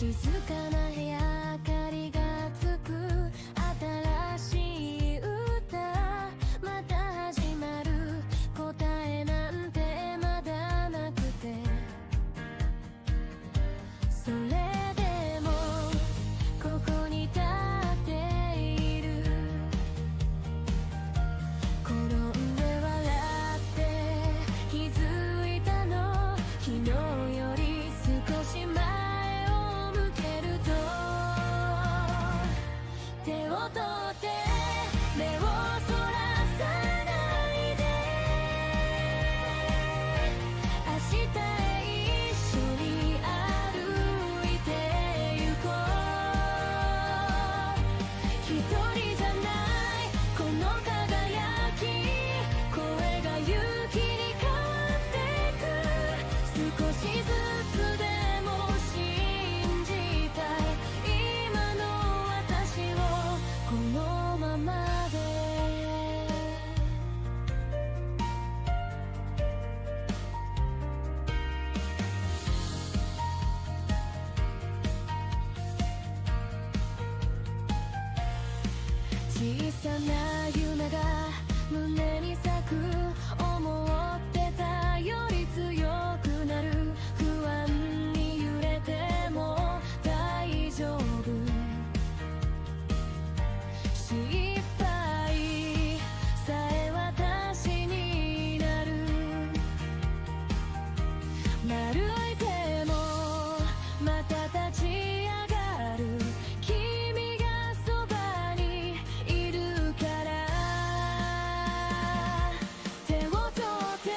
静かな部屋明かりがつく新しい歌また始まる答えなんてまだなくてそれでもここに立っている転んで笑って気づいたの昨日より少し前を向けると手を取って目をそらさないで明日へ一緒に歩いてゆこう一人じゃないこの輝き声が勇気に変わってく少しずつでも信じたい今の私をこのままで小さな夢が胸に咲く思ってたより強くなる不安に揺れても大丈夫失敗さえ私になる歩いてもまた立ち上がる君がそばにいるから手を取って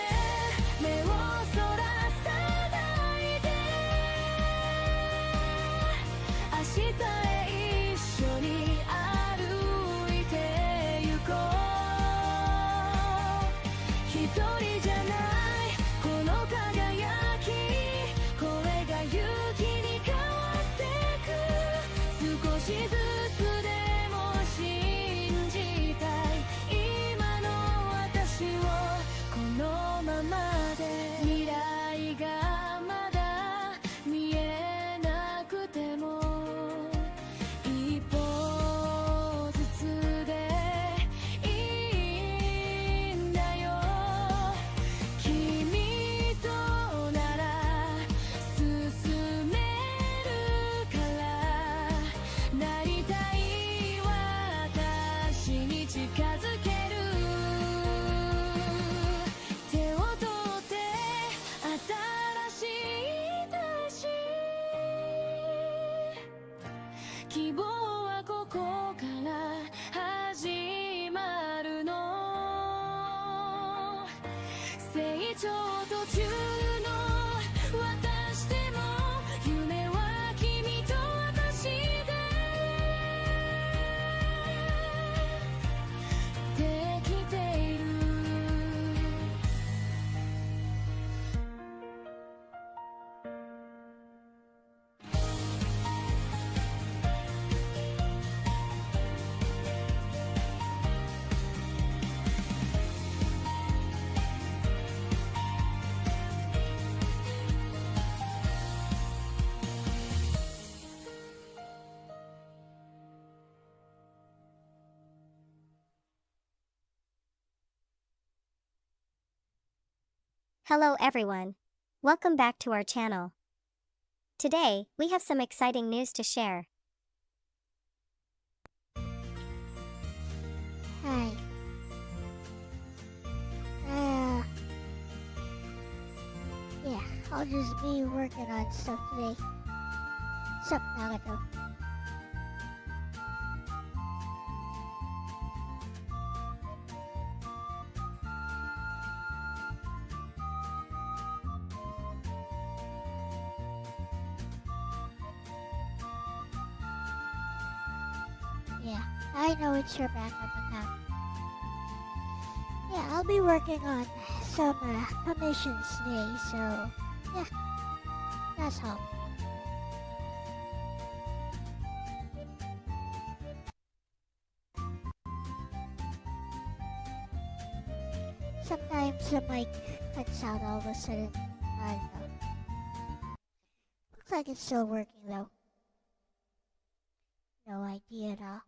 目をそらさないで明日へ一緒に歩いてゆこう一人じゃないこの輝き声が勇気に変わってく少しずつでも信じたい今の私をこのままで未来がまだ見えなくても一歩ずつでいいんだよ君となら進めるからなりたい私に近づける手を取って新しい大志希望はここから始まるの成長途中の私でも夢は君と私でできているHello everyone. Welcome back to our channel. Today, we have some exciting news to share. Hi. Yeah, I'll just be working on stuff today. Sup, Nagato? Yeah, I know it's your backup account. Yeah, I'll be working on some commissions today, so yeah, that's all. Sometimes the mic cuts out all of a sudden. I don't know. Looks like it's still working though. No idea at all.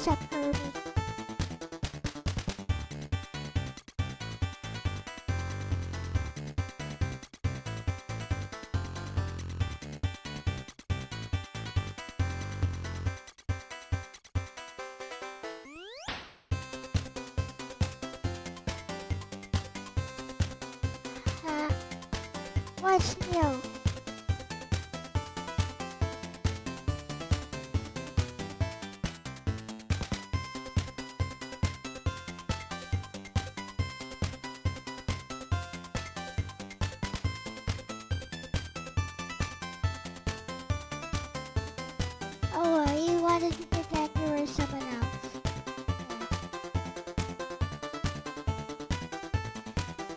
Sup, Kirby? What's new? Oh, you wanted to pretend you were someone else.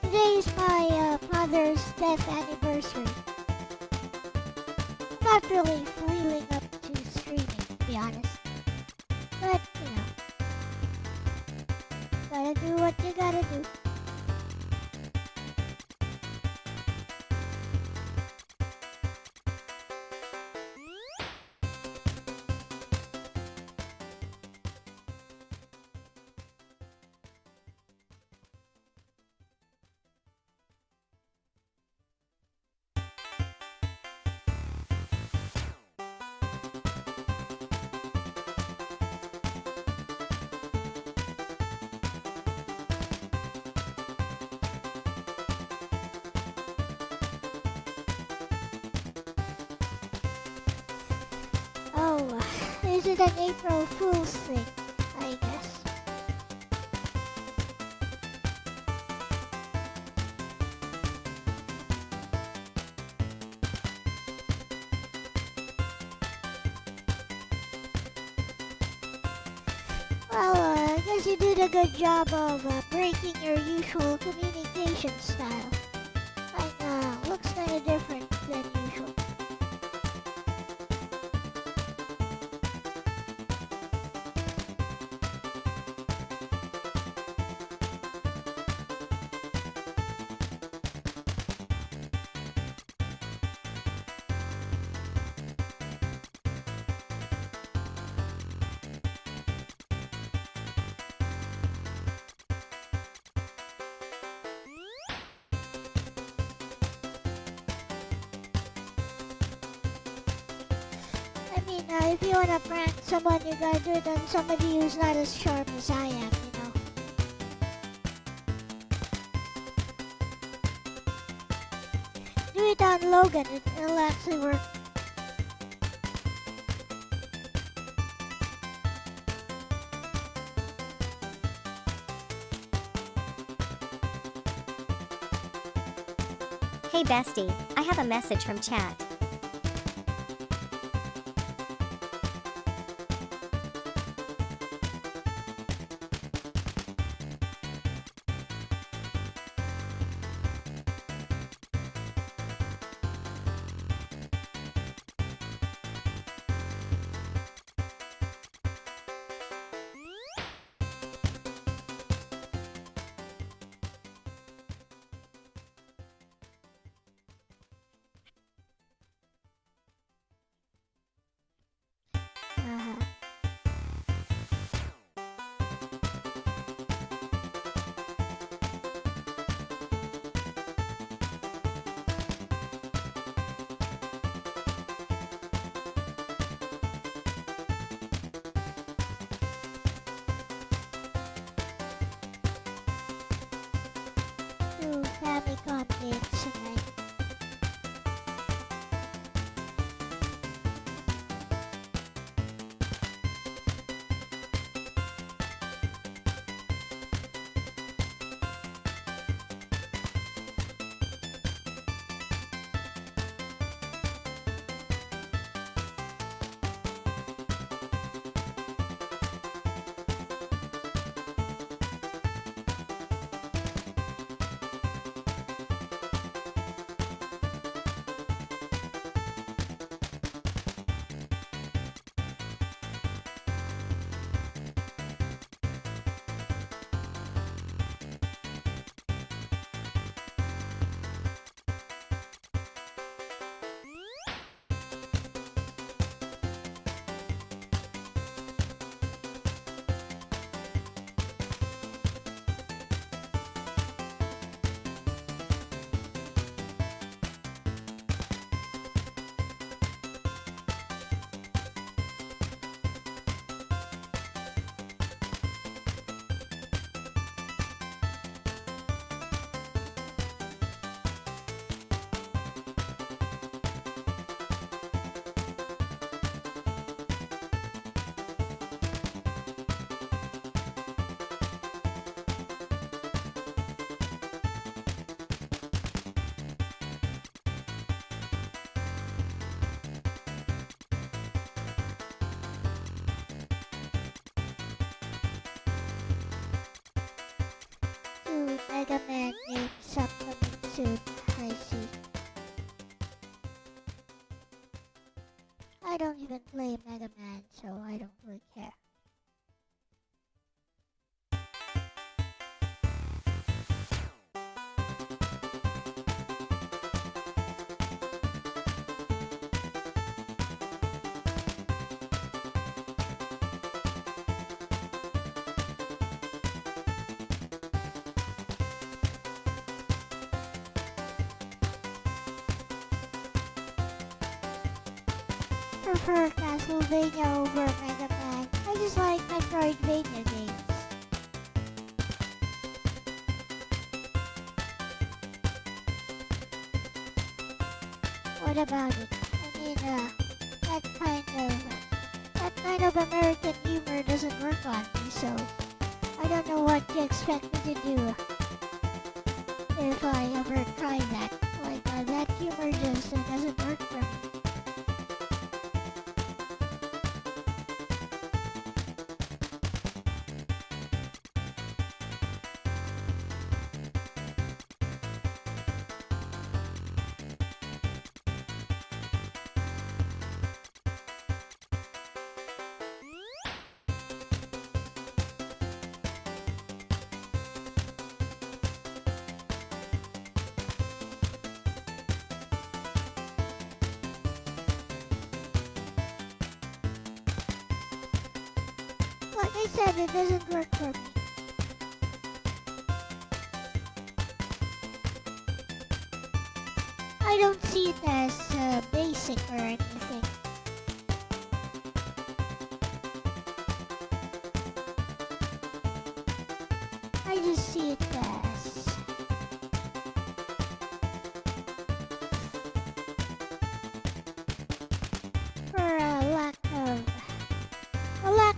Today's my father's death anniversary. I'm not really feeling up to streaming, to be honest. But, gotta do what you gotta do. Oh, is it an April Fool's thing? I guess. Well, I guess you did a good job of breaking your usual communication style. Looks kinda different than usual. If you wanna prank someone, you gotta do it on somebody who's not as sharp as I am, Do it on Logan, it'll actually work. Hey bestie, I have a message from chat. Uh-huh. Two Famicom games tonight. Two Mega Man games upcoming soon. I see. I don't even play Mega Man, so I don't really care. Prefer Castlevania over Mega Man. I just like Metroidvania games. What about it? I mean, that kind of American humor doesn't work on me, so I don't know what to expect me to do if I ever try that. Like, that humor just doesn't work for me. Like I said, it doesn't work for me. I don't see it as basic or anything. I just see it as for a lack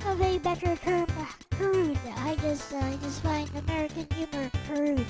of a better term, crude. I just find American humor crude.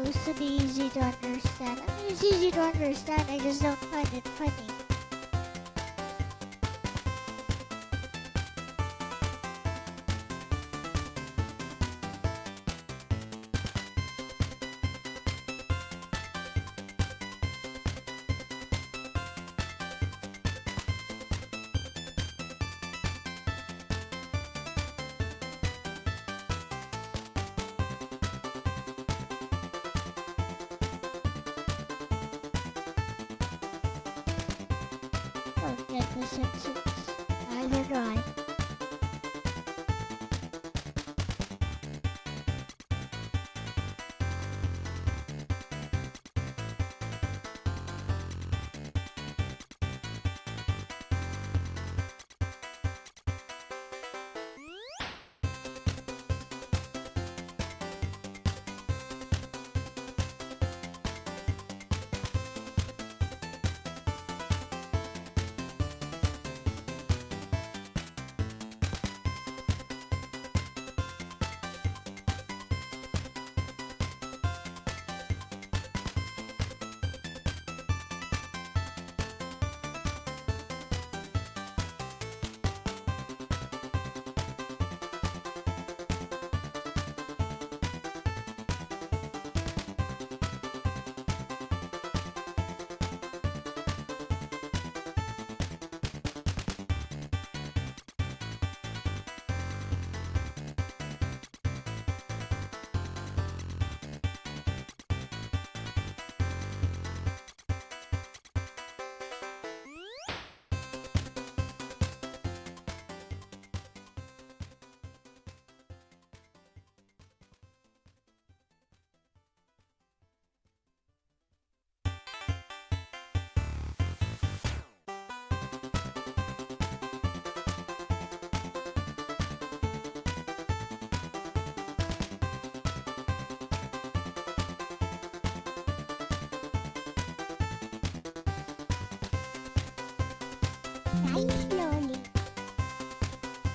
supposed to be easy to understand. I mean, it's easy to understand, I just don't find it funny. Don't get the Simpsons. Neither do I. Nice slowly.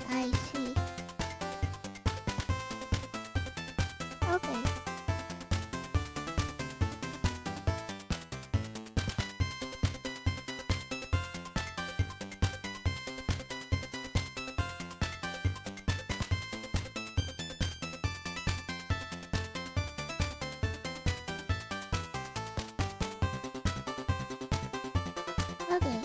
I see. Okay. Okay.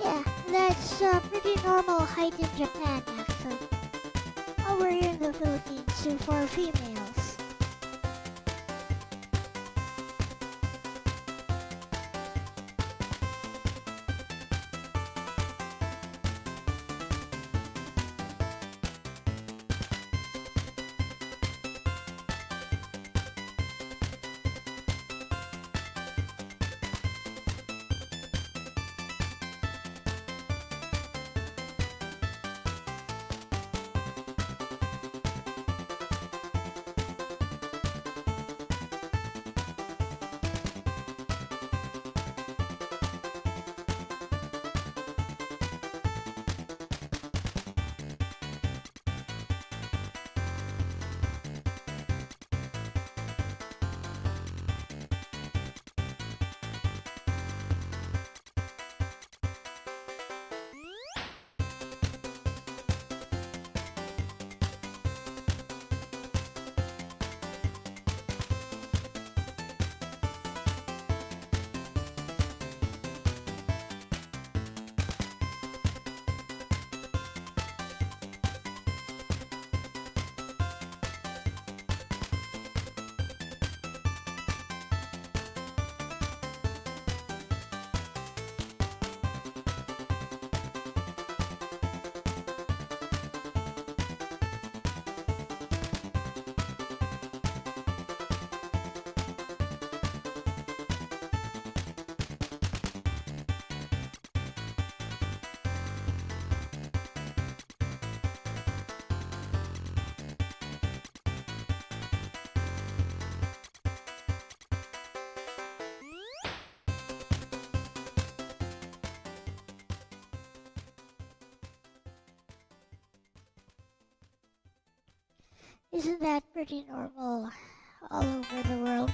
Yeah, that's a pretty normal height in Japan, actually. Over here in the Philippines, too, for females. Isn't that pretty normal all over the world?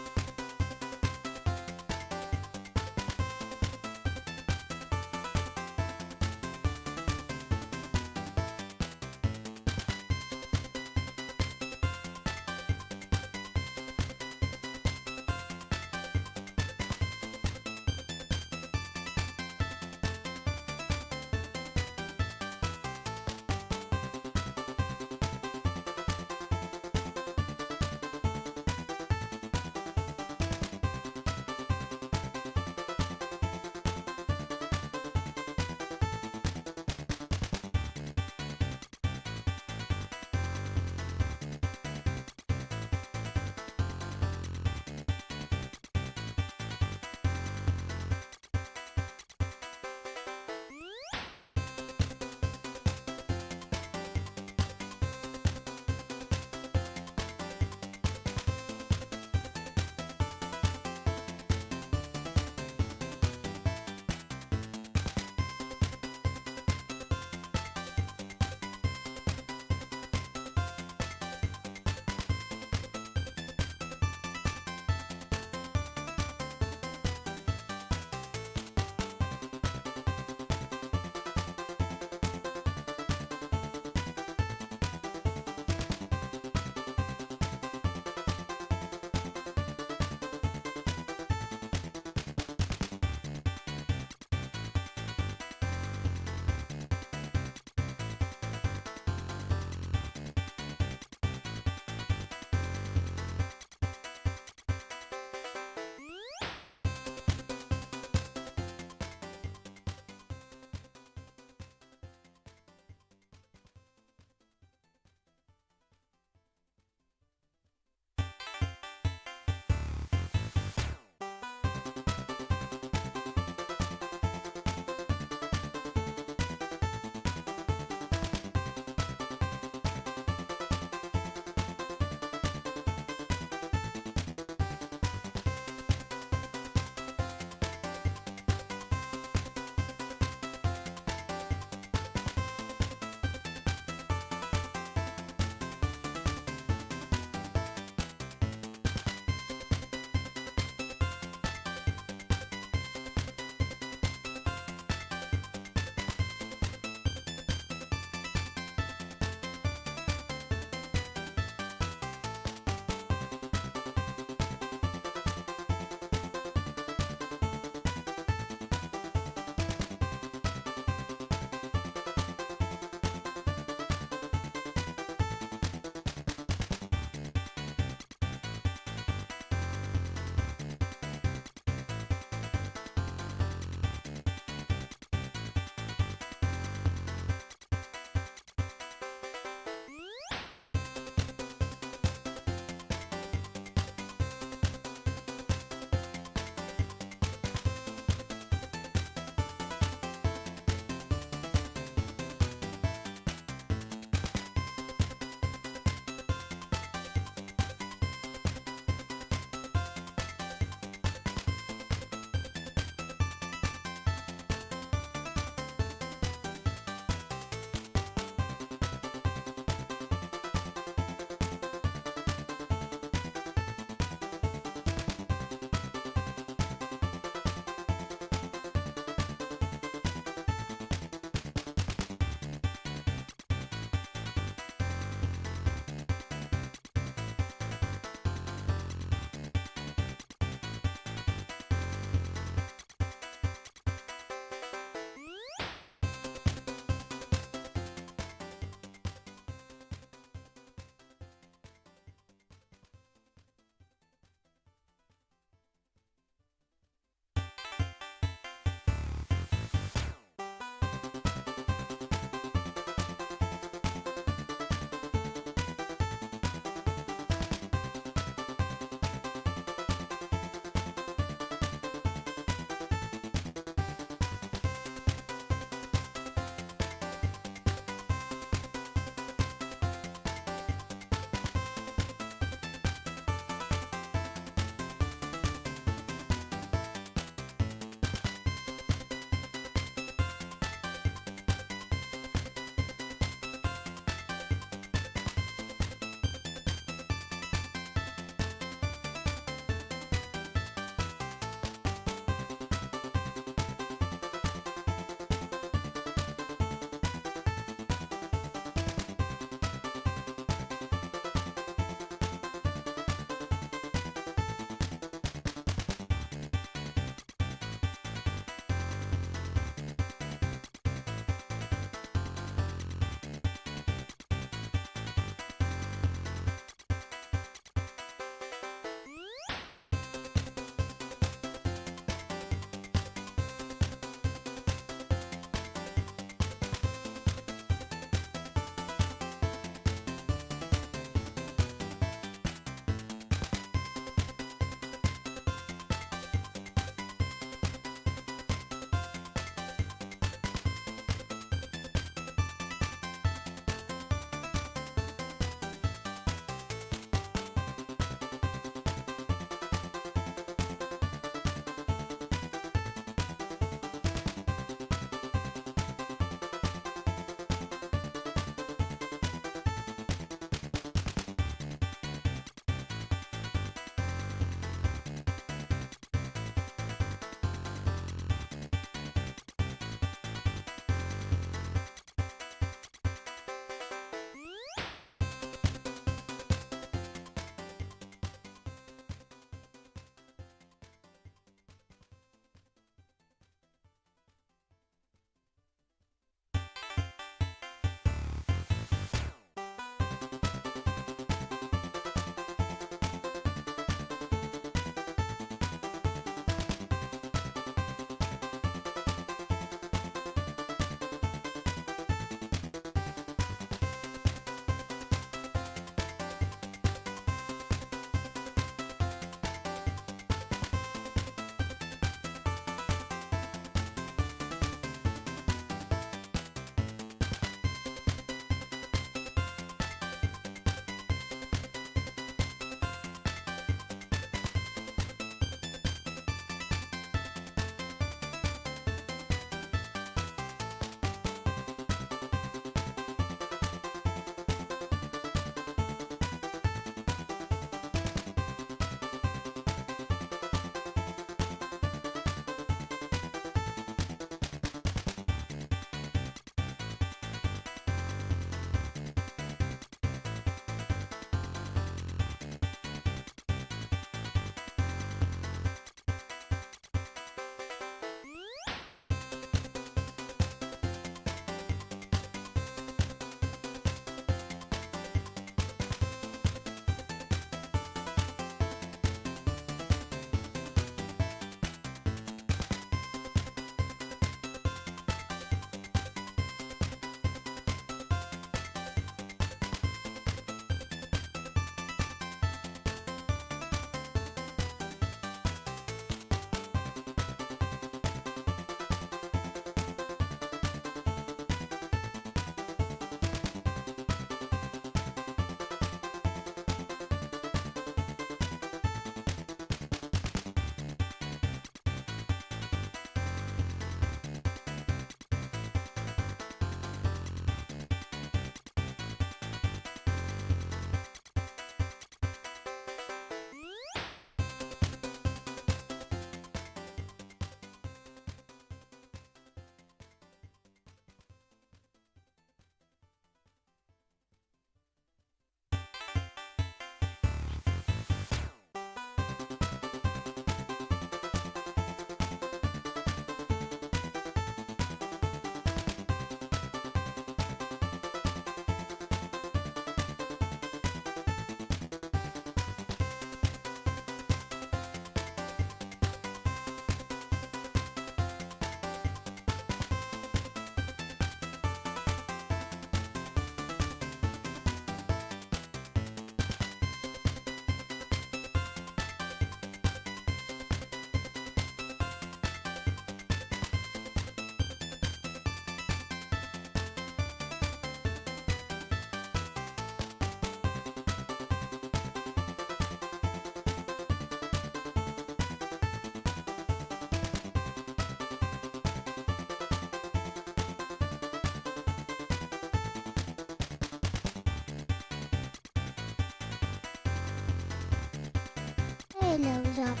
Hello, zombie.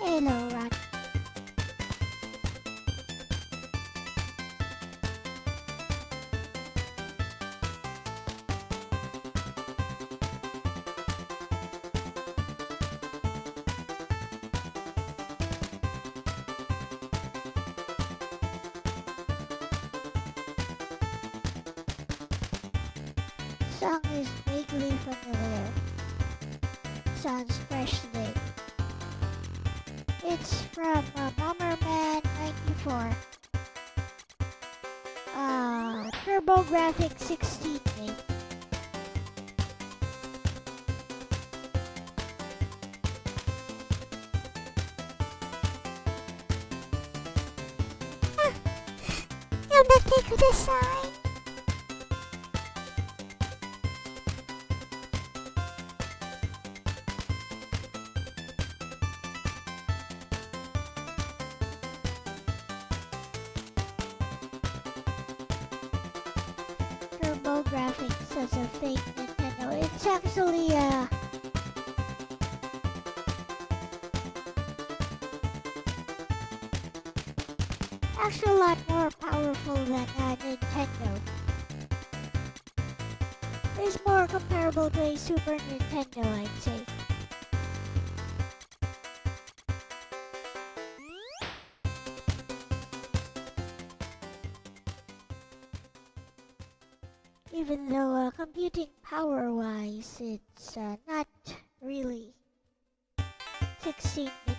Hello, Rat. Song is vaguely familiar. Sounds fresh today. It's from Bomberman 94. TurboGrafx 16 mate. You'll not take the sign. TurboGrafx as a fake Nintendo. It's actually actually a lot more powerful than Nintendo. It's more comparable to a Super Nintendo, I'd say. Even though computing power-wise, it's not really 16-bit.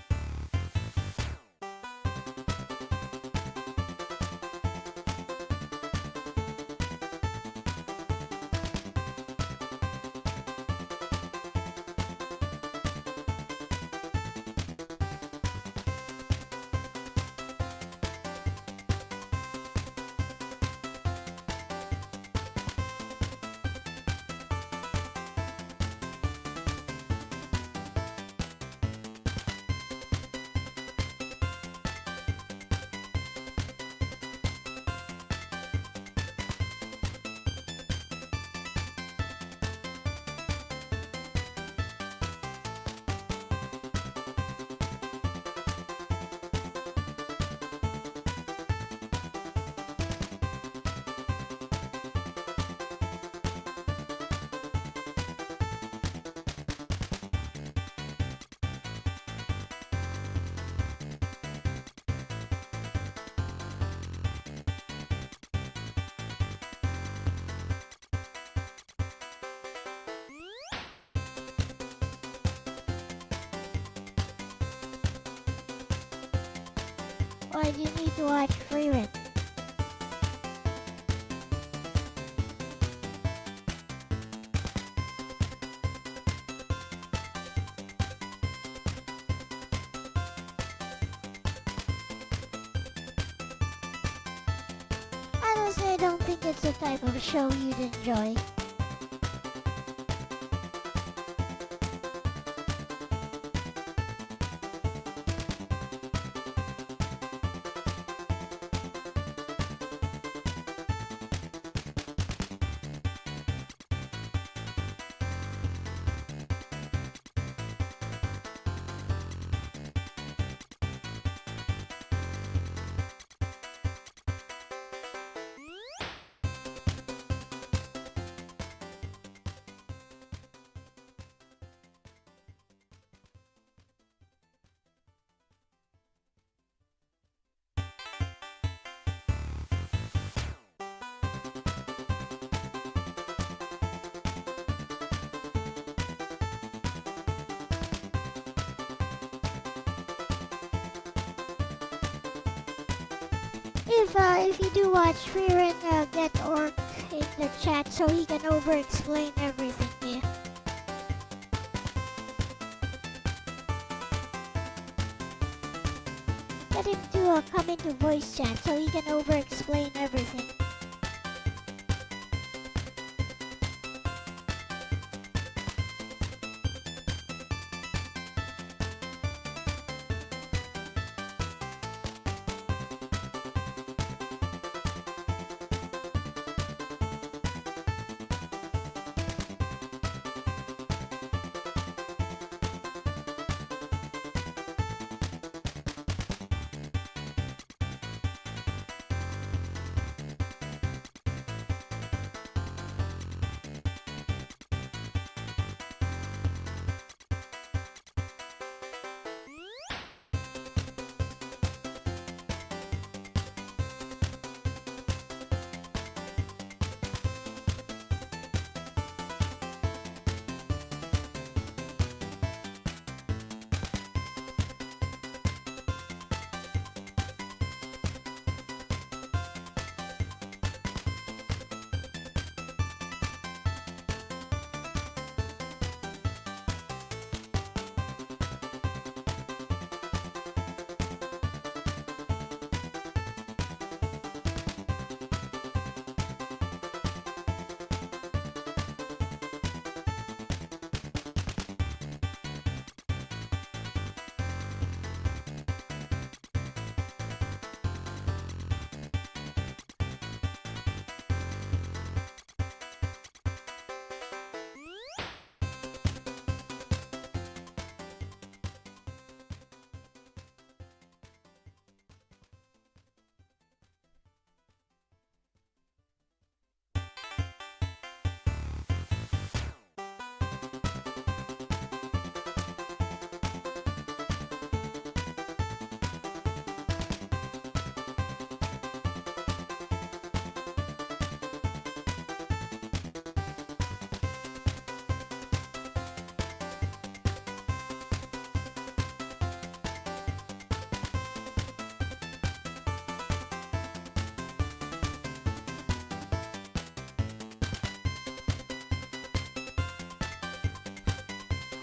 Why do you need to watch Freeman? honestly, I don't think it's the type of show you'd enjoy. If you do watch Freeran, get Orc in the chat so he can over-explain everything. Yeah. Get him to come into voice chat so he can over-explain everything.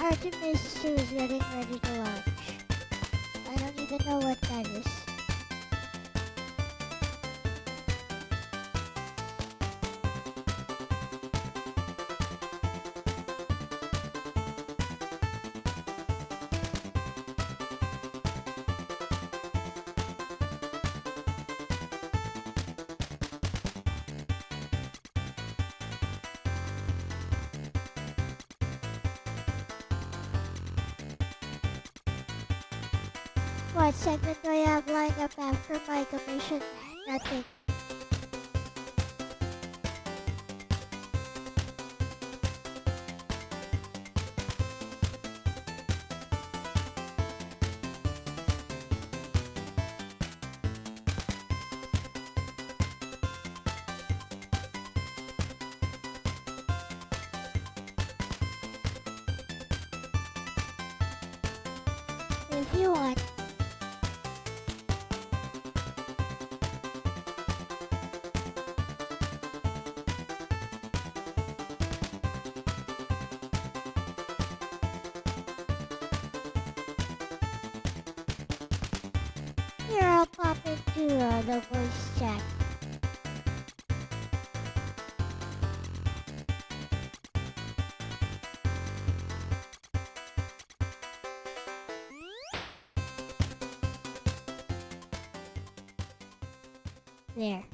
Artemis 2 is getting ready to launch. I don't even know what that is. What segment do I have lined up after my commission? Nothing. If you want. Here, I'll pop into the voice chat. There.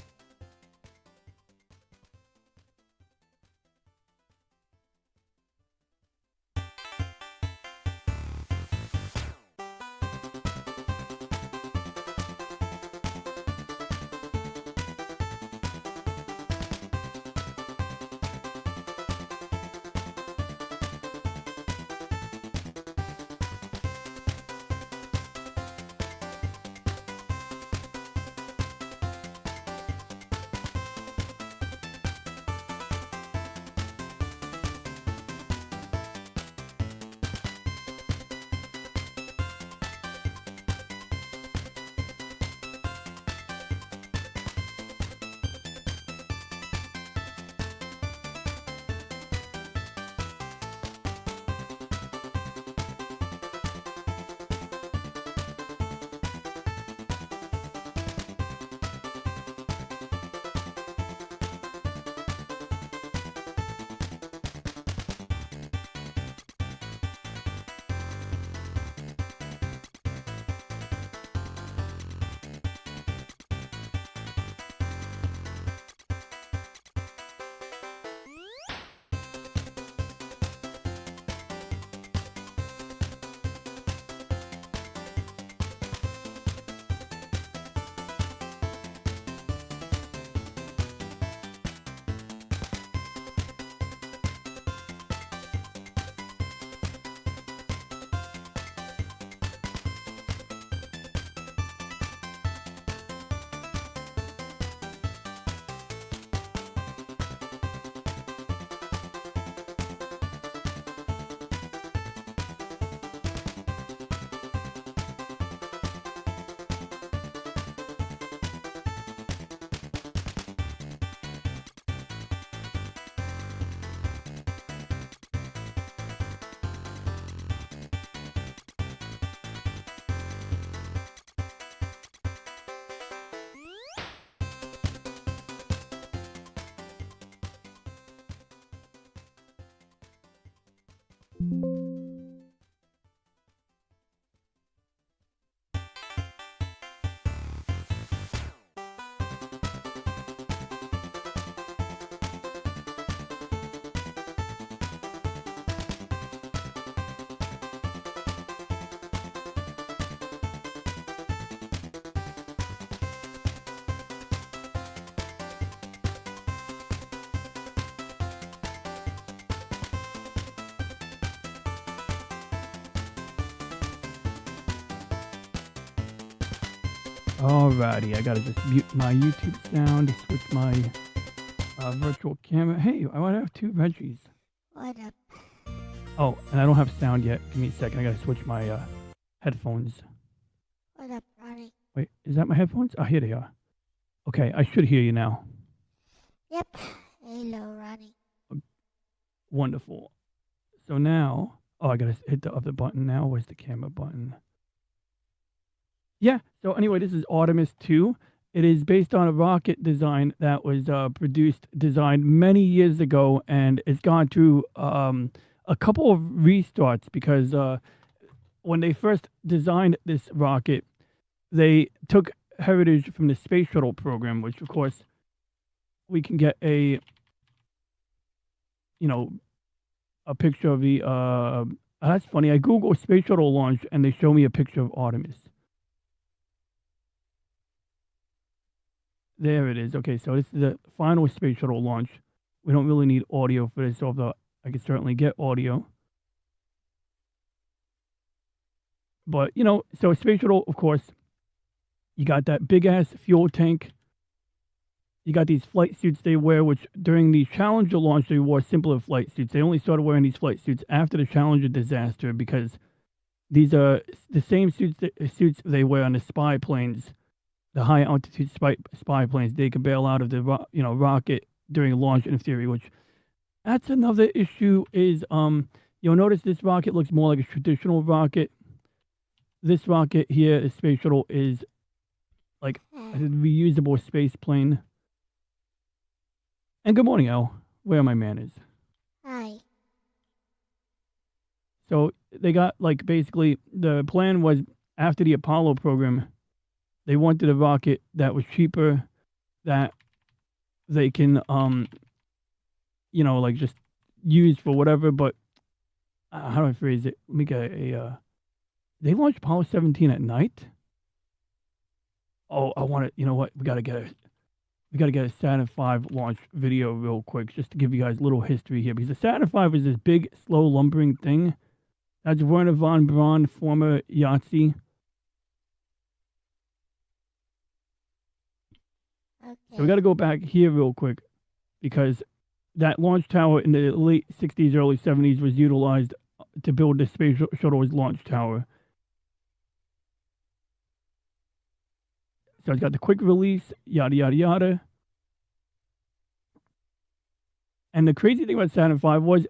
Alrighty, I gotta just mute my YouTube sound, switch my virtual camera. Hey, I want to have two veggies. What up? Oh, and I don't have sound yet. Give me a second. I gotta switch my headphones. What up, Ronnie? Wait, is that my headphones? Oh, here they are. Okay, I should hear you now. Yep. Hello, Ronnie. Wonderful. So now, oh, I gotta hit the other button now. Where's the camera button? Yeah, so anyway, this is Artemis 2. It is based on a rocket design that was designed many years ago, and it's gone through a couple of restarts because when they first designed this rocket, they took heritage from the space shuttle program, which of course we can get a picture of the that's funny. I Google space shuttle launch and they show me a picture of Artemis. There it is. Okay, so this is the final space shuttle launch. We don't really need audio for this, although I can certainly get audio. But, so space shuttle, of course, you got that big-ass fuel tank. You got these flight suits they wear, which during the Challenger launch, they wore simpler flight suits. They only started wearing these flight suits after the Challenger disaster because these are the same suits they wear on the spy planes. The high altitude spy planes, they could bail out of the rocket during launch in theory, which that's another issue is you'll notice this rocket looks more like a traditional rocket. This rocket here, the space shuttle, is like a reusable space plane. And good morning, Elle. Where my manners? Hi. So they got basically the plan was after the Apollo program, they wanted a rocket that was cheaper that they can, like just use for whatever. But how do I phrase it? Let me get a. They launched Apollo 17 at night. Oh, I want to. You know what? We gotta get a Saturn V launch video real quick, just to give you guys a little history here, because the Saturn V is this big, slow, lumbering thing. That's Werner von Braun, former Yahtzee. Okay. So we got to go back here real quick, because that launch tower in the late 60s, early 70s was utilized to build the space shuttle's launch tower. So it's got the quick release, yada, yada, yada. And the crazy thing about Saturn V was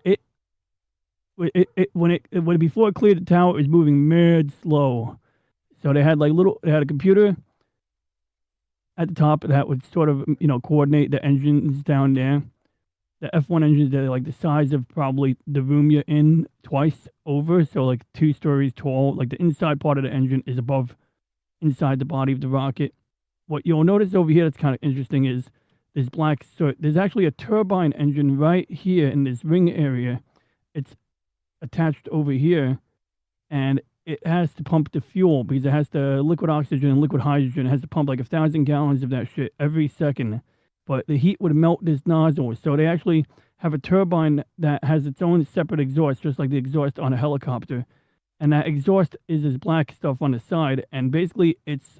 when before it cleared the tower, it was moving mad slow. So they had a computer at the top that would sort of, coordinate the engines down there. The F1 engines, they're like the size of probably the room you're in twice over. So like 2 stories tall. Like the inside part of the engine is above inside the body of the rocket. What you'll notice over here that's kind of interesting is this black soot. There's actually a turbine engine right here in this ring area. It's attached over here, and it has to pump the fuel because it has the liquid oxygen and liquid hydrogen. It has to pump like 1,000 gallons of that shit every second. But the heat would melt this nozzle. So they actually have a turbine that has its own separate exhaust, just like the exhaust on a helicopter. And that exhaust is this black stuff on the side. And basically, it's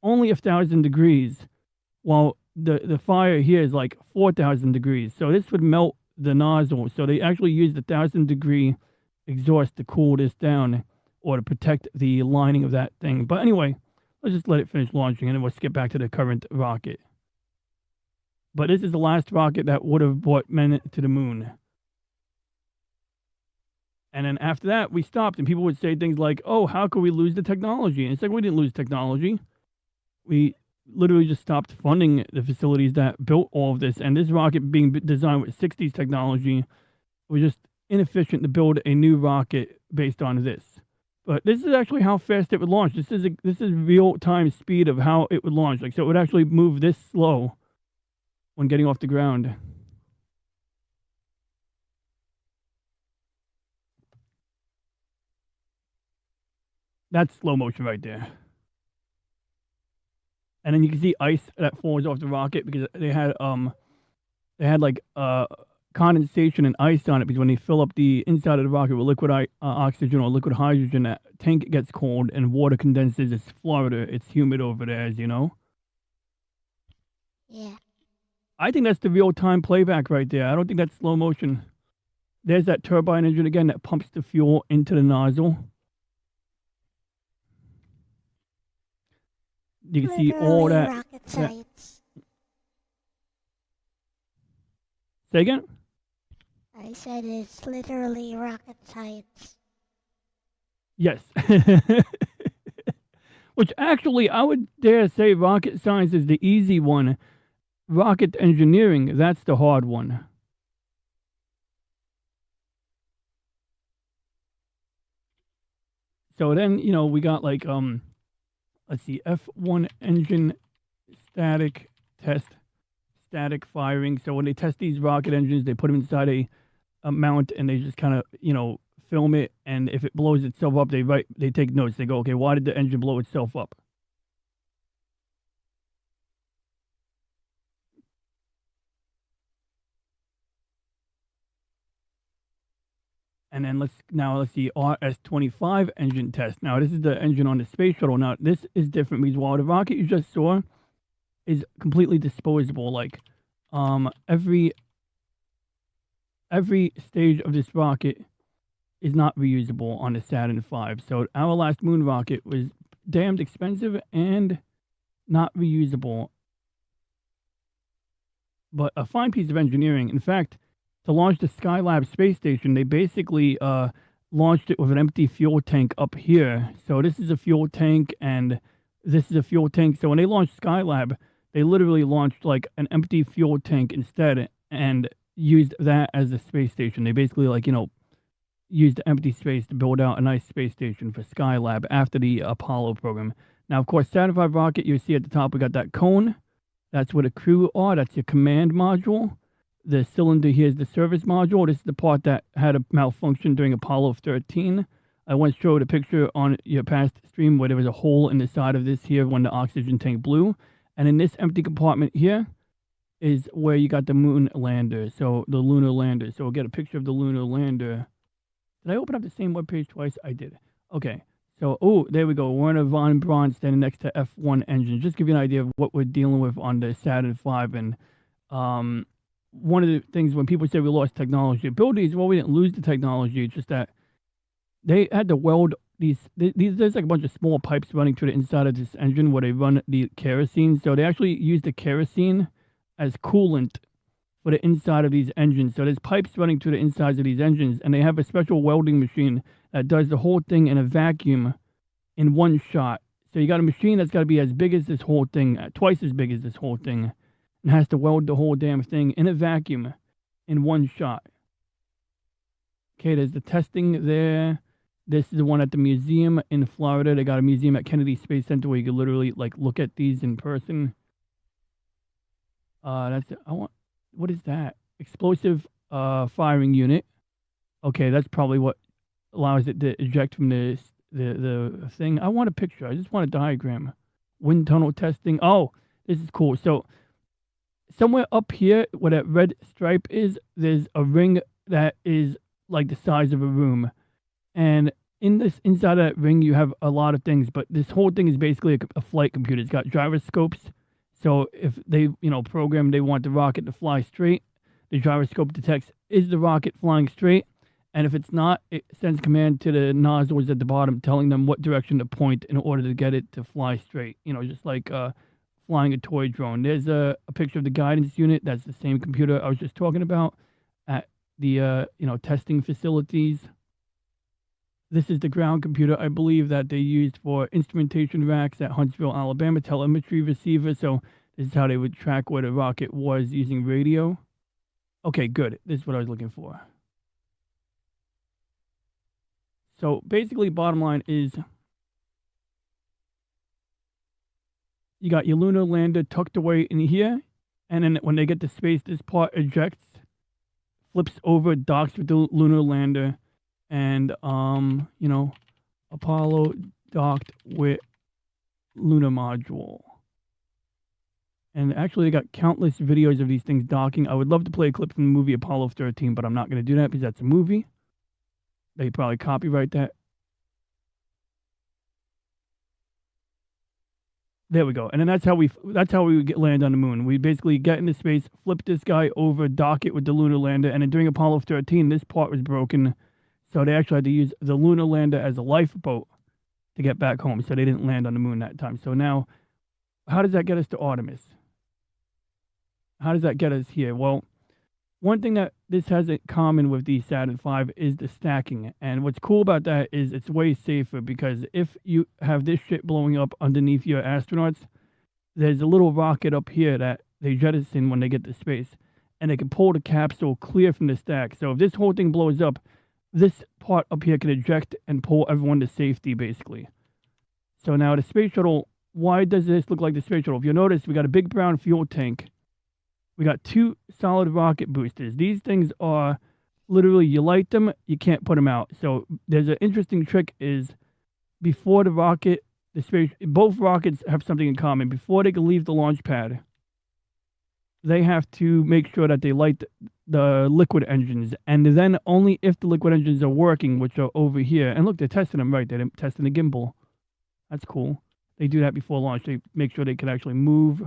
only 1,000 degrees, while the fire here is like 4,000 degrees. So this would melt the nozzle. So they actually used the 1,000-degree exhaust to cool this down, or to protect the lining of that thing. But anyway, let's just let it finish launching, and then we'll skip back to the current rocket. But this is the last rocket that would have brought men to the moon. And then after that, we stopped, and people would say things like, oh, how could we lose the technology? And it's like, we didn't lose technology. We literally just stopped funding the facilities that built all of this. And this rocket being designed with 60s technology was just inefficient to build a new rocket based on this. But this is actually how fast it would launch. This is real-time speed of how it would launch. Like, so it would actually move this slow when getting off the ground. That's slow motion right there. And then you can see ice that falls off the rocket, because they had like condensation and ice on it, because when they fill up the inside of the rocket with liquid oxygen or liquid hydrogen, that tank gets cold and water condenses. It's Florida. It's humid over there, as you know. Yeah. I think that's the real-time playback right there. I don't think that's slow motion. There's that turbine engine again that pumps the fuel into the nozzle. You can see all Literally that. rocket science. Say again? I said it's literally rocket science. Yes. Which actually, I would dare say rocket science is the easy one. Rocket engineering, that's the hard one. So then, we got like, let's see, F1 engine static test, static firing. So when they test these rocket engines, they put them inside a mount, and they just kind of, film it. And if it blows itself up, they take notes. They go, okay, why did the engine blow itself up? And then let's see, RS-25 engine test. Now, this is the engine on the space shuttle. Now, this is different because while the rocket you just saw is completely disposable, like every stage of this rocket is not reusable on the Saturn V. So our last moon rocket was damned expensive and not reusable. But a fine piece of engineering. In fact, to launch the Skylab space station, they basically launched it with an empty fuel tank up here. So this is a fuel tank, and this is a fuel tank. So when they launched Skylab, they literally launched like an empty fuel tank instead, and used that as a space station. They basically used the empty space to build out a nice space station for Skylab after the Apollo program. Now, of course, Saturn V rocket, you see at the top, we got that cone That's where the crew are. That's your command module. The cylinder here is the service module. This is the part that had a malfunction during Apollo 13. I once showed a picture on your past stream where there was a hole in the side of this here when the oxygen tank blew. And in this empty compartment here is where you got the moon lander, so the lunar lander. So we'll get a picture of the lunar lander. Did I open up the same webpage twice? I did. Okay. So, oh, there we go. Werner von Braun standing next to F1 engine. Just give you an idea of what we're dealing with on the Saturn V. And one of the things when people say we lost technology abilities, well, we didn't lose the technology. It's just that they had to weld these. There's like a bunch of small pipes running through the inside of this engine where they run the kerosene. So they actually use the kerosene as coolant for the inside of these engines. So there's pipes running through the insides of these engines, and they have a special welding machine that does the whole thing in a vacuum in one shot. So you got a machine that's got to be as big as this whole thing, twice as big as this whole thing, and has to weld the whole damn thing in a vacuum in one shot. Okay, there's the testing there. This is the one at the museum in Florida. They got a museum at Kennedy Space Center where you can literally like look at these in person. That's it. What is that? Explosive firing unit. Okay, that's probably what allows it to eject from the thing. I want a picture. I just want a diagram. Wind tunnel testing. Oh, this is cool. So somewhere up here where that red stripe is, there's a ring that is like the size of a room. And inside of that ring, you have a lot of things. But this whole thing is basically a flight computer. It's got gyroscopes. So if they, program, they want the rocket to fly straight, the gyroscope detects, is the rocket flying straight? And if it's not, it sends command to the nozzles at the bottom telling them what direction to point in order to get it to fly straight. Just like flying a toy drone. There's a picture of the guidance unit. That's the same computer I was just talking about at the, testing facilities. This is the ground computer, I believe, that they used for instrumentation racks at Huntsville, Alabama, telemetry receiver. So this is how they would track where the rocket was using radio. Okay, good. This is what I was looking for. So basically, bottom line is you got your lunar lander tucked away in here. And then when they get to space, this part ejects, flips over, docks with the lunar lander. And, Apollo docked with lunar module. And actually, they got countless videos of these things docking. I would love to play a clip from the movie Apollo 13, but I'm not going to do that because that's a movie. They probably copyright that. There we go. And then that's how we would land on the moon. We basically get into space, flip this guy over, dock it with the lunar lander. And then during Apollo 13, this part was broken. So they actually had to use the lunar lander as a lifeboat to get back home. So they didn't land on the moon that time. So now, how does that get us to Artemis? How does that get us here? Well, one thing that this has in common with the Saturn V is the stacking. And what's cool about that is it's way safer because if you have this shit blowing up underneath your astronauts, there's a little rocket up here that they jettison when they get to space. And they can pull the capsule clear from the stack. So if this whole thing blows up, this part up here can eject and pull everyone to safety, basically. So now the space shuttle, why does this look like the space shuttle? If you notice, we got a big brown fuel tank. We got 2 solid rocket boosters. These things are literally, you light them, you can't put them out. So there's an interesting trick is before the rocket, both rockets have something in common. Before they can leave the launch pad, they have to make sure that they light the liquid engines. And then only if the liquid engines are working, which are over here. And look, they're testing them right. They're testing the gimbal. That's cool. They do that before launch. They make sure they can actually move.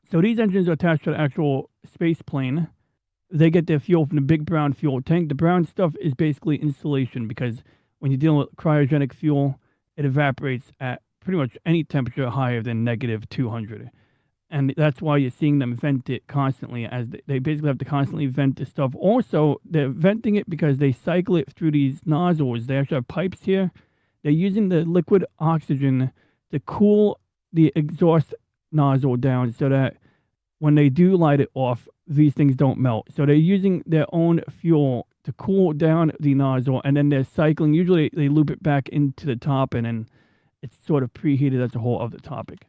So these engines are attached to the actual space plane. They get their fuel from the big brown fuel tank. The brown stuff is basically insulation because when you're dealing with cryogenic fuel, it evaporates at pretty much any temperature higher than negative 200. And that's why you're seeing them vent it constantly, as they basically have to constantly vent this stuff. Also, they're venting it because they cycle it through these nozzles. They actually have pipes here. They're using the liquid oxygen to cool the exhaust nozzle down so that when they do light it off, these things don't melt. So they're using their own fuel to cool down the nozzle, and then they're cycling. Usually they loop it back into the top, and then it's sort of preheated. That's a whole other topic.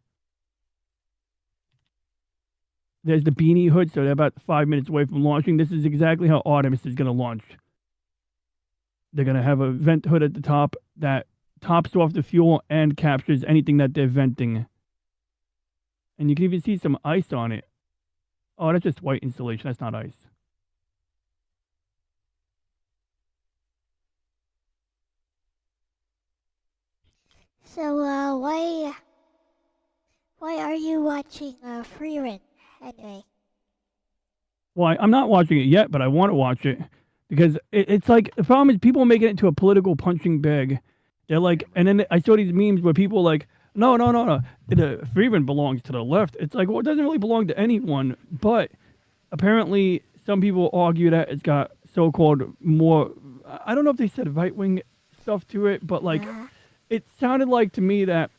There's the beanie hood, so they're about 5 minutes away from launching. This is exactly how Artemis is going to launch. They're going to have a vent hood at the top that tops off the fuel and captures anything that they're venting. And you can even see some ice on it. Oh, that's just white insulation. That's not ice. So, why are you watching Free Run anyway? Well, I'm not watching it yet, but I want to watch it because it's like the problem is people make it into a political punching bag. They're like, and then I saw these memes where people are like, no, the Freeman belongs to the left. It's like, well, it doesn't really belong to anyone, but apparently some people argue that it's got so-called more. I don't know if they said right-wing stuff to it, but like, it sounded like to me that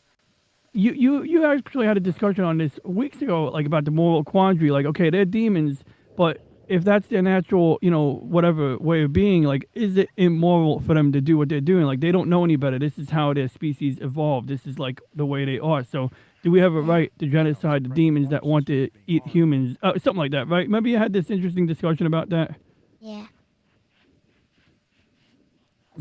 you actually had a discussion on this weeks ago, like about the moral quandary. Like, okay, they're demons, but if that's their natural, whatever way of being, like, is it immoral for them to do what they're doing? Like, they don't know any better. This is how their species evolved. This is like the way they are. So, do we have a right to genocide the demons that want to eat humans? Something like that, right? Remember you had this interesting discussion about that? Yeah.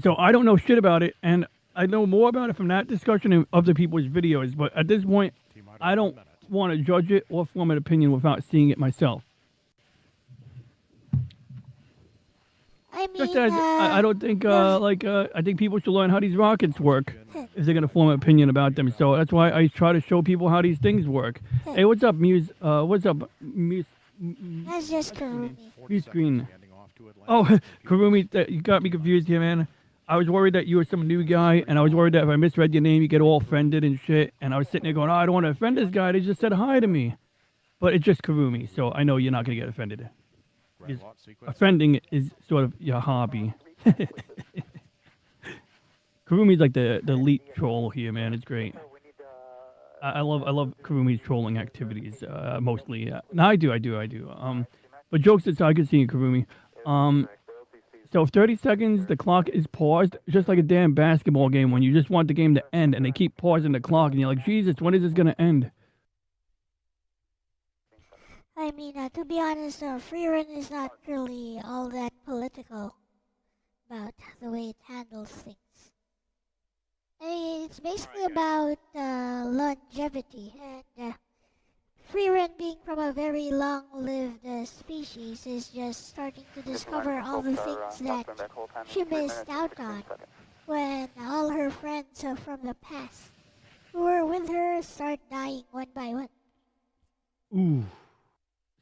So I don't know shit about it, and I know more about it from that discussion and other people's videos. But at this point, I don't want to judge it or form an opinion without seeing it myself. I mean, Just as I don't think, I think people should learn how these rockets work if they're going to form an opinion about them. So that's why I try to show people how these things work. Hey, what's up, Muse? What's up, Muse? That's just Karumi. Muse Green. Oh, Karumi, you got me confused here, man. I was worried that you were some new guy, and I was worried that if I misread your name, you get all offended and shit. And I was sitting there going, oh, I don't want to offend this guy. They just said hi to me. But it's just Karumi, so I know you're not going to get offended. Offending is sort of your hobby. Karumi's like the elite troll here, man. It's great. I love Karumi's trolling activities mostly. No, I do. But jokes aside, I can see Karumi. So 30 seconds, the clock is paused, just like a damn basketball game when you just want the game to end, and they keep pausing the clock, and you're like, Jesus, when is this gonna end? I mean, to be honest, Free Run is not really all that political about the way it handles things. I mean, it's basically about longevity, and Free Run being from a very long-lived species is just starting to discover all the things that she missed out on when all her friends from the past who were with her start dying one by one. Ooh.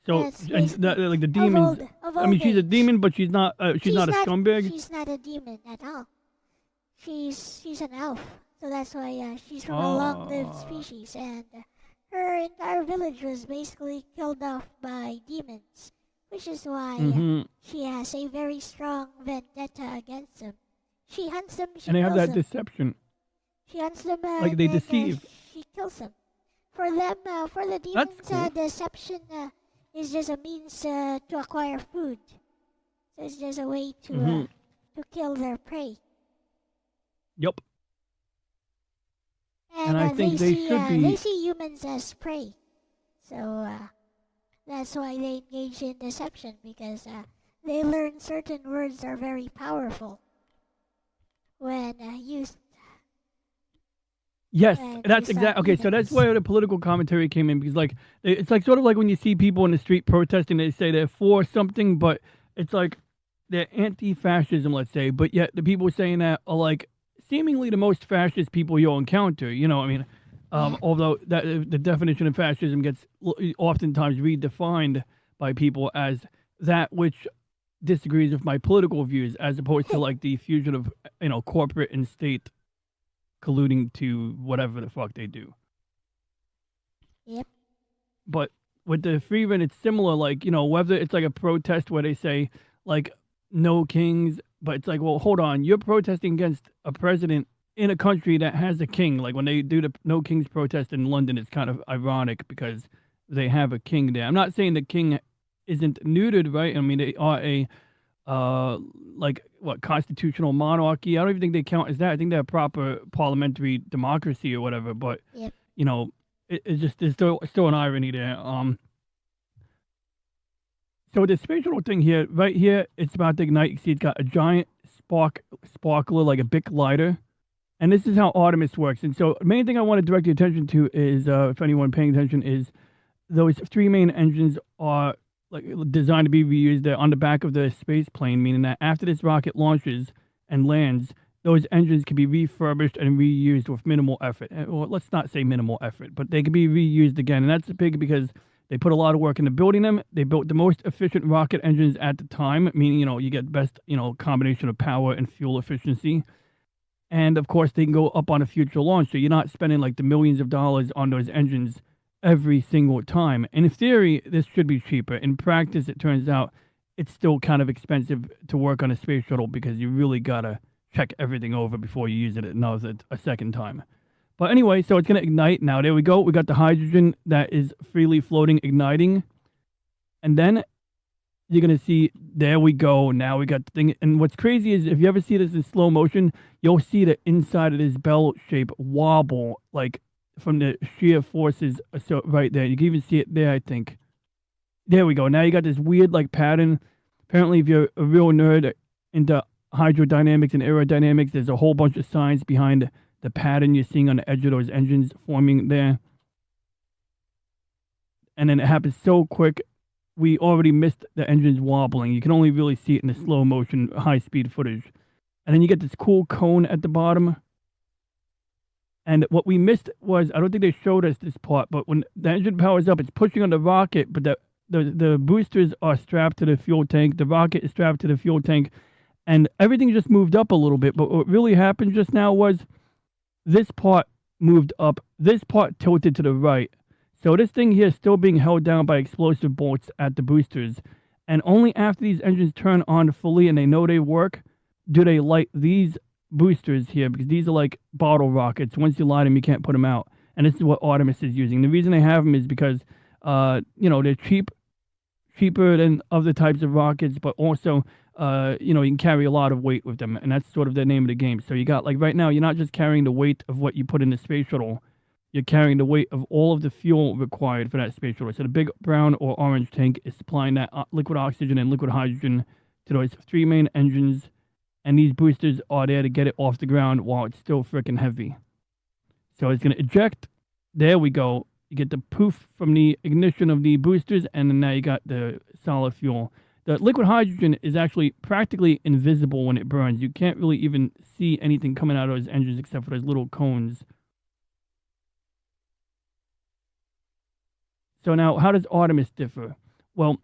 So, Yes, like the demons. Of I mean, old she's a age. demon, but she's not a scumbag. She's not a demon at all. She's an elf, so that's why she's from a long-lived species, and her entire village was basically killed off by demons, which is why she has a very strong vendetta against them. She hunts them. She And they have kills that them. deception. She hunts them. Like they deceive. She kills them. For them, for the demons, That's cool. deception is just a means to acquire food. So it's just a way to kill their prey. Yup. And I think they should be. They see humans as prey. So that's why they engage in deception, because they learn certain words are very powerful when used. Yes, that's exactly. Okay, so that's where the political commentary came in, because like it's like sort of like when you see people in the street protesting, they say they're for something, but it's like they're anti-fascism, let's say, but yet the people saying that are like seemingly the most fascist people you'll encounter. You know, I mean, although that the definition of fascism gets oftentimes redefined by people as that which disagrees with my political views, as opposed to like the fusion of corporate and state colluding to whatever the fuck they do. Yep. But with the free run, it's similar. Like, whether it's like a protest where they say like no kings, but it's like, well, hold on, you're protesting against a president in a country that has a king. Like when they do the no kings protest in London, it's kind of ironic because they have a king there. I'm not saying the king isn't neutered, right? I mean, they are a constitutional monarchy. I don't even think they count as that. I think they're a proper parliamentary democracy or whatever. But Yep. it's just there's still an irony there. So the space shuttle thing here, right here, it's about to ignite. You see, it's got a giant sparkler, like a Bic lighter. And this is how Artemis works. And so the main thing I want to direct your attention to is, if anyone paying attention, is those three main engines are like designed to be reused. They're on the back of the space plane, meaning that after this rocket launches and lands, those engines can be refurbished and reused with minimal effort. Or let's not say minimal effort, but they can be reused again. And that's big because they put a lot of work into building them. They built the most efficient rocket engines at the time, meaning, you get best, combination of power and fuel efficiency. And of course, they can go up on a future launch. So you're not spending like the millions of dollars on those engines every single time. And in theory, this should be cheaper. In practice, it turns out it's still kind of expensive to work on a space shuttle because you really got to check everything over before you use it a second time. But anyway, so it's going to ignite. Now, there we go. We got the hydrogen that is freely floating, igniting. And then you're going to see, there we go. Now we got the thing. And what's crazy is if you ever see this in slow motion, you'll see the inside of this bell shape wobble, like from the sheer forces. So right there, you can even see it there, I think. There we go. Now you got this weird like pattern. Apparently, if you're a real nerd into hydrodynamics and aerodynamics, there's a whole bunch of science behind the pattern you're seeing on the edge of those engines forming there. And then it happens so quick. We already missed the engines wobbling. You can only really see it in the slow motion, high speed footage. And then you get this cool cone at the bottom. And what we missed was, I don't think they showed us this part, but when the engine powers up, it's pushing on the rocket, but the boosters are strapped to the fuel tank. The rocket is strapped to the fuel tank. And everything just moved up a little bit. But what really happened just now was this part moved up. This part tilted to the right. So this thing here is still being held down by explosive bolts at the boosters. And only after these engines turn on fully and they know they work, do they light these boosters here, because these are like bottle rockets. Once you light them, you can't put them out. And this is what Artemis is using. The reason they have them is because, they're cheaper than other types of rockets, but also, you can carry a lot of weight with them. And that's sort of the name of the game. So you got, like right now, you're not just carrying the weight of what you put in the space shuttle. You're carrying the weight of all of the fuel required for that space shuttle. So the big brown or orange tank is supplying that liquid oxygen and liquid hydrogen to those three main engines. And these boosters are there to get it off the ground while it's still freaking heavy. So it's going to eject. There we go. You get the poof from the ignition of the boosters, and then now you got the solid fuel. The liquid hydrogen is actually practically invisible when it burns. You can't really even see anything coming out of those engines except for those little cones. So now, how does Artemis differ? Well,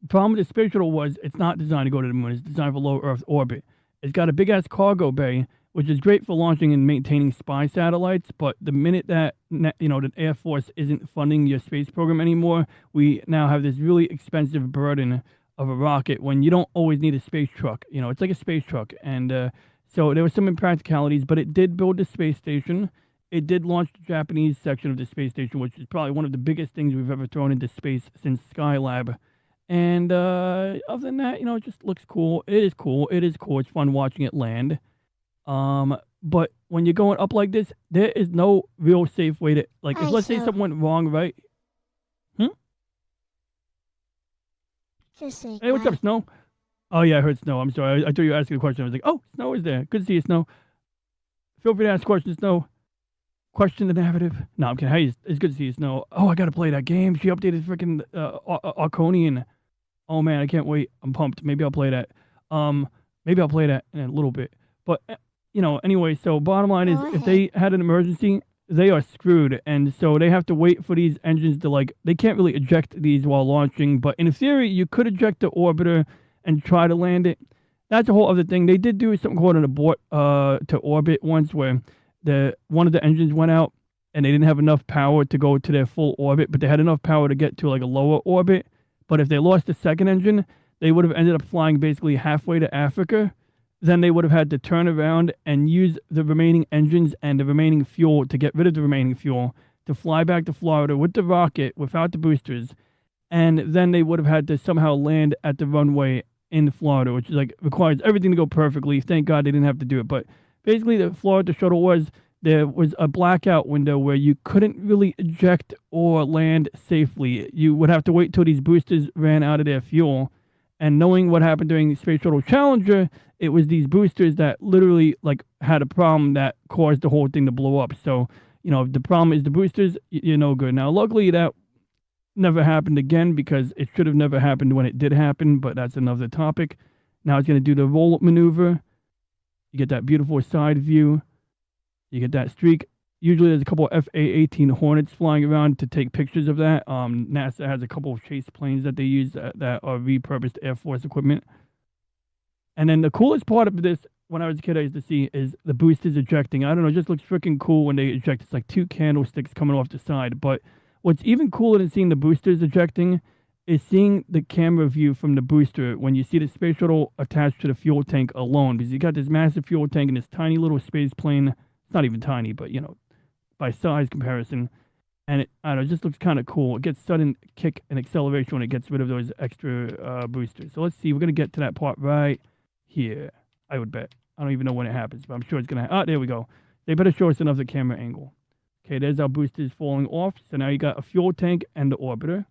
the problem with the space shuttle was it's not designed to go to the moon. It's designed for low Earth orbit. It's got a big-ass cargo bay, which is great for launching and maintaining spy satellites. But the minute that, the Air Force isn't funding your space program anymore, we now have this really expensive burden of a rocket when you don't always need a space truck. It's like a space truck. And so there were some impracticalities, but it did build the space station. It did launch the Japanese section of the space station, which is probably one of the biggest things we've ever thrown into space since Skylab. And other than that, it just looks cool. It is cool. It's fun watching it land. But when you're going up like this, there is no real safe way to, like, if let's say something went wrong, right? Just say Hey, what's up, Snow? Oh, yeah, I heard Snow. I'm sorry. I thought you were asking a question. I was like, oh, Snow is there. Good to see you, Snow. Feel free to ask questions, Snow. Question the narrative. No, I'm kidding. Hey, it's good to see you, Snow. Oh, I got to play that game. She updated freaking Arconian. Oh, man, I can't wait. I'm pumped. Maybe I'll play that. Maybe I'll play that in a little bit. But, anyway, so bottom line is if they had an emergency, they are screwed. And so they have to wait for these engines to, they can't really eject these while launching. But in theory, you could eject the orbiter and try to land it. That's a whole other thing. They did do something called an abort to orbit once where one of the engines went out and they didn't have enough power to go to their full orbit, but they had enough power to get to a lower orbit. But if they lost the second engine, they would have ended up flying basically halfway to Africa. Then they would have had to turn around and use the remaining engines and the remaining fuel to get rid of the remaining fuel to fly back to Florida with the rocket without the boosters. And then they would have had to somehow land at the runway in Florida, which is requires everything to go perfectly. Thank God they didn't have to do it. But basically, the Florida shuttle was there was a blackout window where you couldn't really eject or land safely. You would have to wait till these boosters ran out of their fuel. And knowing what happened during the Space Shuttle Challenger, it was these boosters that literally like had a problem that caused the whole thing to blow up. So, you know, if the problem is the boosters, you're no good. Now, luckily that never happened again because it should have never happened when it did happen, but that's another topic. Now it's going to do the roll-up maneuver. You get that beautiful side view. You get that streak. Usually there's a couple of FA-18 Hornets flying around to take pictures of that. NASA has a couple of chase planes that they use that are repurposed Air Force equipment. And then the coolest part of this, when I was a kid, I used to see is the boosters ejecting. I don't know, it just looks freaking cool when they eject. It's like two candlesticks coming off the side. But what's even cooler than seeing the boosters ejecting is seeing the camera view from the booster when you see the space shuttle attached to the fuel tank alone. Because you got this massive fuel tank and this tiny little space plane. It's not even tiny, but, you know, by size comparison, and it, I don't know, it just looks kind of cool. It gets sudden kick and acceleration when it gets rid of those extra boosters. So let's see, we're going to get to that part right here, I would bet. I don't even know when it happens, but I'm sure it's going to there we go. They better show us another camera angle. Okay, there's our boosters falling off. So now you got a fuel tank and the orbiter.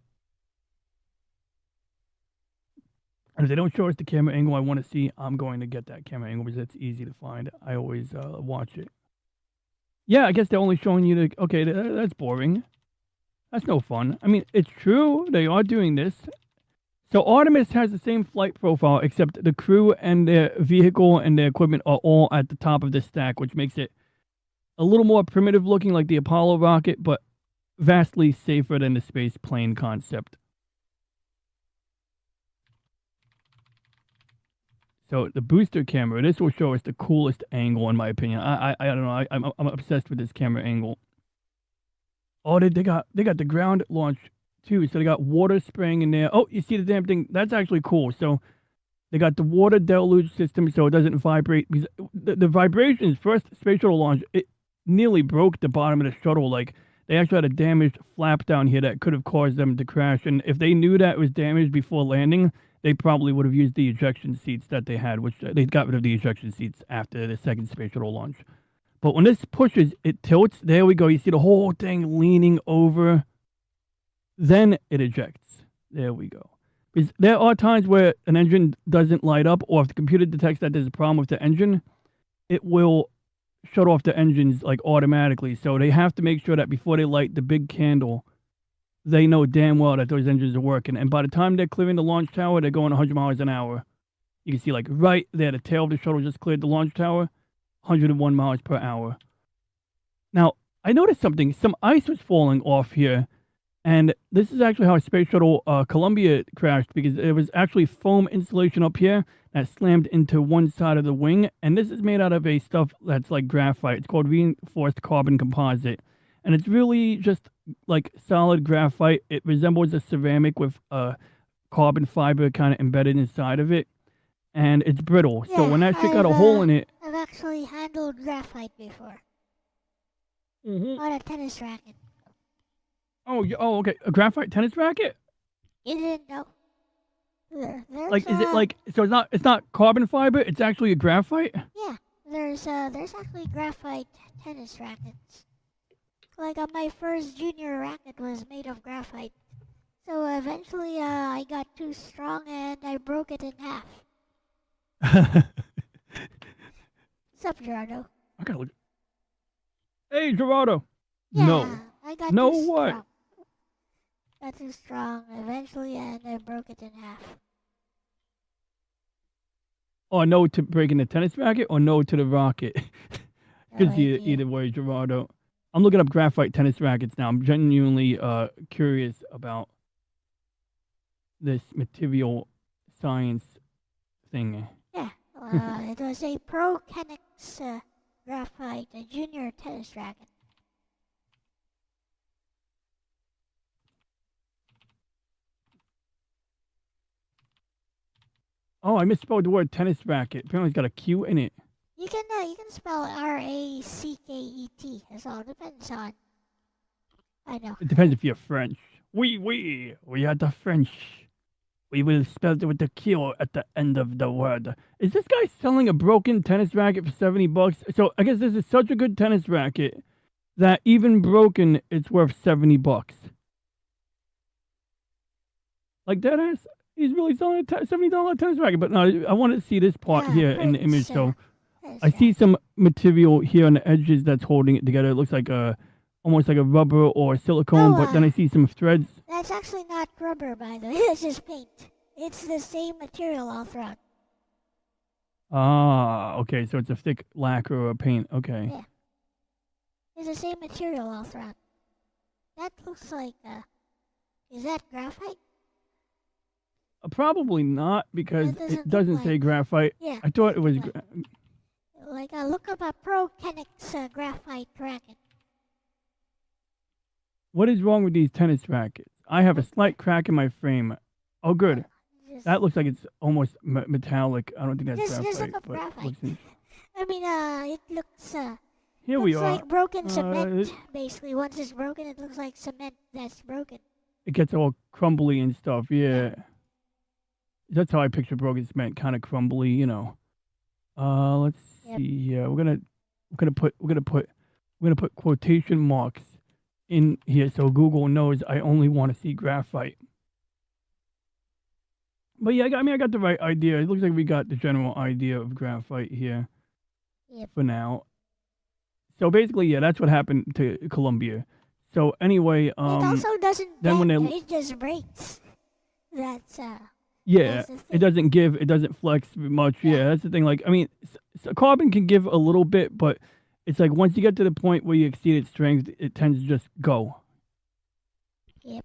And if they don't show us the camera angle I want to see, I'm going to get that camera angle because it's easy to find. I always watch it. Yeah, I guess they're only showing you the... Okay, that's boring. That's no fun. I mean, it's true. They are doing this. So Artemis has the same flight profile, except the crew and their vehicle and their equipment are all at the top of the stack, which makes it a little more primitive looking like the Apollo rocket, but vastly safer than the space plane concept. So the booster camera, this will show us the coolest angle in my opinion. I don't know. I'm obsessed with this camera angle. Oh, they got the ground launch too. So they got water spraying in there. Oh, you see the damn thing? That's actually cool. So they got the water deluge system so it doesn't vibrate. Because the vibrations, first space shuttle launch, it nearly broke the bottom of the shuttle. Like they actually had a damaged flap down here that could have caused them to crash. And if they knew that it was damaged before landing, they probably would have used the ejection seats that they had, which they got rid of the ejection seats after the second space shuttle launch. But when this pushes, it tilts. There we go. You see the whole thing leaning over. Then it ejects. There we go. Because there are times where an engine doesn't light up, or if the computer detects that there's a problem with the engine, it will shut off the engines like automatically. So they have to make sure that before they light the big candle, they know damn well that those engines are working. And by the time they're clearing the launch tower, they're going 100 miles an hour. You can see like right there, the tail of the shuttle just cleared the launch tower, 101 miles per hour. Now, I noticed something. Some ice was falling off here. And this is actually how Space Shuttle Columbia crashed, because there was actually foam insulation up here that slammed into one side of the wing. And this is made out of a stuff that's like graphite. It's called reinforced carbon composite. And it's really just like solid graphite. It resembles a ceramic with a carbon fiber kind of embedded inside of it. And it's brittle. Yeah, so when that shit got a hole in it... I've actually handled graphite before. On a tennis racket. Oh, okay. A graphite tennis racket? You didn't know? Like, is it like... So it's not carbon fiber? It's actually a graphite? Yeah. There's actually graphite tennis rackets. Like my first junior racket was made of graphite. So eventually I got too strong and I broke it in half. What's up, Gerardo? I gotta look. Hey, Gerardo. Yeah, no. I got no too what? strong. Got too strong eventually and I broke it in half. Oh, no to breaking the tennis racket or no to the rocket? Good see either way, Gerardo. I'm looking up graphite tennis rackets now. I'm genuinely curious about this material science thing. Yeah, it was a Pro Kenix graphite, a junior tennis racket. Oh, I misspelled the word tennis racket. Apparently it's got a Q in it. You can spell R-A-C-K-E-T. It all depends on. I know. It depends if you're French. We are the French. We will spell it with the Q at the end of the word. Is this guy selling a broken tennis racket for $70? So I guess this is such a good tennis racket that even broken, it's worth $70. Like that ass, he's really selling a $70 tennis racket. But no, I want to see this part here in the image. So I see some material here on the edges that's holding it together. It looks like almost like a rubber or silicone, but then I see some threads. That's actually not rubber, by the way. It's just paint. It's the same material all throughout. Ah, okay. So it's a thick lacquer or paint. Okay. Yeah. It's the same material all throughout. That looks like, is that graphite? Probably not, because it doesn't like, say graphite. Yeah. I thought it was. Look up a Pro Kenix graphite racket. What is wrong with these tennis rackets? I have a slight crack in my frame. Oh, good. That looks like it's almost metallic. I don't think that's graphite. Just look up graphite. I mean, it looks. Here we are. Like broken cement. Basically, once it's broken, it looks like cement that's broken. It gets all crumbly and stuff. Yeah. That's how I picture broken cement, kind of crumbly, you know. Let's see here. We're gonna put quotation marks in here so Google knows I only want to see graphite. But yeah, I got the right idea. It looks like we got the general idea of graphite here. For now. So basically, yeah, that's what happened to Columbia. So anyway, it also doesn't then bend, it just breaks. That's yeah, it doesn't give, it doesn't flex much. Yeah, that's the thing. Like, I mean, carbon can give a little bit, but it's like once you get to the point where you exceed its strength, it tends to just go. Yep.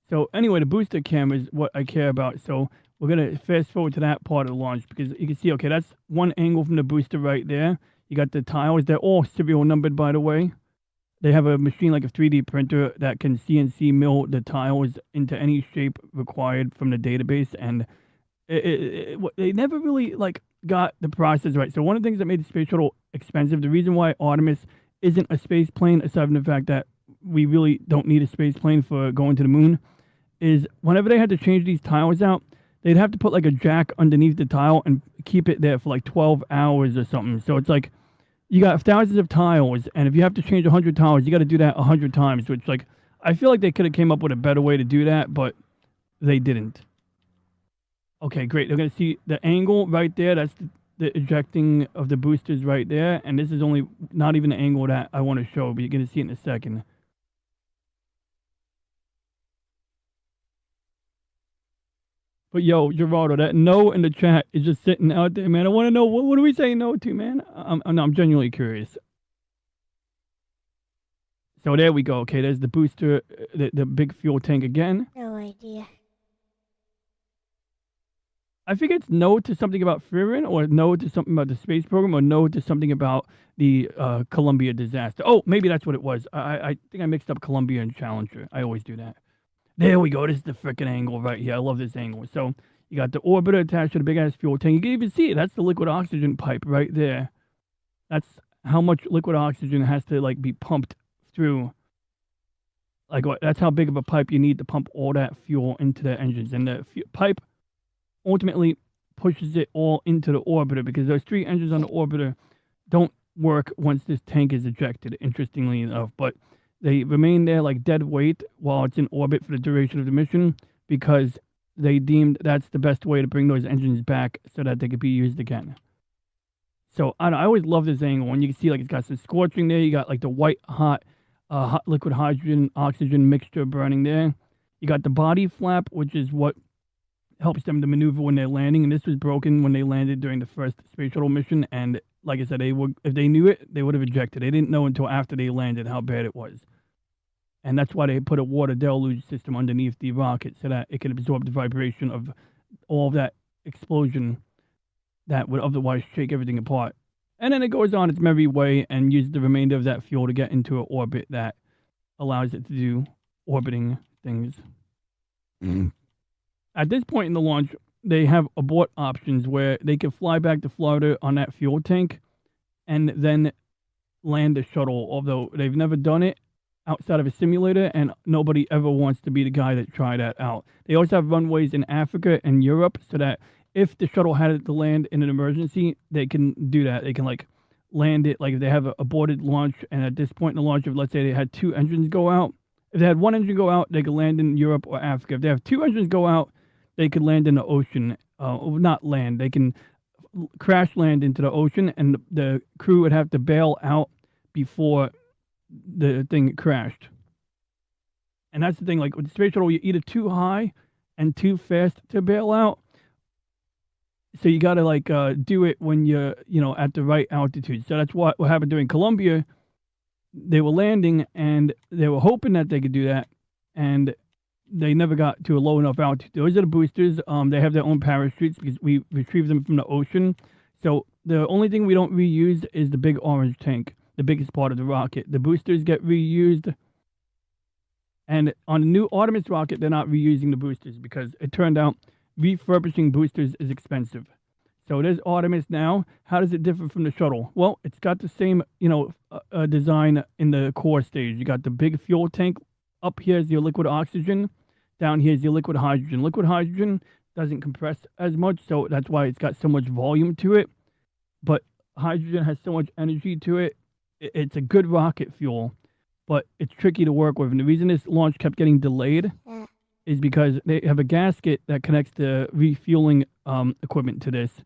So anyway, the booster camera is what I care about. So we're going to fast forward to that part of the launch because you can see, okay, that's one angle from the booster right there. You got the tiles. They're all serial numbered, by the way. They have a machine like a 3D printer that can CNC mill the tiles into any shape required from the database. And they never really like got the process right. So one of the things that made the space shuttle expensive, the reason why Artemis isn't a space plane, aside from the fact that we really don't need a space plane for going to the moon, is whenever they had to change these tiles out, they'd have to put like a jack underneath the tile and keep it there for like 12 hours or something. So it's like, you got thousands of tiles, and if you have to change 100 tiles, you got to do that 100 times, which, like, I feel like they could have came up with a better way to do that, but they didn't. Okay, great. They're going to see the angle right there. That's the ejecting of the boosters right there, and this is only not even the angle that I want to show, but you're going to see it in a second. But yo, Gerardo, that no in the chat is just sitting out there, man. I want to know, what do we say no to, man? I'm genuinely curious. So there we go. Okay, there's the booster, the big fuel tank again. No idea. I think it's no to something about Freerin, or no to something about the space program, or no to something about the Columbia disaster. Oh, maybe that's what it was. I think I mixed up Columbia and Challenger. I always do that. There we go. This is the freaking angle right here. I love this angle. So you got the orbiter attached to the big ass fuel tank. You can even see it. That's the liquid oxygen pipe right there. That's how much liquid oxygen has to like be pumped through. Like that's how big of a pipe you need to pump all that fuel into the engines. And the pipe ultimately pushes it all into the orbiter because those 3 engines on the orbiter don't work once this tank is ejected, interestingly enough. But they remain there like dead weight while it's in orbit for the duration of the mission because they deemed that's the best way to bring those engines back so that they could be used again. So I always love this angle. And you can see like it's got some scorching there. You got like the white hot liquid hydrogen oxygen mixture burning there. You got the body flap, which is what helps them to maneuver when they're landing. And this was broken when they landed during the first space shuttle mission. And like I said, if they knew it, they would have ejected. They didn't know until after they landed how bad it was. And that's why they put a water deluge system underneath the rocket so that it could absorb the vibration of all of that explosion that would otherwise shake everything apart. And then it goes on its merry way and uses the remainder of that fuel to get into an orbit that allows it to do orbiting things. At this point in the launch, they have abort options where they can fly back to Florida on that fuel tank and then land the shuttle. Although they've never done it, outside of a simulator, and nobody ever wants to be the guy that tried that out. They also have runways in Africa and Europe, so that if the shuttle had to land in an emergency, they can do that. They can like land it, like if they have an aborted launch, and at this point in the launch, if let's say they had 2 engines go out, if they had 1 engine go out, they could land in Europe or Africa. If they have 2 engines go out, they could land in the ocean. Not land, they can crash land into the ocean, and the crew would have to bail out before the thing crashed. And that's the thing, like with the space shuttle, you're either too high and too fast to bail out. So you gotta like do it when you're, at the right altitude. So that's what happened during Columbia. They were landing and they were hoping that they could do that, and they never got to a low enough altitude. Those are the boosters. They have their own parachutes because we retrieve them from the ocean. So the only thing we don't reuse is the big orange tank, the biggest part of the rocket. The boosters get reused. And on the new Artemis rocket, they're not reusing the boosters because it turned out refurbishing boosters is expensive. So there's Artemis now. How does it differ from the shuttle? Well, it's got the same, design in the core stage. You got the big fuel tank. Up here is your liquid oxygen. Down here is your liquid hydrogen. Liquid hydrogen doesn't compress as much, so that's why it's got so much volume to it. But hydrogen has so much energy to it. It's a good rocket fuel, but it's tricky to work with. And the reason this launch kept getting delayed is because they have a gasket that connects the refueling equipment to this,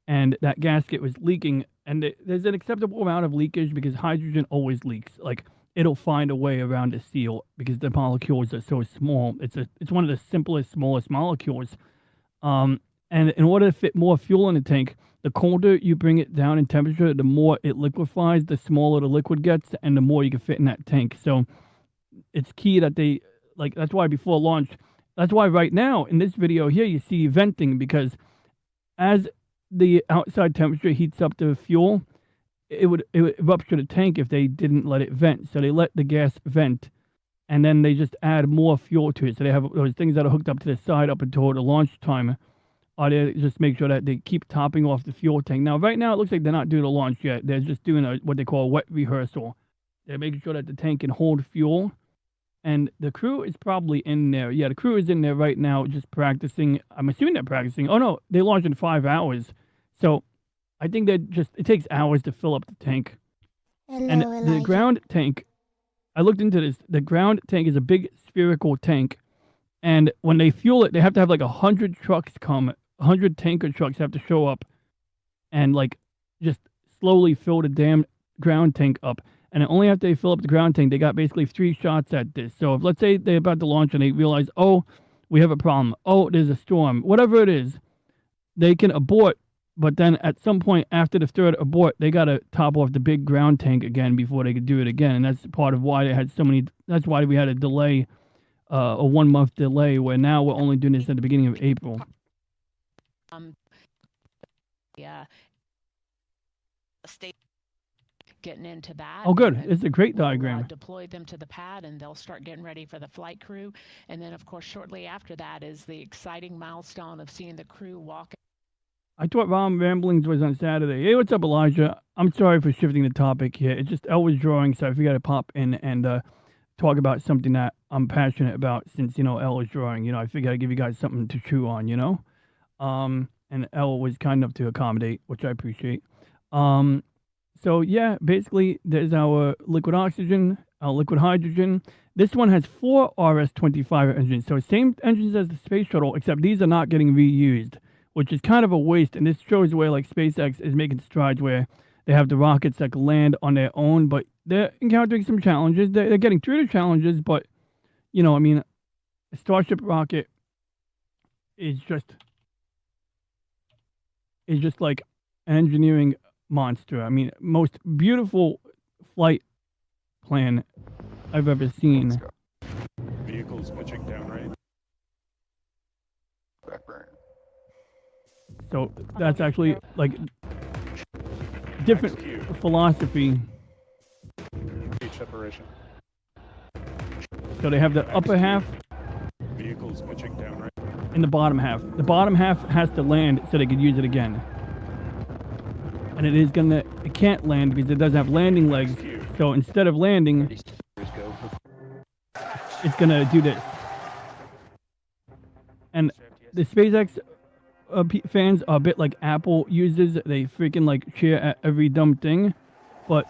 and that gasket was leaking. And there's an acceptable amount of leakage because hydrogen always leaks. Like, it'll find a way around the seal because the molecules are so small. It's one of the simplest, smallest molecules. And in order to fit more fuel in the tank, the colder you bring it down in temperature, the more it liquefies, the smaller the liquid gets, and the more you can fit in that tank. So it's key that that's why before launch, that's why right now in this video here, you see venting, because as the outside temperature heats up the fuel, it would rupture the tank if they didn't let it vent. So they let the gas vent, and then they just add more fuel to it. So they have those things that are hooked up to the side up until the launch time. They just make sure that they keep topping off the fuel tank. Now, right now, it looks like they're not doing a launch yet. They're just doing what they call a wet rehearsal. They're making sure that the tank can hold fuel. And the crew is probably in there. Yeah, the crew is in there right now just practicing. I'm assuming they're practicing. Oh, no, they launched in 5 hours. So I think it takes hours to fill up the tank. Hello, and Elijah. the ground tank, I looked into this. The ground tank is a big spherical tank. And when they fuel it, they have to have like 100 trucks come. 100 tanker trucks have to show up and like just slowly fill the damn ground tank up. And only after they fill up the ground tank, they got basically 3 shots at this. So if let's say they're about to launch and they realize, oh, we have a problem. Oh, there's a storm. Whatever it is, they can abort. But then at some point after the third abort, they got to top off the big ground tank again before they could do it again. And that's part of why they had so many. That's why we had a delay, a 1 month delay, where now we're only doing this at the beginning of April. Yeah. State getting into that. Oh, good. It's a great diagram. Deploy them to the pad, and they'll start getting ready for the flight crew. And then, of course, shortly after that is the exciting milestone of seeing the crew walk. I thought Rom Ramblings was on Saturday. Hey, what's up, Elijah? I'm sorry for shifting the topic here. It's just Elle was drawing, so I figured I'd pop in and talk about something that I'm passionate about since, Elle is drawing. I figured I'd give you guys something to chew on, and Elle was kind enough to accommodate, which I appreciate. So, yeah, basically, there's our liquid oxygen, our liquid hydrogen. This one has 4 RS-25 engines, so same engines as the space shuttle, except these are not getting reused, which is kind of a waste. And this shows where, like, SpaceX is making strides where they have the rockets that can land on their own, but they're encountering some challenges. They're getting through the challenges, but, a Starship rocket is just like an engineering monster. Most beautiful flight plan I've ever seen. Vehicles pitching downrange. So that's actually like different philosophy. Each separation. So they have the upper half Vehicles pitching downrange. and the bottom half. The bottom half has to land so they could use it again. And it can't land because it doesn't have landing legs. So instead of landing, it's gonna do this. And the SpaceX fans are a bit like Apple users. They freaking like cheer at every dumb thing, but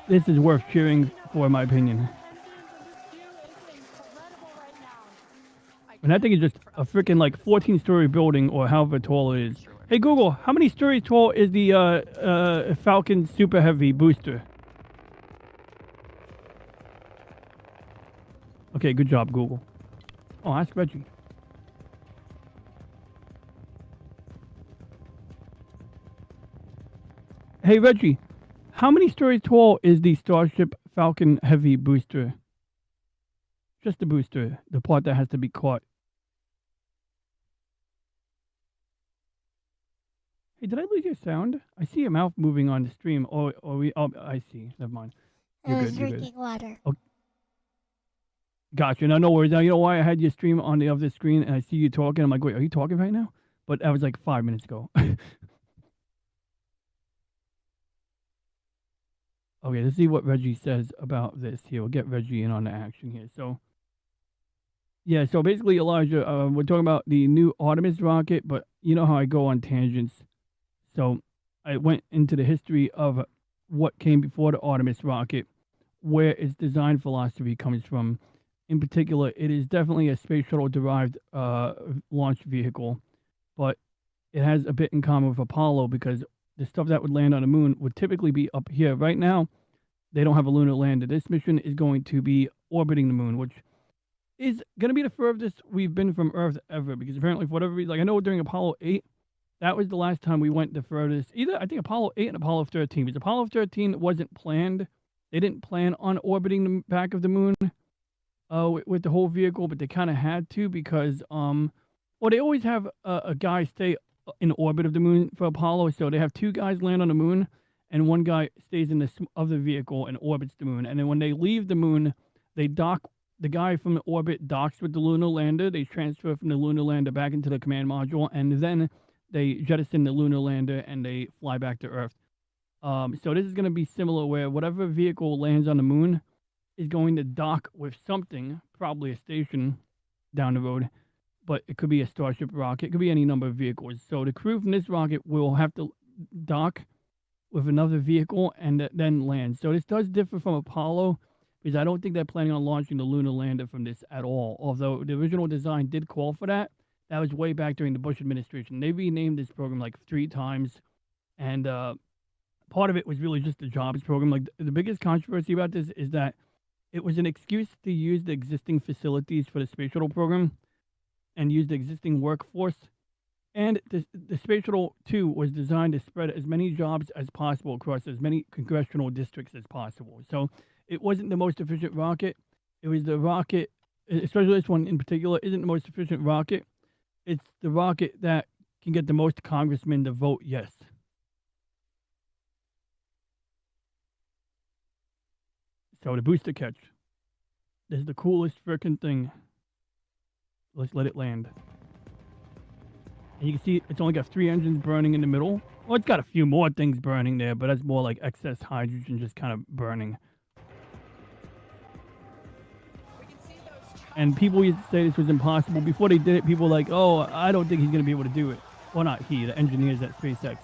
this is worth cheering for, in my opinion. And that thing is just a freaking like 14-story building or however tall it is. Hey Google, how many stories tall is the Falcon Super Heavy booster? Okay, good job, Google. Oh, ask Reggie. Hey Reggie, how many stories tall is the Starship Falcon Heavy booster? Just the booster, the part that has to be caught. Hey, did I lose your sound? I see your mouth moving on the stream. Oh, I see. Never mind. I You're was good, you're good. drinking water. Gotcha. No worries. Now, you know why I had your stream on the other screen and I see you talking? I'm like, wait, are you talking right now? But that was like 5 minutes ago. Okay, let's see what Reggie says about this here. We'll get Reggie in on the action here. So, yeah, so basically, Elijah, we're talking about the new Artemis rocket, but you know how I go on tangents. So I went into the history of what came before the Artemis rocket, where its design philosophy comes from. In particular, it is definitely a space shuttle-derived launch vehicle, but it has a bit in common with Apollo because the stuff that would land on the moon would typically be up here. Right now, they don't have a lunar lander. This mission is going to be orbiting the moon, which is going to be the furthest we've been from Earth ever, because apparently for whatever reason, like I know during Apollo 8, that was the last time we went the furthest. Either, I think Apollo 8 and Apollo 13, because Apollo 13 wasn't planned. They didn't plan on orbiting the back of the moon with the whole vehicle, but they kind of had to because, well, they always have a guy stay in orbit of the moon for Apollo, so they have two guys land on the moon, and one guy stays in this other vehicle and orbits the moon. And then when they leave the moon, they dock. The guy from the orbit docks with the lunar lander. They transfer from the lunar lander back into the command module, and then they jettison the lunar lander and they fly back to Earth. So this is going to be similar, where whatever vehicle lands on the moon is going to dock with something, probably a station down the road, but it could be a Starship rocket. It could be any number of vehicles. So the crew from this rocket will have to dock with another vehicle and then land. So this does differ from Apollo, because I don't think they're planning on launching the lunar lander from this at all. Although the original design did call for that. That was way back during the Bush administration. They renamed this program like 3 times. And part of it was really just the jobs program. Like the biggest controversy about this is that it was an excuse to use the existing facilities for the space shuttle program and use the existing workforce. And the Space Shuttle 2 was designed to spread as many jobs as possible across as many congressional districts as possible. So it wasn't the most efficient rocket. It was the rocket, especially this one in particular, isn't the most efficient rocket. It's the rocket that can get the most congressmen to vote yes. So the booster catch. This is the coolest freaking thing. Let's let it land. And you can see it's only got 3 engines burning in the middle. Well, it's got a few more things burning there, but that's more like excess hydrogen just kind of burning. And people used to say this was impossible. Before they did it, people were like, oh, I don't think he's going to be able to do it. Well, not he, the engineers at SpaceX.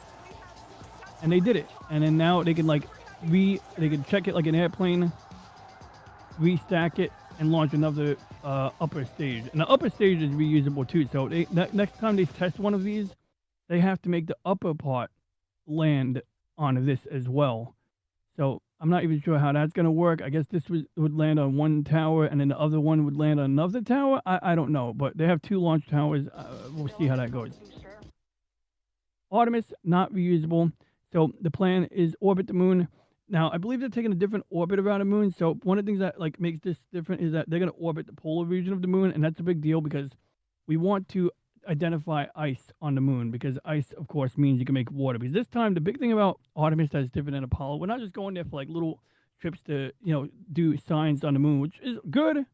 And they did it. And then now they can like they can check it like an airplane, restack it, and launch another upper stage. And the upper stage is reusable too. So next time they test one of these, they have to make the upper part land on this as well. So I'm not even sure how that's going to work. I guess this would land on one tower and then the other one would land on another tower. I don't know, but they have 2 launch towers. We'll see how that goes. Artemis, not reusable. So the plan is orbit the moon. Now, I believe they're taking a different orbit around the moon. So one of the things that like makes this different is that they're going to orbit the polar region of the moon. And that's a big deal because we want to identify ice on the moon, because ice, of course, means you can make water. Because this time, the big thing about Artemis that's different than Apollo, we're not just going there for like little trips to, do science on the moon, which is good.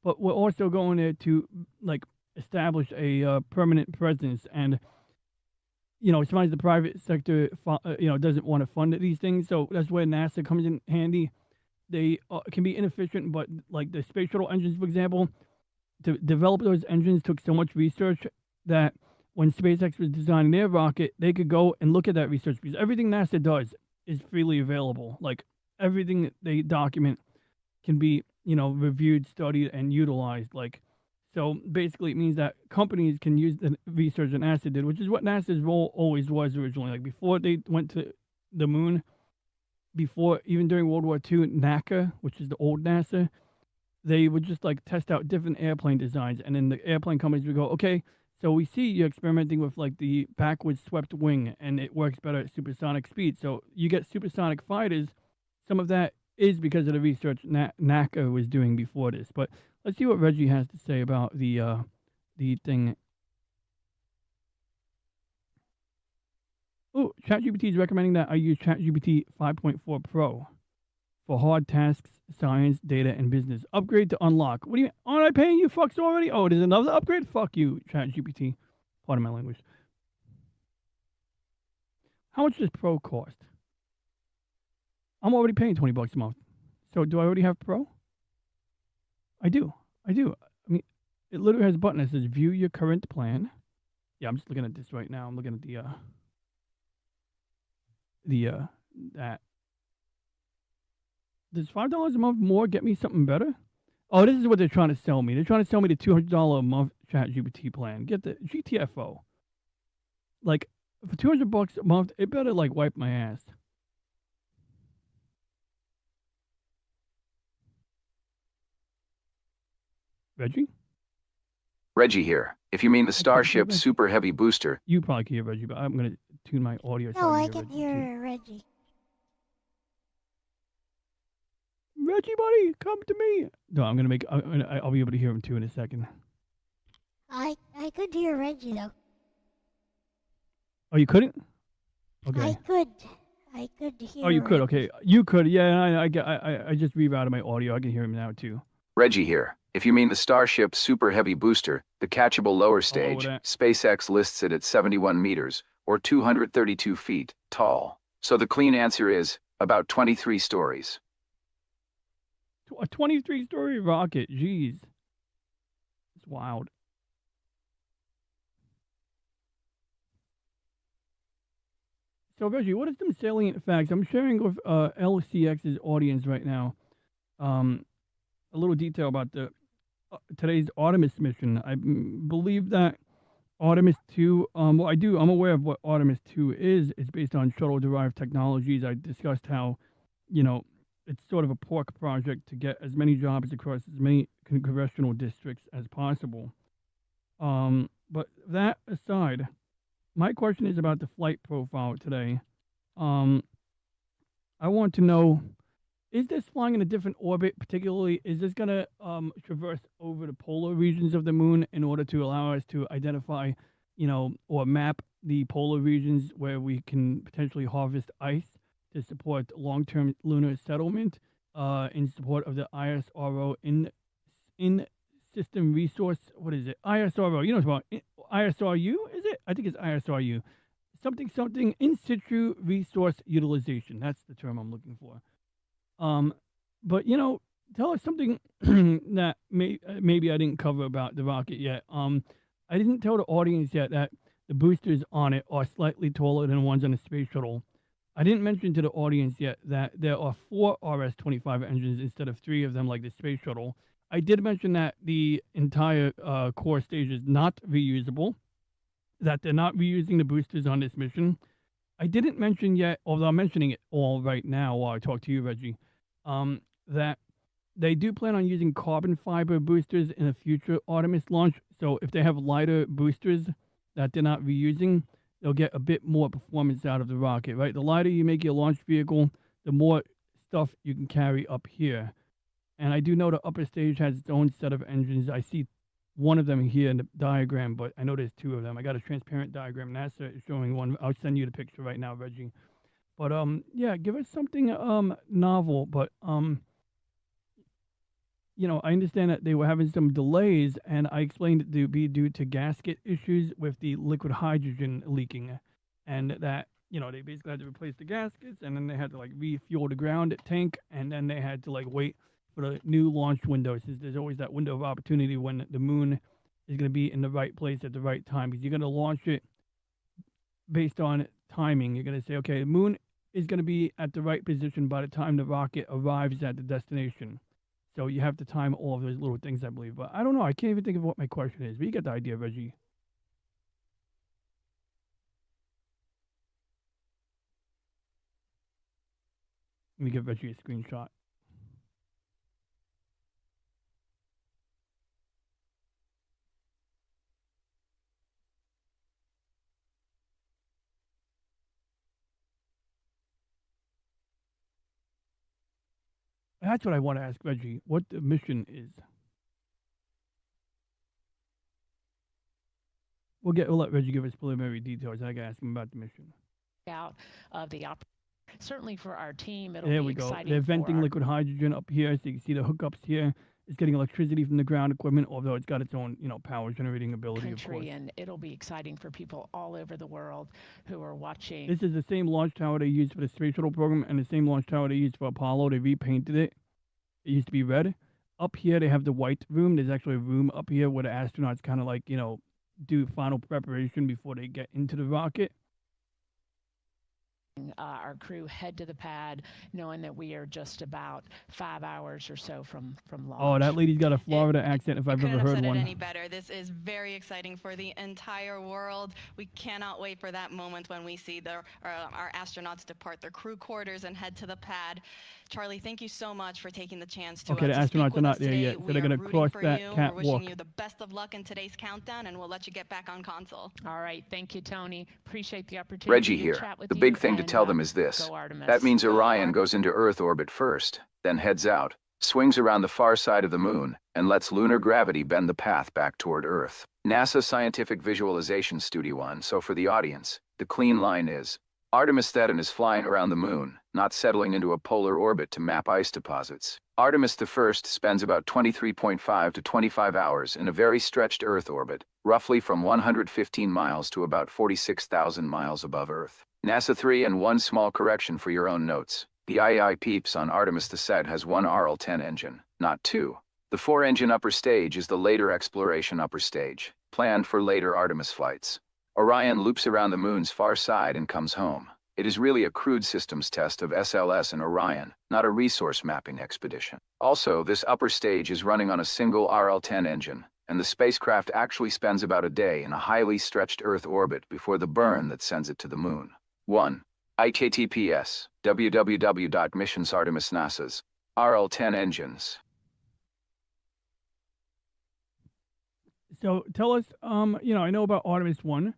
But we're also going there to like establish a permanent presence. And sometimes the private sector, doesn't want to fund these things. So that's where NASA comes in handy. they can be inefficient, but like the space shuttle engines, for example, to develop those engines took so much research that when SpaceX was designing their rocket, they could go and look at that research because everything NASA does is freely available. Like everything that they document can be, reviewed, studied, and utilized. Like, so basically, it means that companies can use the research that NASA did, which is what NASA's role always was originally. Like before they went to the moon, before even during World War II, NACA, which is the old NASA, they would just like test out different airplane designs, and then the airplane companies would go, okay, so we see you're experimenting with like the backwards swept wing, and it works better at supersonic speed. So you get supersonic fighters. Some of that is because of the research NACA was doing before this. But let's see what Reggie has to say about the thing. Oh, ChatGPT is recommending that I use ChatGPT 5.4 Pro for hard tasks, science, data, and business. Upgrade to unlock. What do you mean? Aren't I paying you fucks already? Oh, there's another upgrade? Fuck you, ChatGPT. Pardon my language. How much does Pro cost? I'm already paying $20 a month. So do I already have Pro? I do. I mean, it literally has a button that says view your current plan. Yeah, I'm just looking at this right now. I'm looking at that. Does $5 a month more get me something better? Oh, this is what they're trying to sell me. They're trying to sell me the $200 a month ChatGPT plan. Get the GTFO. Like, for $200 a month, it better like wipe my ass. Reggie? Reggie here. If you mean the Starship Super Heavy Booster. You probably can hear Reggie, but I'm going to tune my audio. No, I can hear Reggie. Reggie, buddy, come to me. No, I'm gonna I'll be able to hear him too in a second. I could hear Reggie though. Oh, you couldn't? Okay. I could hear. Oh, you could. Reggie. Okay, you could. Yeah, I just rerouted my audio. I can hear him now too. Reggie here. If you mean the Starship Super Heavy Booster, the catchable lower stage, SpaceX lists it at 71 meters, or 232 feet, tall. So the clean answer is about 23 stories. A 23-story rocket. Jeez. It's wild. So, Reggie, what are some salient facts? I'm sharing with LCX's audience right now a little detail about the today's Artemis mission. I believe that Artemis 2, I'm aware of what Artemis 2 is. It's based on shuttle-derived technologies. I discussed how, it's sort of a pork project to get as many jobs across as many congressional districts as possible. But that aside, my question is about the flight profile today. I want to know, is this flying in a different orbit? Particularly, is this going to traverse over the polar regions of the moon in order to allow us to identify, or map the polar regions where we can potentially harvest ice to support long-term lunar settlement, in support of the ISRO in system resource. What is it? ISRO. You know what I'm talking about? ISRU, is it? I think it's ISRU. Something in situ resource utilization. That's the term I'm looking for. But tell us something that maybe I didn't cover about the rocket yet. I didn't tell the audience yet that the boosters on it are slightly taller than the ones on the space shuttle. I didn't mention to the audience yet that there are 4 RS-25 engines instead of 3 of them like the space shuttle. I did mention that the entire core stage is not reusable, that they're not reusing the boosters on this mission. I didn't mention yet, although I'm mentioning it all right now while I talk to you, Reggie, that they do plan on using carbon fiber boosters in a future Artemis launch. So if they have lighter boosters that they're not reusing, they'll get a bit more performance out of the rocket, right? The lighter you make your launch vehicle, the more stuff you can carry up here. And I do know the upper stage has its own set of engines. I see one of them here in the diagram, but I know there's 2 of them. I got a transparent diagram. NASA is showing one. I'll send you the picture right now, Reggie. But yeah, give us something novel. But I understand that they were having some delays, and I explained it to be due to gasket issues with the liquid hydrogen leaking, and that they basically had to replace the gaskets, and then they had to like refuel the ground tank, and then they had to like wait for the new launch window. Since there's always that window of opportunity when the moon is going to be in the right place at the right time, because you're going to launch it based on timing. You're going to say, okay, the moon is going to be at the right position by the time the rocket arrives at the destination. So you have to time all of those little things, I believe. But I don't know. I can't even think of what my question is. But you get the idea, Reggie. Let me give Reggie a screenshot. That's what I want to ask Reggie. What the mission is. We'll let Reggie give us preliminary details. I can ask him about the mission. Out of the certainly for our team, it'll There be we go. exciting. They're venting for liquid hydrogen up here, so you can see the hookups here. It's getting electricity from the ground equipment, although it's got its own, power generating ability, of course. country, and it'll be exciting for people all over the world who are watching. This is the same launch tower they used for the space shuttle program and the same launch tower they used for Apollo. They repainted it. It used to be red. Up here, they have the white room. There's actually a room up here where the astronauts kind of like, do final preparation before they get into the rocket. Our crew head to the pad, knowing that we are just about 5 hours or so from launch. Oh, that lady's got a Florida accent if I've ever heard said one. it any better. This is very exciting for the entire world. We cannot wait for that moment when we see our astronauts depart their crew quarters and head to the pad. Charlie, thank you so much for taking the chance to Okay, the to speak astronauts are with not us there today. yet, so We they're are gonna rooting cross for that you. We're catwalk. wishing you the best of luck in today's countdown, and we'll let you get back on console. All right, thank you, Tony. Appreciate the opportunity Reggie to here. chat with The you, big thing to and, tell them is this. go Artemis. That means Go Orion Artemis. goes into Earth orbit first, then heads out, swings around the far side of the moon, and lets lunar gravity bend the path back toward Earth. NASA Scientific Visualization Studio 1. So for the audience, the clean line is, Artemis Thetan is flying around the moon, not settling into a polar orbit to map ice deposits. Artemis I spends about 23.5 to 25 hours in a very stretched Earth orbit, roughly from 115 miles to about 46,000 miles above Earth. NASA 3. And one small correction for your own notes. The IAI PEEPS on Artemis the set has one RL-10 engine, not two. The 4-engine upper stage is the later exploration upper stage, planned for later Artemis flights. Orion loops around the moon's far side and comes home. It is really a crude systems test of SLS and Orion, not a resource mapping expedition. Also, this upper stage is running on a single RL-10 engine, and the spacecraft actually spends about a day in a highly stretched Earth orbit before the burn that sends it to the moon. 1. https www.missionsartemis NASA's RL-10 engines. So tell us, I know about Artemis 1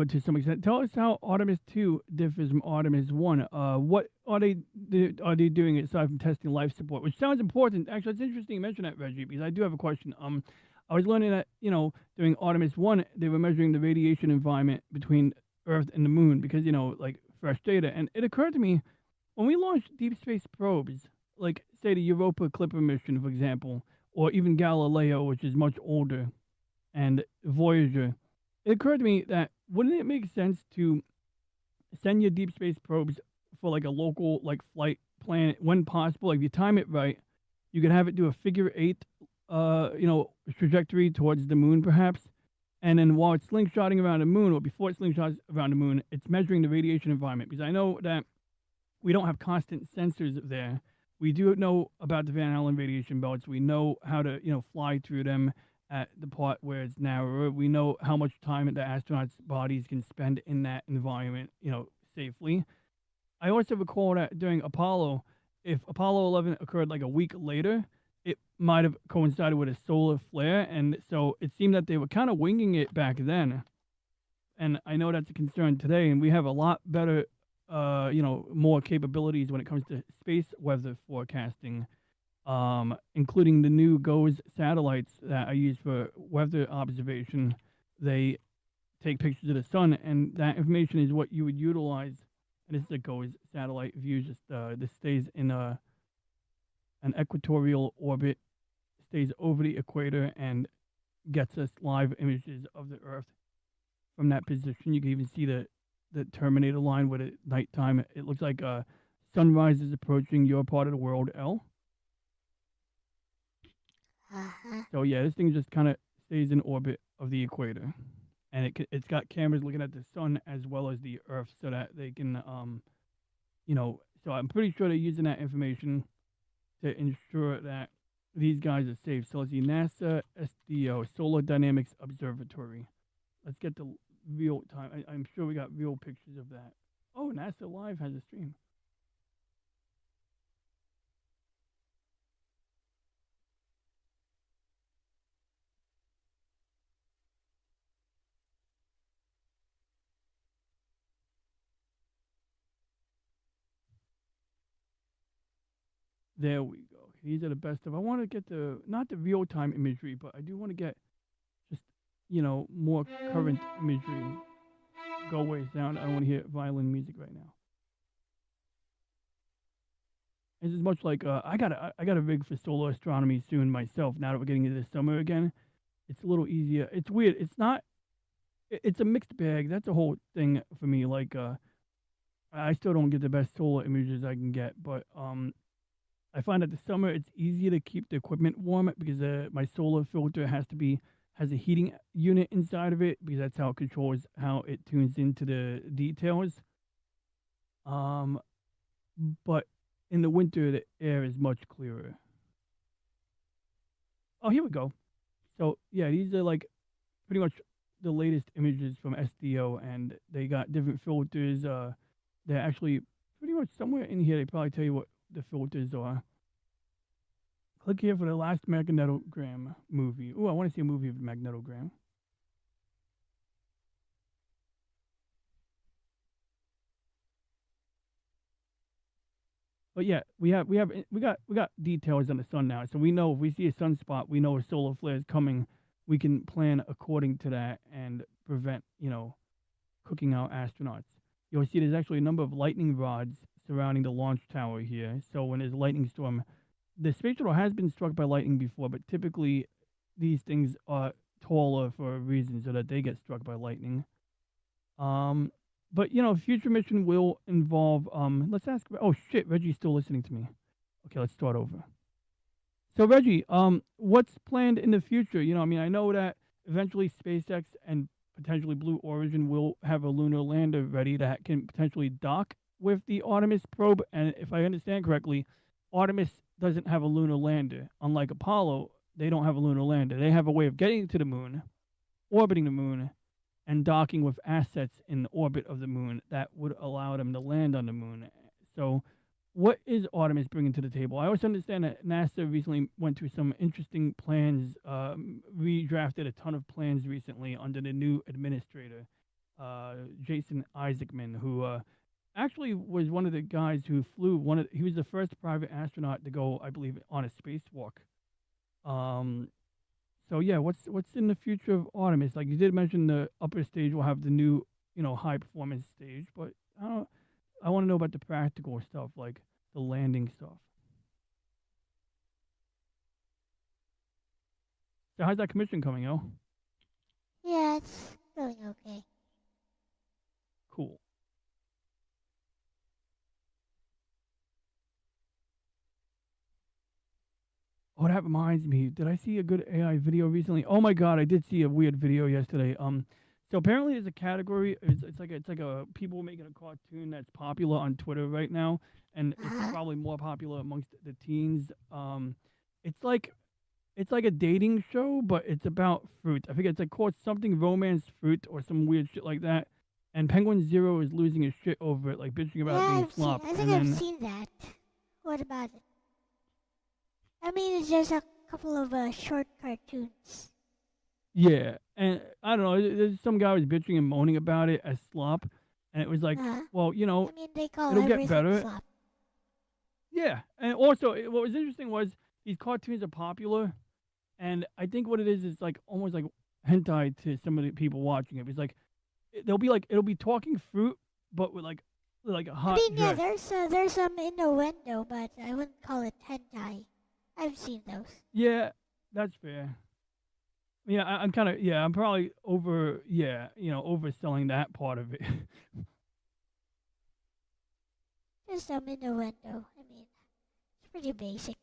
to some extent. Tell us how Artemis 2 differs from Artemis 1. What are they doing aside from testing life support, which sounds important. Actually, it's interesting you mention that, Reggie, because I do have a question. I was learning that, during Artemis 1, they were measuring the radiation environment between Earth and the moon because, like fresh data. And it occurred to me, when we launched deep space probes, like, say, the Europa Clipper mission, for example, or even Galileo, which is much older, and Voyager, it occurred to me that wouldn't it make sense to send your deep space probes for like a local flight plan when possible? Like if you time it right, you could have it do a figure 8 trajectory towards the moon perhaps. And then while it's slingshotting around the moon, or before it slingshots around the moon, it's measuring the radiation environment. Because I know that we don't have constant sensors there. We do know about the Van Allen radiation belts. We know how to, fly through them at the part where it's narrower. We know how much time the astronauts' bodies can spend in that environment, safely. I also recall that during Apollo, if Apollo 11 occurred like a week later, it might have coincided with a solar flare, and so it seemed that they were kind of winging it back then. And I know that's a concern today, and we have a lot better, more capabilities when it comes to space weather forecasting. Including the new GOES satellites that I use for weather observation. They take pictures of the sun, and that information is what you would utilize. And this is a GOES satellite view. This stays in an equatorial orbit, stays over the equator, and gets us live images of the Earth from that position. You can even see the the Terminator line with it nighttime. It looks like sunrise is approaching your part of the world, L. Uh-huh. So yeah, this thing just kind of stays in orbit of the equator, and it's got cameras looking at the sun as well as the Earth, so that they can So I'm pretty sure they're using that information to ensure that these guys are safe. So let's see, NASA SDO Solar Dynamics Observatory. Let's get the real time. I'm sure we got real pictures of that. Oh, NASA Live has a stream. There we go. These are the best of. I want to get not the real time imagery, but I do want to get just more current imagery. Go away sound. I don't want to hear violin music right now. It's as much like I got a rig for solar astronomy soon myself. Now that we're getting into the summer again, it's a little easier. It's weird. It's not. It's a mixed bag. That's a whole thing for me. Like I still don't get the best solar images I can get, but I find that the summer it's easier to keep the equipment warm because my solar filter has a heating unit inside of it because that's how it controls how it tunes into the details. But in the winter the air is much clearer. Oh, here we go. So yeah, these are like pretty much the latest images from SDO, and they got different filters. They're actually pretty much somewhere in here. They probably tell you what the filters are. Click here for the last magnetogram movie. Oh, I want to see a movie of magnetogram. But yeah, we got details on the sun now, so we know if we see a sunspot, we know a solar flare is coming. We can plan according to that and prevent cooking out astronauts. You'll see there's actually a number of lightning rods surrounding the launch tower here. So when there's a lightning storm, the space shuttle has been struck by lightning before, but typically these things are taller for a reason so that they get struck by lightning. But future mission will involve let's ask oh shit, Reggie's still listening to me. Okay, let's start over. So Reggie, what's planned in the future? I know that eventually SpaceX and potentially Blue Origin will have a lunar lander ready that can potentially dock with the Artemis probe. And if I understand correctly, Artemis doesn't have a lunar lander. Unlike Apollo, they don't have a lunar lander. They have a way of getting to the moon, orbiting the moon, and docking with assets in the orbit of the moon that would allow them to land on the moon. So what is Artemis bringing to the table? I also understand that NASA recently went through some interesting plans, redrafted a ton of plans recently under the new administrator, Jason Isaacman, who actually was one of the guys who flew he was the first private astronaut to go, I believe, on a spacewalk. So yeah, what's in the future of Artemis? Like you did mention, the upper stage will have the new, high performance stage, but I want to know about the practical stuff, like the landing stuff. So how's that commission coming, yo? Yeah, it's going okay. Cool. Oh, that reminds me. Did I see a good AI video recently? Oh my god, I did see a weird video yesterday. So apparently there's a category. It's like a people making a cartoon that's popular on Twitter right now, and it's probably more popular amongst the teens. It's like a dating show, but it's about fruit. I forget, it's like called something romance fruit or some weird shit like that. And Penguin Zero is losing his shit over it, like bitching about Yeah, being slop. I think I've seen that. What about it? I mean, it's just a couple of short cartoons. Yeah, and I don't know. There's some guy was bitching and moaning about it as slop, and it was like, well, I mean, they call it'll get everything better. slop. Yeah, and also what was interesting was these cartoons are popular, and I think what it is like almost like hentai to some of the people watching it. It's like it'll be talking fruit, but with like a hot I mean, yeah, dress. there's some innuendo, but I wouldn't call it hentai. I've seen those. Yeah, that's fair. Yeah, I'm kind of I'm probably overselling that part of it. just them in the window. I mean, it's pretty basic.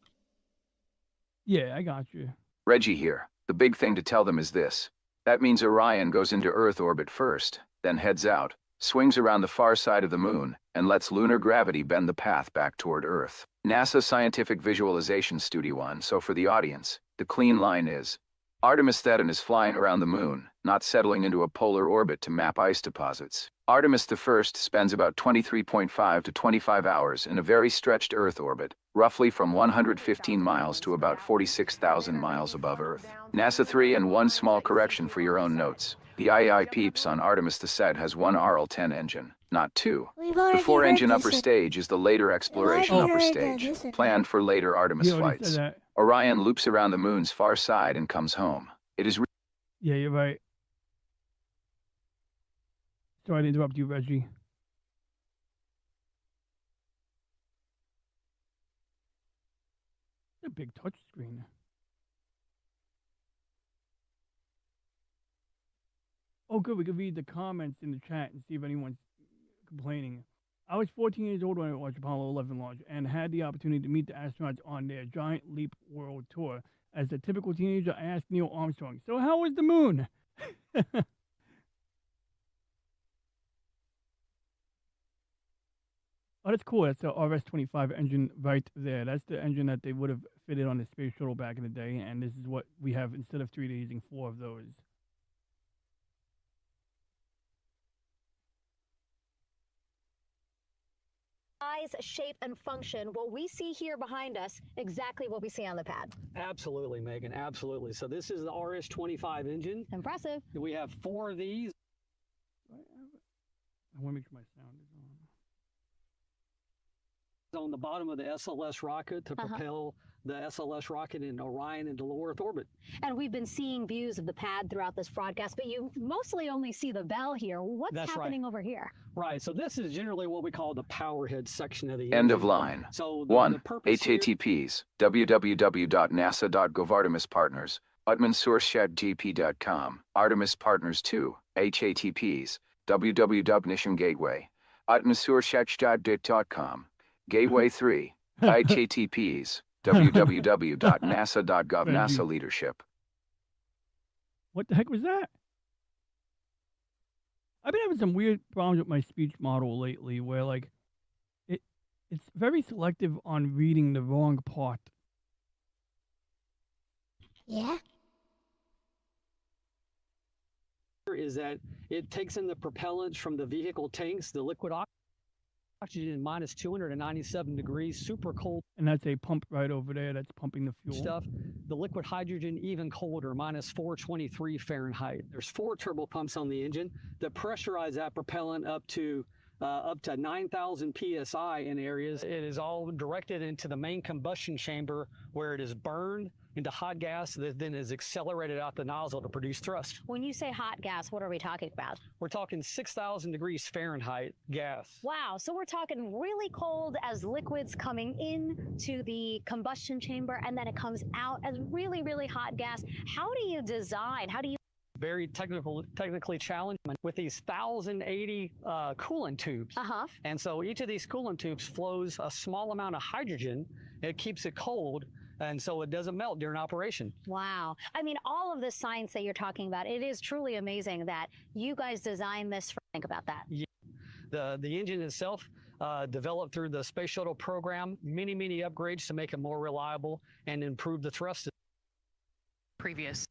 Yeah, I got you. Reggie here. The big thing to tell them is this. That means Orion goes into Earth orbit first, then heads out, swings around the far side of the moon, and lets lunar gravity bend the path back toward Earth. NASA Scientific Visualization Studio 1. So for the audience, the clean line is Artemis Theta is flying around the moon, not settling into a polar orbit to map ice deposits. Artemis I spends about 23.5 to 25 hours in a very stretched Earth orbit, roughly from 115 miles to about 46,000 miles above Earth. NASA 3 and one small correction for your own notes. The IAI Peeps on Artemis the set has one RL-10 engine, not two. We've The already 4-engine heard upper this. stage is the later exploration already upper heard stage, this. planned for later Artemis He already flights. said that. Orion loops around the moon's far side and comes home. It is Yeah, you're right. Sorry to interrupt you, Reggie. A big touch screen. Oh, good. We can read the comments in the chat and see if anyone's complaining. I was 14 years old when I watched Apollo 11 launch and had the opportunity to meet the astronauts on their Giant Leap World Tour. As a typical teenager, I asked Neil Armstrong, "So how was the moon?" Oh, that's cool. That's the RS-25 engine right there. That's the engine that they would have fitted on the space shuttle back in the day, and this is what we have instead of 3, they're using 4 of those. Size, shape, and function, what we see here behind us, exactly what we see on the pad. Absolutely, Megan, absolutely. So this is the RS-25 engine. Impressive. We have 4 of these. I want to make sure my sound is on. On the bottom of the SLS rocket to propel the SLS rocket and Orion into low Earth orbit. And we've been seeing views of the pad throughout this broadcast, but you mostly only see the bell here. What's happening over here? Right, so this is generally what we call the power head section of the end engine. of line. So 1. purpose here- HTTPs, www.nasa.gov Artemis Partners, UtmanSourceChatGP.com, Artemis Partners 2, HTTPs, www.NishamGateway, UtmanSourceChatGP.com, Gateway 3, HTTPs, www.nasa.gov NASA Leadership. What the heck was that? I've been having some weird problems with my speech model lately where, like, it's very selective on reading the wrong part. Yeah? Is that it takes in the propellants from the vehicle tanks, the liquid oxygen minus 297 degrees, super cold. And that's a pump right over there that's pumping the fuel. Stuff. The liquid hydrogen even colder, minus 423 Fahrenheit. There's 4 turbo pumps on the engine that pressurize that propellant up to 9,000 psi in areas. It is all directed into the main combustion chamber where it is burned into hot gas that then is accelerated out the nozzle to produce thrust. When you say hot gas, what are we talking about? We're talking 6,000 degrees Fahrenheit gas. Wow, so we're talking really cold as liquids coming into the combustion chamber, and then it comes out as really, really hot gas. How do you design? How do you Very technically challenged with these 1,080 coolant tubes. And so each of these coolant tubes flows a small amount of hydrogen. It keeps it cold, and so it doesn't melt during operation. Wow. I mean, all of this science that you're talking about, it is truly amazing that you guys designed this. Think about that. Yeah. The engine itself, developed through the Space Shuttle program, many upgrades to make it more reliable and improve the thrust. Previous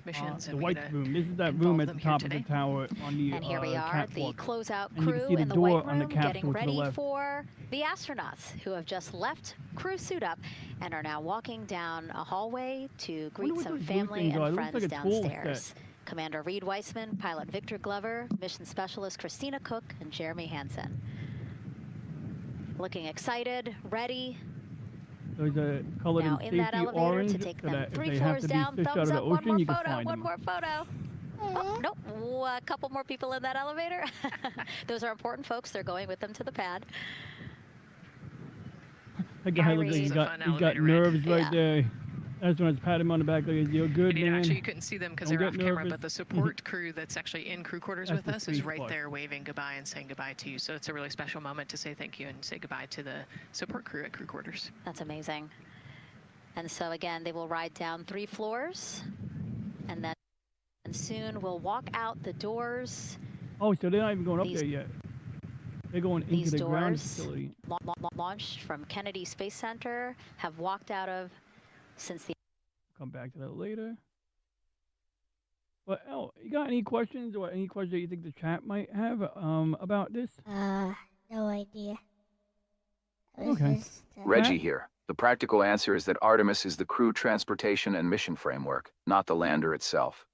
missions. The white room. This is that room at the top of the tower on the And here we are, catwalk. the closeout And you can crew see the in the door white on the room capsule getting to the ready left. for the astronauts who have just left crew suit up and are now walking down a hallway to greet what some those blue family things are. and It looks friends like a tool downstairs. set. Commander Reed Weissman, Pilot Victor Glover, Mission Specialist Christina Cook, and Jeremy Hansen. Looking excited, ready. Those are colored Now in in that safety elevator orange, to take so them that if 3 they have floors to be down. fished out of Thumbs the up, one ocean, more you can photo, find one them. more photo. Oh, nope, a couple more people in that elevator. Those are important folks. They're going with them to the pad. That guy looks like he's got nerves right there. Astronauts pat him on the back like, "You're good, And man." actually, you couldn't see them because Don't they're get off camera, nervous. but the support crew that's actually in crew quarters That's with the us is space right bus. there waving goodbye and saying goodbye to you. So it's a really special moment to say thank you and say goodbye to the support crew at crew quarters. That's amazing. And so again, they will ride down 3 floors, and then soon we'll walk out the doors. Oh, so they're not even going up These- there yet. They're going into These the ground doors, facility. launched from Kennedy Space Center, have walked out of since the Come back to that later. But Elle, you got any questions or any questions that you think the chat might have about this? No idea. It was Okay. just, Reggie here. The practical answer is that Artemis is the crew transportation and mission framework, not the lander itself.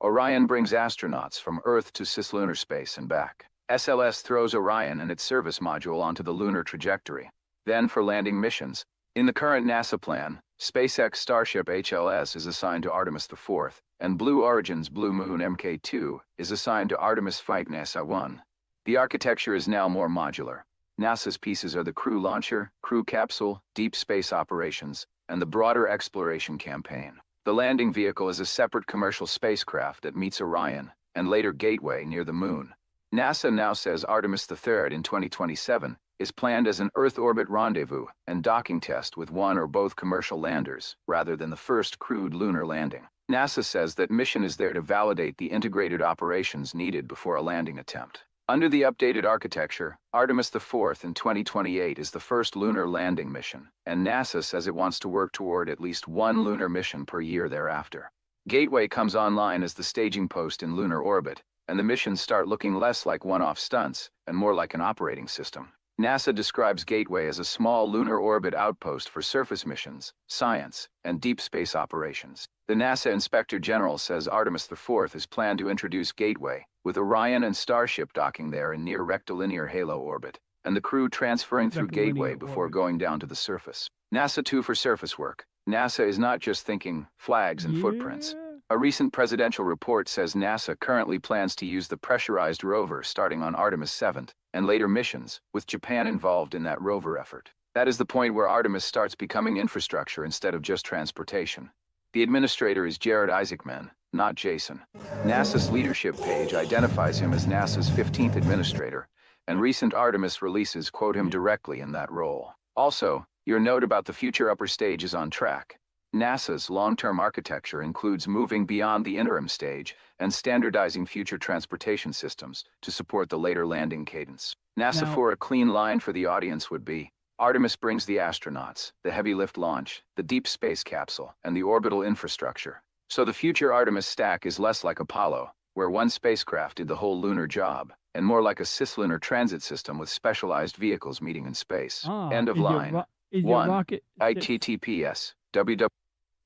Orion brings astronauts from Earth to cislunar space and back. SLS throws Orion and its service module onto the lunar trajectory. Then for landing missions, in the current NASA plan, SpaceX Starship HLS is assigned to Artemis IV, and Blue Origin's Blue Moon Mk2 is assigned to Artemis Flight NASA-1. The architecture is now more modular. NASA's pieces are the crew launcher, crew capsule, deep space operations, and the broader exploration campaign. The landing vehicle is a separate commercial spacecraft that meets Orion, and later Gateway near the Moon. NASA now says Artemis III in 2027 is planned as an Earth orbit rendezvous and docking test with one or both commercial landers, rather than the first crewed lunar landing. NASA says that mission is there to validate the integrated operations needed before a landing attempt. Under the updated architecture, Artemis IV in 2028 is the first lunar landing mission, and NASA says it wants to work toward at least one lunar mission per year thereafter. Gateway comes online as the staging post in lunar orbit, and the missions start looking less like one-off stunts and more like an operating system. NASA describes Gateway as a small lunar orbit outpost for surface missions, science, and deep space operations. The NASA Inspector General says Artemis IV is planned to introduce Gateway, with Orion and Starship docking there in near rectilinear halo orbit, and the crew transferring through Rectilinear Gateway before orbit. going down to the surface. NASA 2 for surface work. NASA is not just thinking flags and footprints. Yeah. A recent presidential report says NASA currently plans to use the pressurized rover starting on Artemis 7 and later missions, with Japan involved in that rover effort. That is the point where Artemis starts becoming infrastructure instead of just transportation. The administrator is Jared Isaacman, not Jason. NASA's leadership page identifies him as NASA's 15th administrator, and recent Artemis releases quote him directly in that role. Also, your note about the future upper stage is on track. NASA's long-term architecture includes moving beyond the interim stage and standardizing future transportation systems to support the later landing cadence. NASA Now- for a clean line for the audience would be, Artemis brings the astronauts, the heavy lift launch, the deep space capsule, and the orbital infrastructure. So the future Artemis stack is less like Apollo, where one spacecraft did the whole lunar job, and more like a cislunar transit system with specialized vehicles meeting in space. End of Is your line. is your 1. rocket cis? ITTPS. www.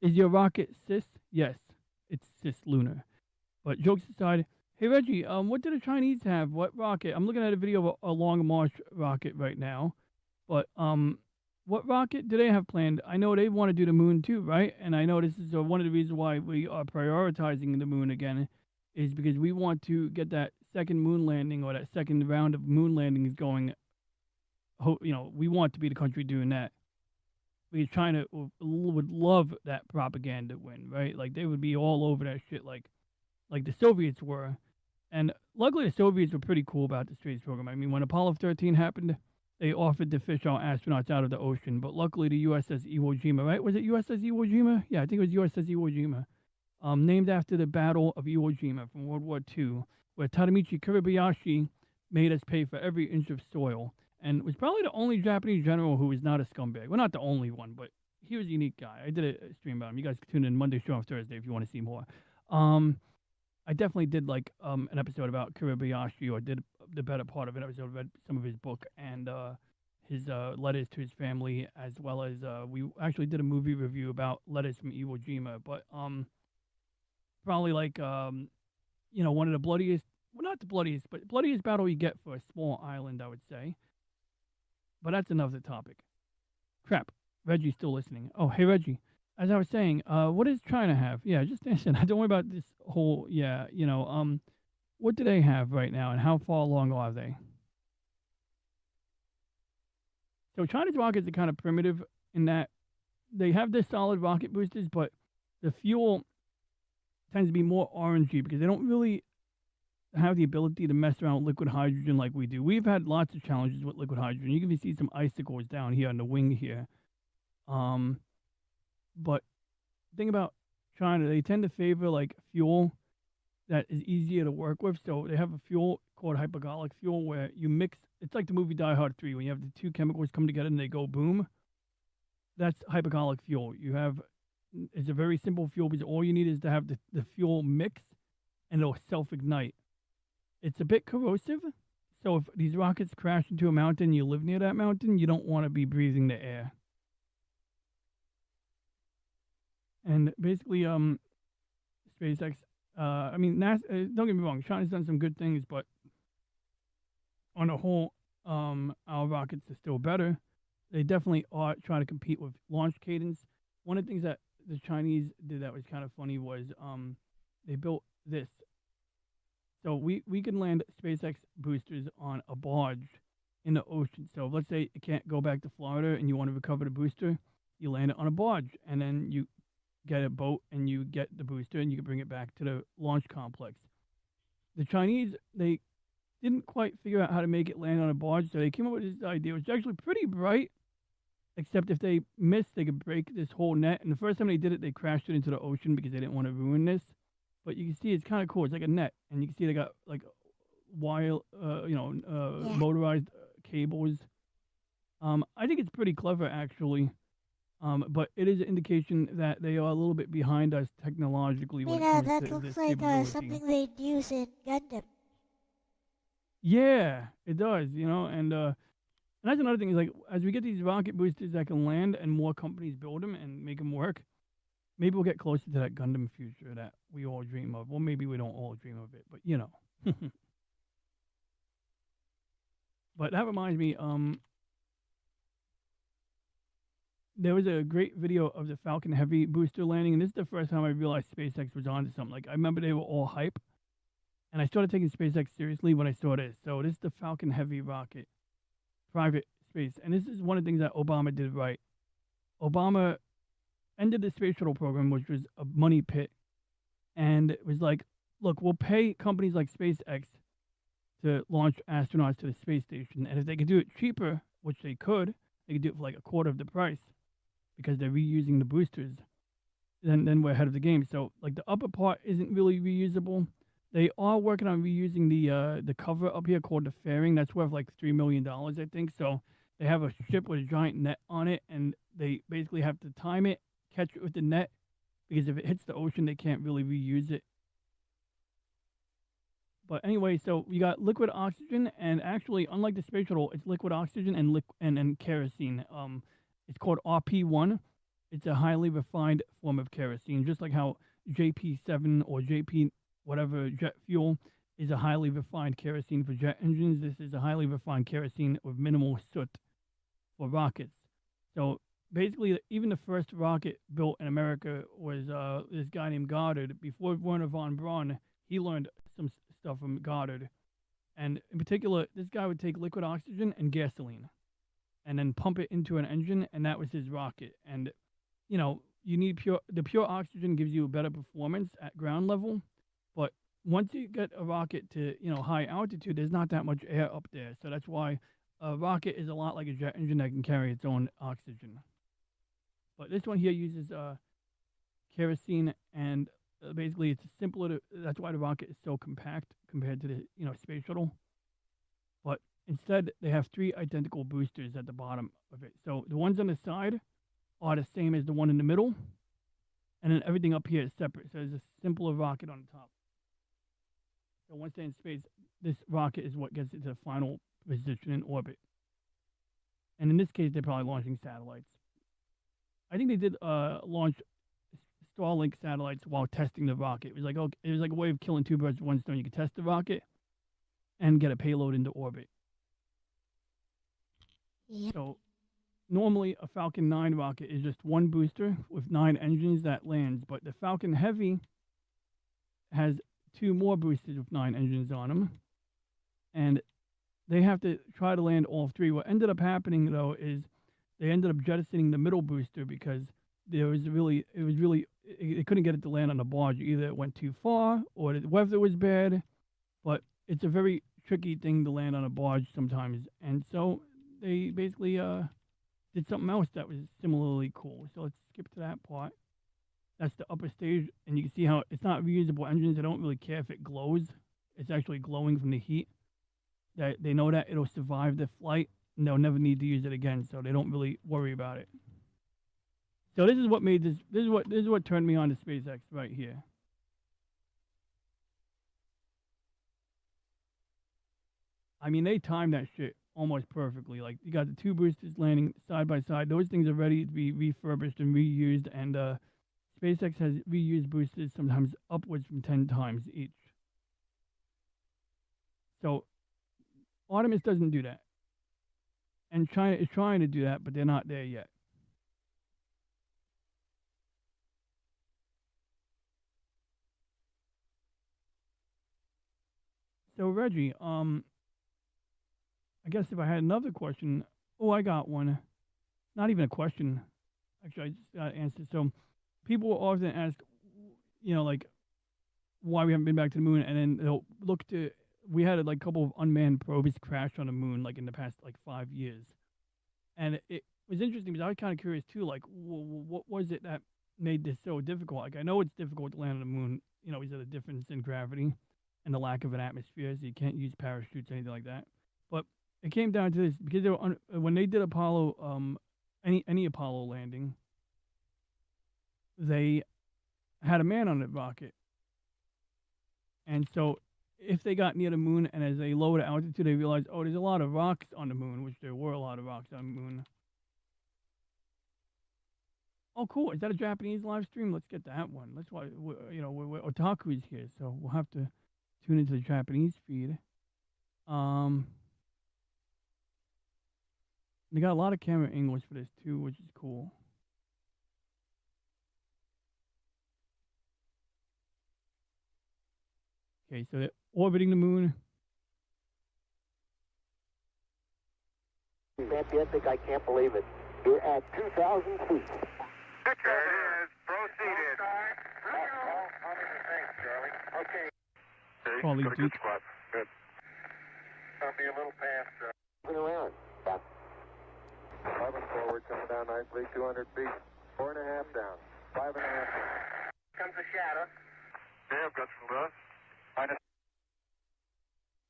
Is your rocket cis? Yes, it's cislunar. But jokes aside, hey Reggie, what do the Chinese have? What rocket? I'm looking at a video of a Long March rocket right now. But what rocket do they have planned? I know they want to do the moon too, right? And I know this is one of the reasons why we are prioritizing the moon again, is because we want to get that second moon landing or that second round of moon landings going. We want to be the country doing that. Because China would love that propaganda win, right? Like they would be all over that shit, like the Soviets were. And luckily, the Soviets were pretty cool about the space program. I mean, when Apollo 13 happened, they offered to fish our astronauts out of the ocean. But luckily, the USS Iwo Jima, right? Was it USS Iwo Jima? Yeah, I think it was USS Iwo Jima. Named after the Battle of Iwo Jima from World War II, where Tadamichi Kiribayashi made us pay for every inch of soil. And was probably the only Japanese general who was not a scumbag. Well, not the only one, but he was a unique guy. I did a stream about him. You guys can tune in Monday show on Thursday if you want to see more. I definitely did like an episode about Kiribayashi, or did the better part of an episode, read some of his book and his letters to his family, as well as we actually did a movie review about letters from Iwo Jima. But probably like one of the bloodiest, well, not the bloodiest, but bloodiest battle you get for a small island, I would say. But that's another topic. Crap. Reggie's still listening. Oh, hey, Reggie. As I was saying, what does China have? Yeah, just answer. Don't worry about this whole, what do they have right now and how far along are they? So China's rockets are kind of primitive in that they have the solid rocket boosters, but the fuel tends to be more orangey because they don't really have the ability to mess around with liquid hydrogen like we do. We've had lots of challenges with liquid hydrogen. You can see some icicles down here on the wing here. But the thing about China, they tend to favor like fuel that is easier to work with. So they have a fuel called hypergolic fuel where you mix. It's like the movie Die Hard 3 when you have the two chemicals come together and they go boom. That's hypergolic fuel. It's a very simple fuel because all you need is to have the fuel mix and it'll self-ignite. It's a bit corrosive, so if these rockets crash into a mountain, you live near that mountain, you don't want to be breathing the air. And basically, SpaceX, I mean, NASA, don't get me wrong, China's done some good things, but on the whole, our rockets are still better. They definitely are trying to compete with launch cadence. One of the things that the Chinese did that was kind of funny was they built this. So we can land SpaceX boosters on a barge in the ocean. So let's say it can't go back to Florida and you want to recover the booster, you land it on a barge and then you get a boat and you get the booster and you can bring it back to the launch complex. The Chinese, they didn't quite figure out how to make it land on a barge, so they came up with this idea, which is actually pretty bright, except if they missed, they could break this whole net. And the first time they did it, they crashed it into the ocean because they didn't want to ruin this. But you can see it's kind of cool. It's like a net, and you can see they got like wire, motorized cables. I think it's pretty clever actually. But it is an indication that they are a little bit behind us technologically when it comes that to looks this like capability. something they'd use in Gundam. Yeah, it does, and that's another thing is like as we get these rocket boosters that can land and more companies build them and make them work, maybe we'll get closer to that Gundam future that we all dream of. Well, maybe we don't all dream of it, but But that reminds me, there was a great video of the Falcon Heavy booster landing, and this is the first time I realized SpaceX was onto something. Like I remember they were all hype, and I started taking SpaceX seriously when I saw this. So this is the Falcon Heavy rocket, private space, and this is one of the things that Obama did right. Obama ended the space shuttle program, which was a money pit, and it was like, look, we'll pay companies like SpaceX to launch astronauts to the space station, and if they could do it cheaper, which they could do it for like a quarter of the price because they're reusing the boosters, then we're ahead of the game. So like the upper part isn't really reusable. They are working on reusing the cover up here called the fairing. That's worth like $3 million, I think. So they have a ship with a giant net on it, and they basically have to time it, catch it with the net, because if it hits the ocean, they can't really reuse it. But anyway, so we got liquid oxygen, and actually, unlike the space shuttle, it's liquid oxygen and kerosene. It's called RP1. It's a highly refined form of kerosene, just like how JP7 or JP whatever jet fuel is a highly refined kerosene for jet engines. This is a highly refined kerosene with minimal soot for rockets. So basically, even the first rocket built in America was this guy named Goddard. Before Werner von Braun, he learned some stuff from Goddard. And in particular, this guy would take liquid oxygen and gasoline and then pump it into an engine, and that was his rocket. And, you need the pure oxygen gives you a better performance at ground level. But once you get a rocket to, high altitude, there's not that much air up there. So that's why a rocket is a lot like a jet engine that can carry its own oxygen. But this one here uses kerosene, and basically it's simpler that's why the rocket is so compact compared to the space shuttle. But instead they have 3 identical boosters at the bottom of it. So the ones on the side are the same as the one in the middle, and then everything up here is separate. So there's a simpler rocket on the top. So once they're in space, this rocket is what gets it to the final position in orbit. And in this case, they're probably launching satellites. I think they did launch Starlink satellites while testing the rocket. It was like a way of killing 2 birds with 1 stone. You could test the rocket and get a payload into orbit. Yep. So normally a Falcon 9 rocket is just 1 booster with 9 engines that lands, but the Falcon Heavy has 2 more boosters with 9 engines on them, and they have to try to land all 3. What ended up happening though is they ended up jettisoning the middle booster because it was really, they couldn't get it to land on the barge. Either it went too far or the weather was bad. But it's a very tricky thing to land on a barge sometimes. And so they basically did something else that was similarly cool. So let's skip to that part. That's the upper stage, and you can see how it's not reusable engines. They don't really care if it glows. It's actually glowing from the heat. They know that it'll survive the flight, and they'll never need to use it again, so they don't really worry about it. So this is what made this. This is what turned me on to SpaceX right here. I mean, they timed that shit almost perfectly. Like, you got the two boosters landing side by side. Those things are ready to be refurbished and reused, and SpaceX has reused boosters sometimes upwards from 10 times each. So Artemis doesn't do that. And China is trying to do that, but they're not there yet. So Reggie, I guess if I had another question, I got one. Not even a question. Actually, I just got an answer. So people will often ask, like, why we haven't been back to the moon, and then they'll look to. We had like a couple of unmanned probes crash on the moon, like in the past 5 years, and it was interesting because I was kind of curious too. Like, what was it that made this so difficult? Like, I know it's difficult to land on the moon. Is it a difference in gravity and the lack of an atmosphere, so you can't use parachutes, anything like that. But it came down to this because they were when they did Apollo, any Apollo landing, they had a man on the rocket. And so if they got near the moon and as they lowered altitude, they realized, there's a lot of rocks on the moon, which there were a lot of rocks on the moon. Oh, cool. Is that a Japanese live stream? Let's get that one. That's why, we're otaku's here, so we'll have to tune into the Japanese feed. They got a lot of camera angles for this too, which is cool. Okay, so they're orbiting the moon. Fantastic, I can't believe it. You're at 2,000 feet. There it is. Proceeded. Thanks, Charlie. Okay. Probably got a good spot. Good. I'll be a little past. Around. 11 forward, coming down nicely. 200 feet. 4.5 down. 5.5 down. Comes the shadow. Okay, I've got some dust.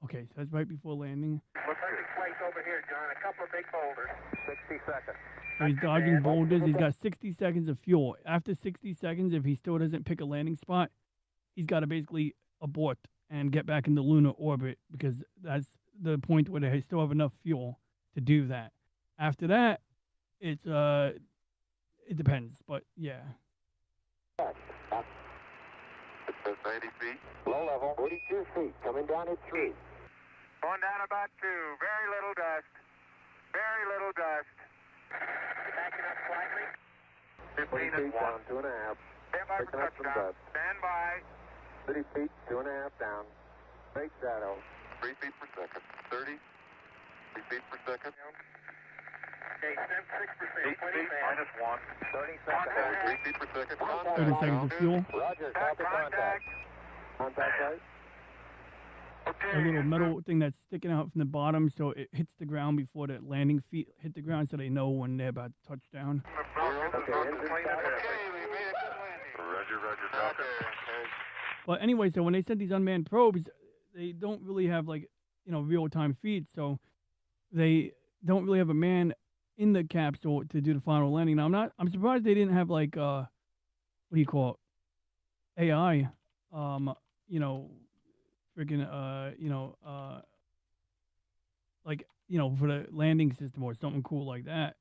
Okay, so that's right before landing. Perfect place over here, John. A couple of big boulders. 60 seconds. So he's dodging boulders. He's got 60 seconds of fuel. After 60 seconds, if he still doesn't pick a landing spot, he's got to basically abort and get back into lunar orbit because that's the point where they still have enough fuel to do that. After that, it depends, but yeah. It says 90 feet. Low level, 42 feet, coming down at 3. Going down about 2. Very little dust. Very little dust. Backing up slightly. 15 and 1. Down, 2.5. Stand by for touchdown. Stand by. 30 feet, 2.5 down. Great shadow. 3 feet per second. 30. 3 feet per second. Okay, 6%. 8 feet minus 1. 30 seconds. 3 feet per second. 30 seconds of fuel. Roger, copy contact. Contact right. A little metal thing that's sticking out from the bottom so it hits the ground before the landing feet hit the ground so they know when they're about to touch down. Okay, we made a good landing. Roger, But anyway, so when they sent these unmanned probes, they don't really have real-time feeds, so they don't really have a man in the capsule to do the final landing. Now I'm surprised they didn't have what do you call it? AI, for the landing system or something cool like that.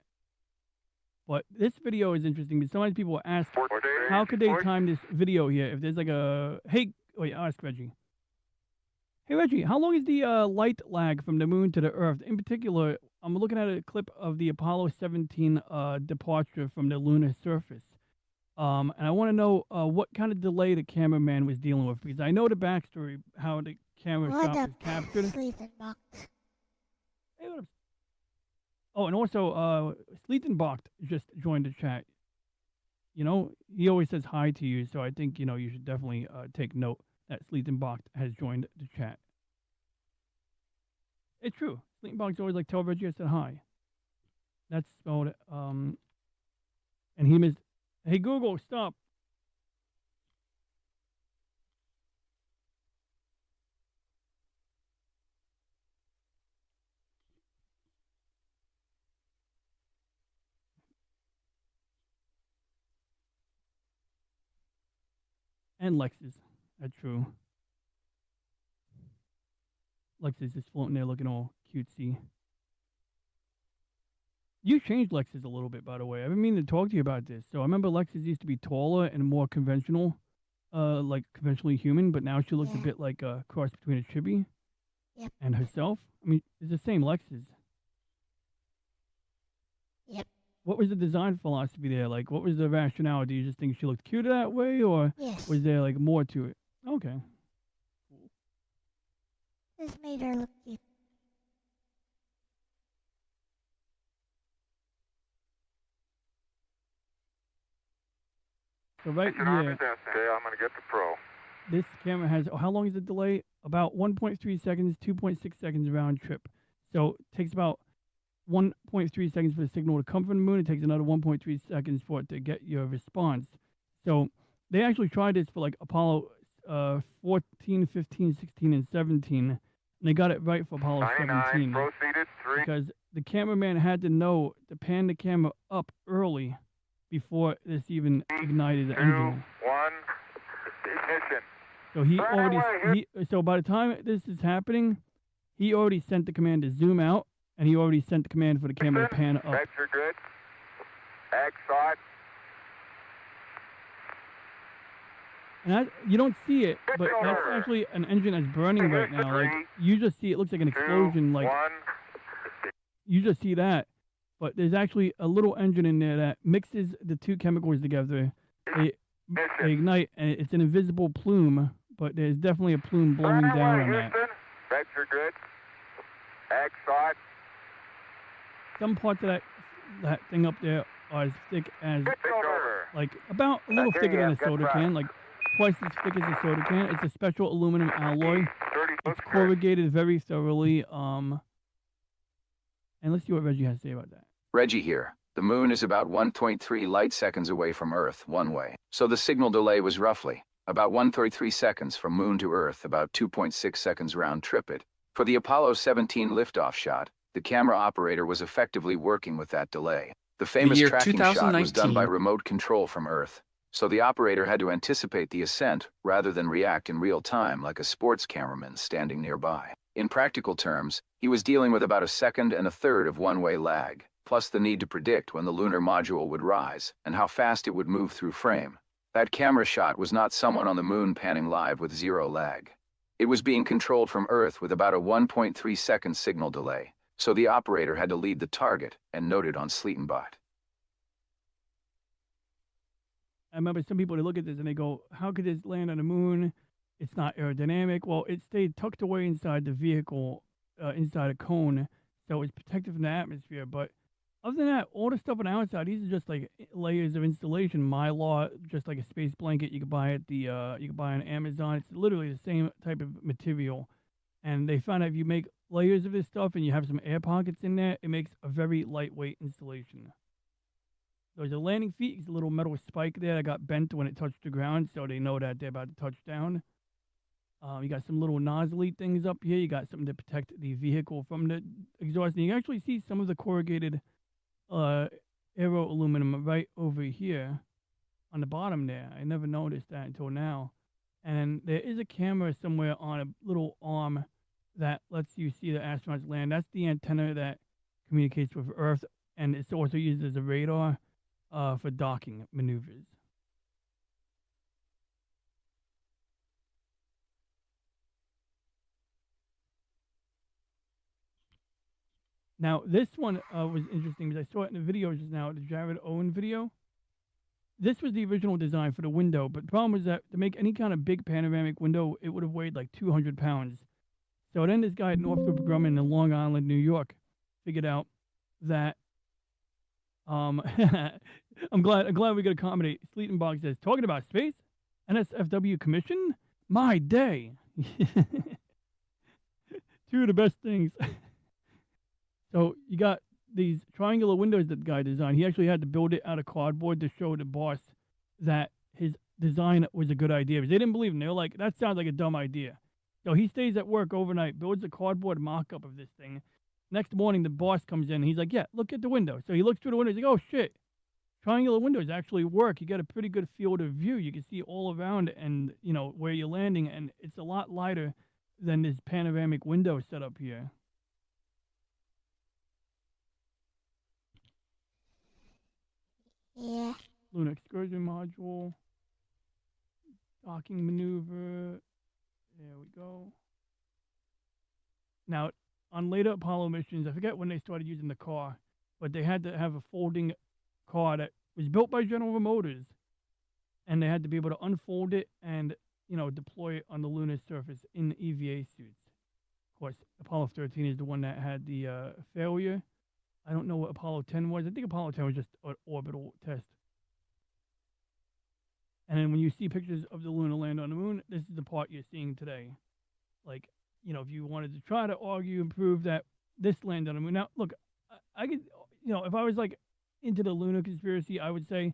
But this video is interesting because sometimes people ask, how could they time this video here? If there's ask Reggie. Hey Reggie, how long is the light lag from the moon to the Earth? In particular, I'm looking at a clip of the Apollo 17 departure from the lunar surface. And I want to know what kind of delay the cameraman was dealing with, because I know the backstory, how the camera shot was captured. Hey, what up? Oh, and also, Sleetenbach just joined the chat. You know, he always says hi to you, so I think, you should definitely take note that Sleetenbach has joined the chat. It's true. Sleetenbach's always like, tell Reggie I said hi. That's spelled, and he missed, hey Google, stop. And Lexus. That's true. Lexus is floating there looking all cutesy. You changed Lexus a little bit, by the way. I've been meaning to talk to you about this. So I remember Lexus used to be taller and more conventional, like conventionally human, but now she looks a bit like a cross between a chibi Yep. and herself. I mean, it's the same Lexus. Yep. What was the design philosophy there? Like, what was the rationale? Do you just think she looked cute that way, or Yes. was there like more to it? Okay. This made her look cute. So right Get on here, the desk. Okay, I'm going to get the pro. this camera has, how long is the delay? About 1.3 seconds, 2.6 seconds round trip. So it takes about 1.3 seconds for the signal to come from the moon. It takes another 1.3 seconds for it to get your response. So they actually tried this for like Apollo 14, 15, 16, and 17. And they got it right for Apollo 17. Proceeded, 3. Because the cameraman had to know to pan the camera up early before this even ignited the 2, engine. 1, ignition. So he already, so by the time this is happening, he already sent the command to zoom out, and he already sent the command for the camera to pan up. Vector good. Exot. And you don't see it, but that's actually an engine that's burning right now. Like, you just see, it looks like an explosion, like, you just see that. But there's actually a little engine in there that mixes the two chemicals together. They ignite, and it's an invisible plume, but there's definitely a plume blowing down on that. Vector good. Exot. Some parts of that thing up there are as thick as, like, about a little thicker than a soda can, like twice as thick as a soda can. It's a special aluminum alloy. It's corrugated very thoroughly. And let's see what Reggie has to say about that. Reggie here. The moon is about 1.3 light seconds away from Earth one way, so the signal delay was roughly about 133 seconds from moon to Earth, about 2.6 seconds round trip it. For the Apollo 17 liftoff shot, the camera operator was effectively working with that delay. The famous tracking shot was done by remote control from Earth, so the operator had to anticipate the ascent rather than react in real time like a sports cameraman standing nearby. In practical terms, he was dealing with about a second and a third of one-way lag, plus the need to predict when the lunar module would rise and how fast it would move through frame. That camera shot was not someone on the moon panning live with zero lag. It was being controlled from Earth with about a 1.3 second signal delay, so the operator had to lead the target and note it on Sleetenbot. I remember some people, they look at this and they go, how could this land on the moon? It's not aerodynamic. Well, it stayed tucked away inside the vehicle, inside a cone, so it's protected from the atmosphere. But other than that, all the stuff on the outside, these are just like layers of installation. Mylar, just like a space blanket you could buy at the you could buy on Amazon. It's literally the same type of material. And they found out if you make layers of this stuff and you have some air pockets in there, it makes a very lightweight installation. There's a landing feet. It's a little metal spike there that got bent when it touched the ground, so they know that they're about to touch down. You got some little nozzly things up here. You got something to protect the vehicle from the exhaust. And you can actually see some of the corrugated aero aluminum right over here on the bottom there. I never noticed that until now. And there is a camera somewhere on a little arm that lets you see the astronauts land. That's the antenna that communicates with Earth, and it's also used as a radar for docking maneuvers. Now, this one was interesting because I saw it in the video just now, the Jared Owen video. This was the original design for the window, but the problem was that to make any kind of big panoramic window, it would have weighed like 200 pounds. So then this guy at Northrop Grumman in Long Island, New York, figured out that I'm glad we could accommodate. Sleeton Box says, talking about space, NSFW commission, my day. Two of the best things. So you got these triangular windows that the guy designed. He actually had to build it out of cardboard to show the boss that his design was a good idea. Because they didn't believe him. They were like, that sounds like a dumb idea. So he stays at work overnight, builds a cardboard mock-up of this thing. Next morning, the boss comes in, and he's like, yeah, look at the window. So he looks through the window, he's like, oh, shit. Triangular windows actually work. You get a pretty good field of view. You can see all around and, you know, where you're landing, and it's a lot lighter than this panoramic window setup here. Yeah. Lunar excursion module. Docking maneuver. There we go. Now, on later Apollo missions, I forget when they started using the car, but they had to have a folding car that was built by General Motors, and they had to be able to unfold it and, you know, deploy it on the lunar surface in EVA suits. Of course, Apollo 13 is the one that had the failure. I don't know what Apollo 10 was. I think Apollo 10 was just an orbital test. And then when you see pictures of the lunar lander on the moon, this is the part you're seeing today. Like, you know, if you wanted to try to argue and prove that this landed on the moon. Now, look, I could, you know, if I was like into the lunar conspiracy, I would say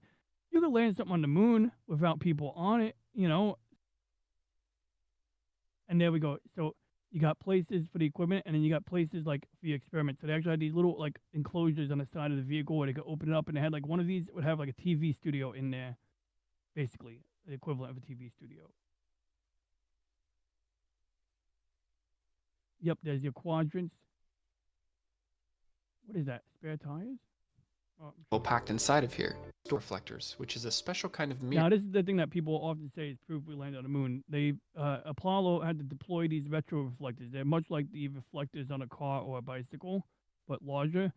you could land something on the moon without people on it, you know. And there we go. So you got places for the equipment, and then you got places like for the experiments. So they actually had these little like enclosures on the side of the vehicle where they could open it up, and they had like one of these would have like a TV studio in there, basically the equivalent of a TV studio. Yep, there's your quadrants. What is that? Spare tires? Well, packed inside of here. Reflectors, which is a special kind of mirror. Now, this is the thing that people often say is proof we landed on the moon. They Apollo had to deploy these retro reflectors. They're much like the reflectors on a car or a bicycle, but larger.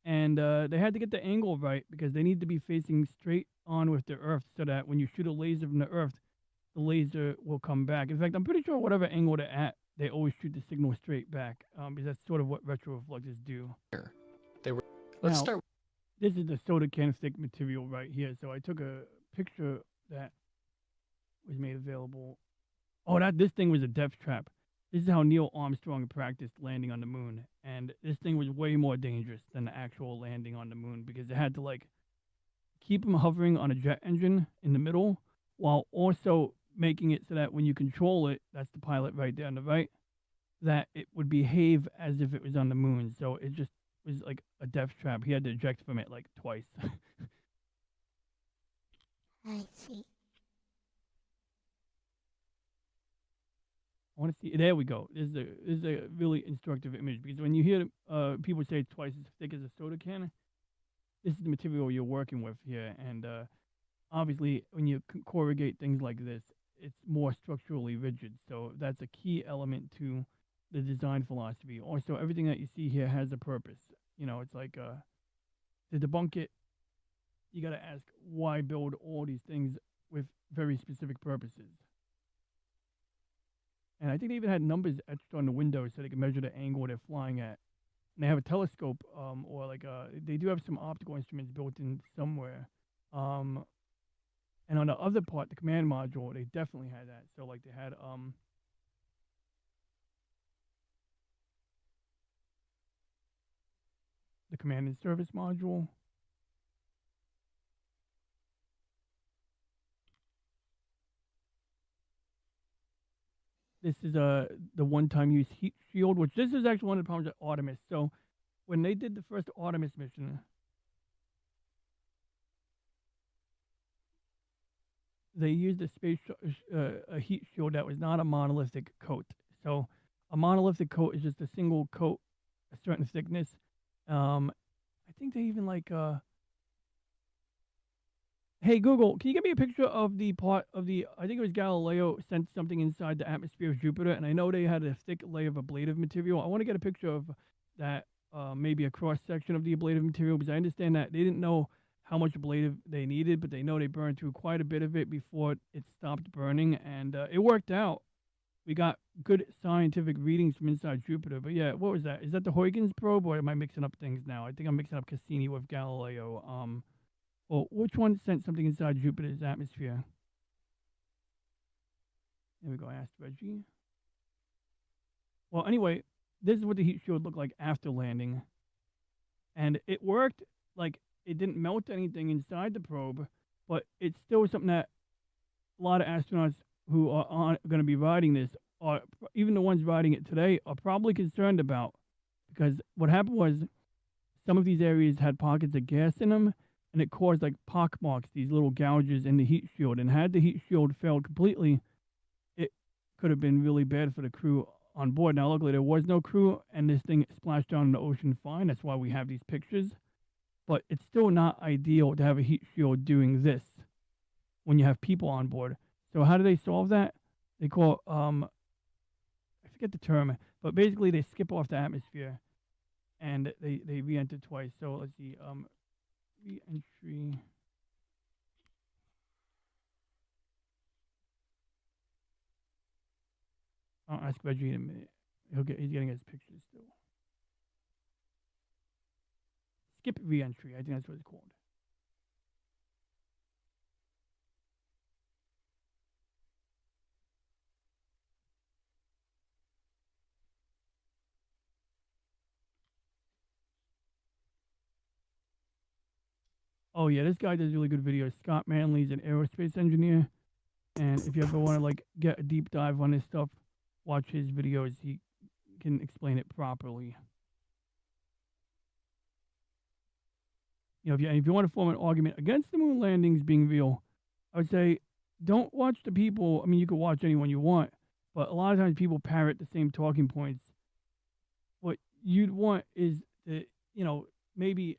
And they had to get the angle right because they need to be facing straight on with the Earth so that when you shoot a laser from the Earth, the laser will come back. In fact, I'm pretty sure whatever angle they're at, they always shoot the signal straight back because that's sort of what retro reflectors do. They were. Let's start. This is the soda can stick material right here. So I took a picture that was made available. Oh, this thing was a death trap. This is how Neil Armstrong practiced landing on the moon. And this thing was way more dangerous than the actual landing on the moon because it had to like keep him hovering on a jet engine in the middle while also making it so that when you control it, that's the pilot right there on the right, that it would behave as if it was on the moon. So it just was like a death trap. He had to eject from it like twice. I see. I want to see. There we go. This is a really instructive image because when you hear people say it's twice as thick as a soda can, this is the material you're working with here. And obviously, when you corrugate things like this, it's more structurally rigid. So that's a key element to the design philosophy. Also, everything that you see here has a purpose. You know, it's like to debunk it, you got to ask why build all these things with very specific purposes. And I think they even had numbers etched on the windows so they can measure the angle they're flying at. And they have a telescope, or like they do have some optical instruments built in somewhere. And on the other part, the command module, they definitely had that. So like they had the command and service module. This is the one-time use heat shield, which this is actually one of the problems at Artemis. So when they did the first Artemis mission, they used a heat shield that was not a monolithic coat. So a monolithic coat is just a single coat, a certain thickness. I think they even like hey Google, can you get me a picture of the part of the, I think it was Galileo sent something inside the atmosphere of Jupiter, and I know they had a thick layer of ablative material. I want to get a picture of that, maybe a cross section of the ablative material, because I understand that they didn't know how much ablative they needed, but they know they burned through quite a bit of it before it stopped burning, and it worked out. we got good scientific readings from inside Jupiter. But yeah, what was that? Is that the Huygens probe, or am I mixing up things now? I think I'm mixing up Cassini with Galileo. Well, which one sent something inside Jupiter's atmosphere? There we go. I asked Reggie. Well, anyway, this is what the heat shield looked like after landing, and it worked. Like, it didn't melt anything inside the probe, but it's still something that a lot of astronauts who are going to be riding this, or even the ones riding it today, are probably concerned about, because what happened was some of these areas had pockets of gas in them, and it caused like pock marks, these little gouges in the heat shield. And had the heat shield failed completely, it could have been really bad for the crew on board. Now, luckily, there was no crew, and this thing splashed down in the ocean fine. That's why we have these pictures. But it's still not ideal to have a heat shield doing this when you have people on board. So how do they solve that? They call, I forget the term, but basically they skip off the atmosphere and they re-enter twice. So let's see, re-entry. I'll ask Reggie in a minute. He's getting his pictures still. Skip re-entry, I think that's what it's called. Oh yeah, this guy does really good videos. Scott Manley's an aerospace engineer, and if you ever want to like get a deep dive on this stuff, watch his videos. He can explain it properly. You know, if you want to form an argument against the moon landings being real, I would say don't watch the people. I mean, you can watch anyone you want, but a lot of times people parrot the same talking points. What you'd want is to, you know, maybe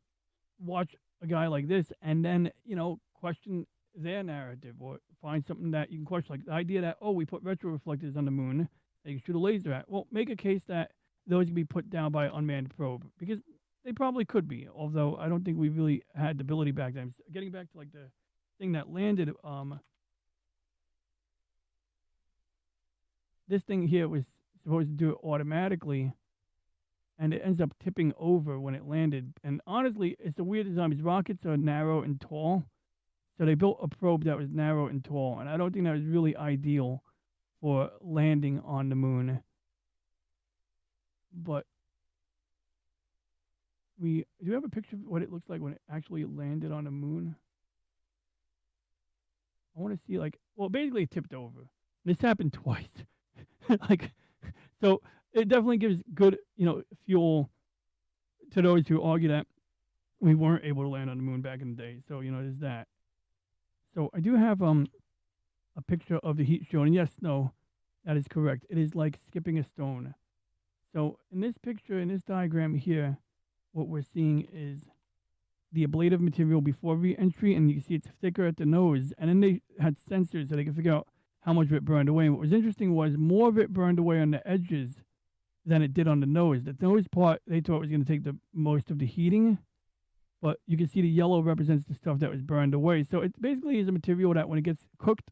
watch a guy like this and then, you know, question their narrative or find something that you can question. Like the idea that, oh, we put retroreflectors on the moon that you can shoot a laser at. Well, make a case that those can be put down by an unmanned probe, because they probably could be, although I don't think we really had the ability back then. Getting back to like the thing that landed, this thing here was supposed to do it automatically, and it ends up tipping over when it landed. And honestly, it's a weird design because rockets are narrow and tall. So they built a probe that was narrow and tall, and I don't think that was really ideal for landing on the moon. But do you have a picture of what it looks like when it actually landed on the moon? I want to see, like, well, basically it tipped over. This happened twice. Like, so it definitely gives good, you know, fuel to those who argue that we weren't able to land on the moon back in the day. So, you know, there's that. So I do have a picture of the heat shield, and yes, no, that is correct. It is like skipping a stone. So in this picture, in this diagram here, what we're seeing is the ablative material before re-entry, and you can see it's thicker at the nose. And then they had sensors so they could figure out how much of it burned away. And what was interesting was more of it burned away on the edges than it did on the nose. The nose part, they thought was going to take the most of the heating, but you can see the yellow represents the stuff that was burned away. So it basically is a material that when it gets cooked,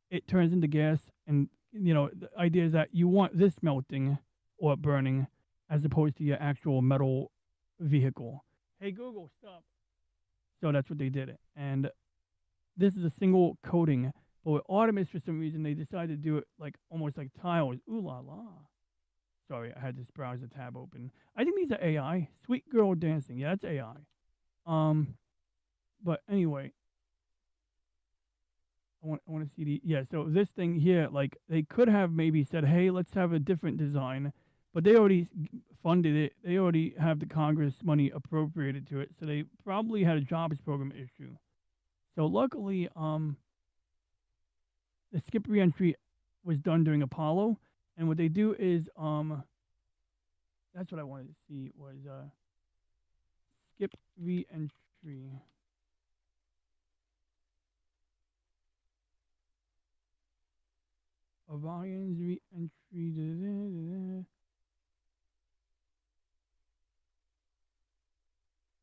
it turns into gas. And, you know, the idea is that you want this melting or burning as opposed to your actual metal vehicle. Hey, Google, stop. So that's what they did. And this is a single coating. But with Artemis, for some reason, they decided to do it like almost like tiles. Ooh la la. Sorry, I had this browser tab open. I think these are AI. Sweet girl dancing. Yeah, that's AI. But anyway, I want to see the, yeah, so this thing here, like they could have maybe said, hey, let's have a different design, but they already funded it. They already have the Congress money appropriated to it, so they probably had a jobs program issue. So luckily, the skip reentry was done during Apollo, and what they do is, that's what I wanted to see was skip reentry. Orion's re-entry.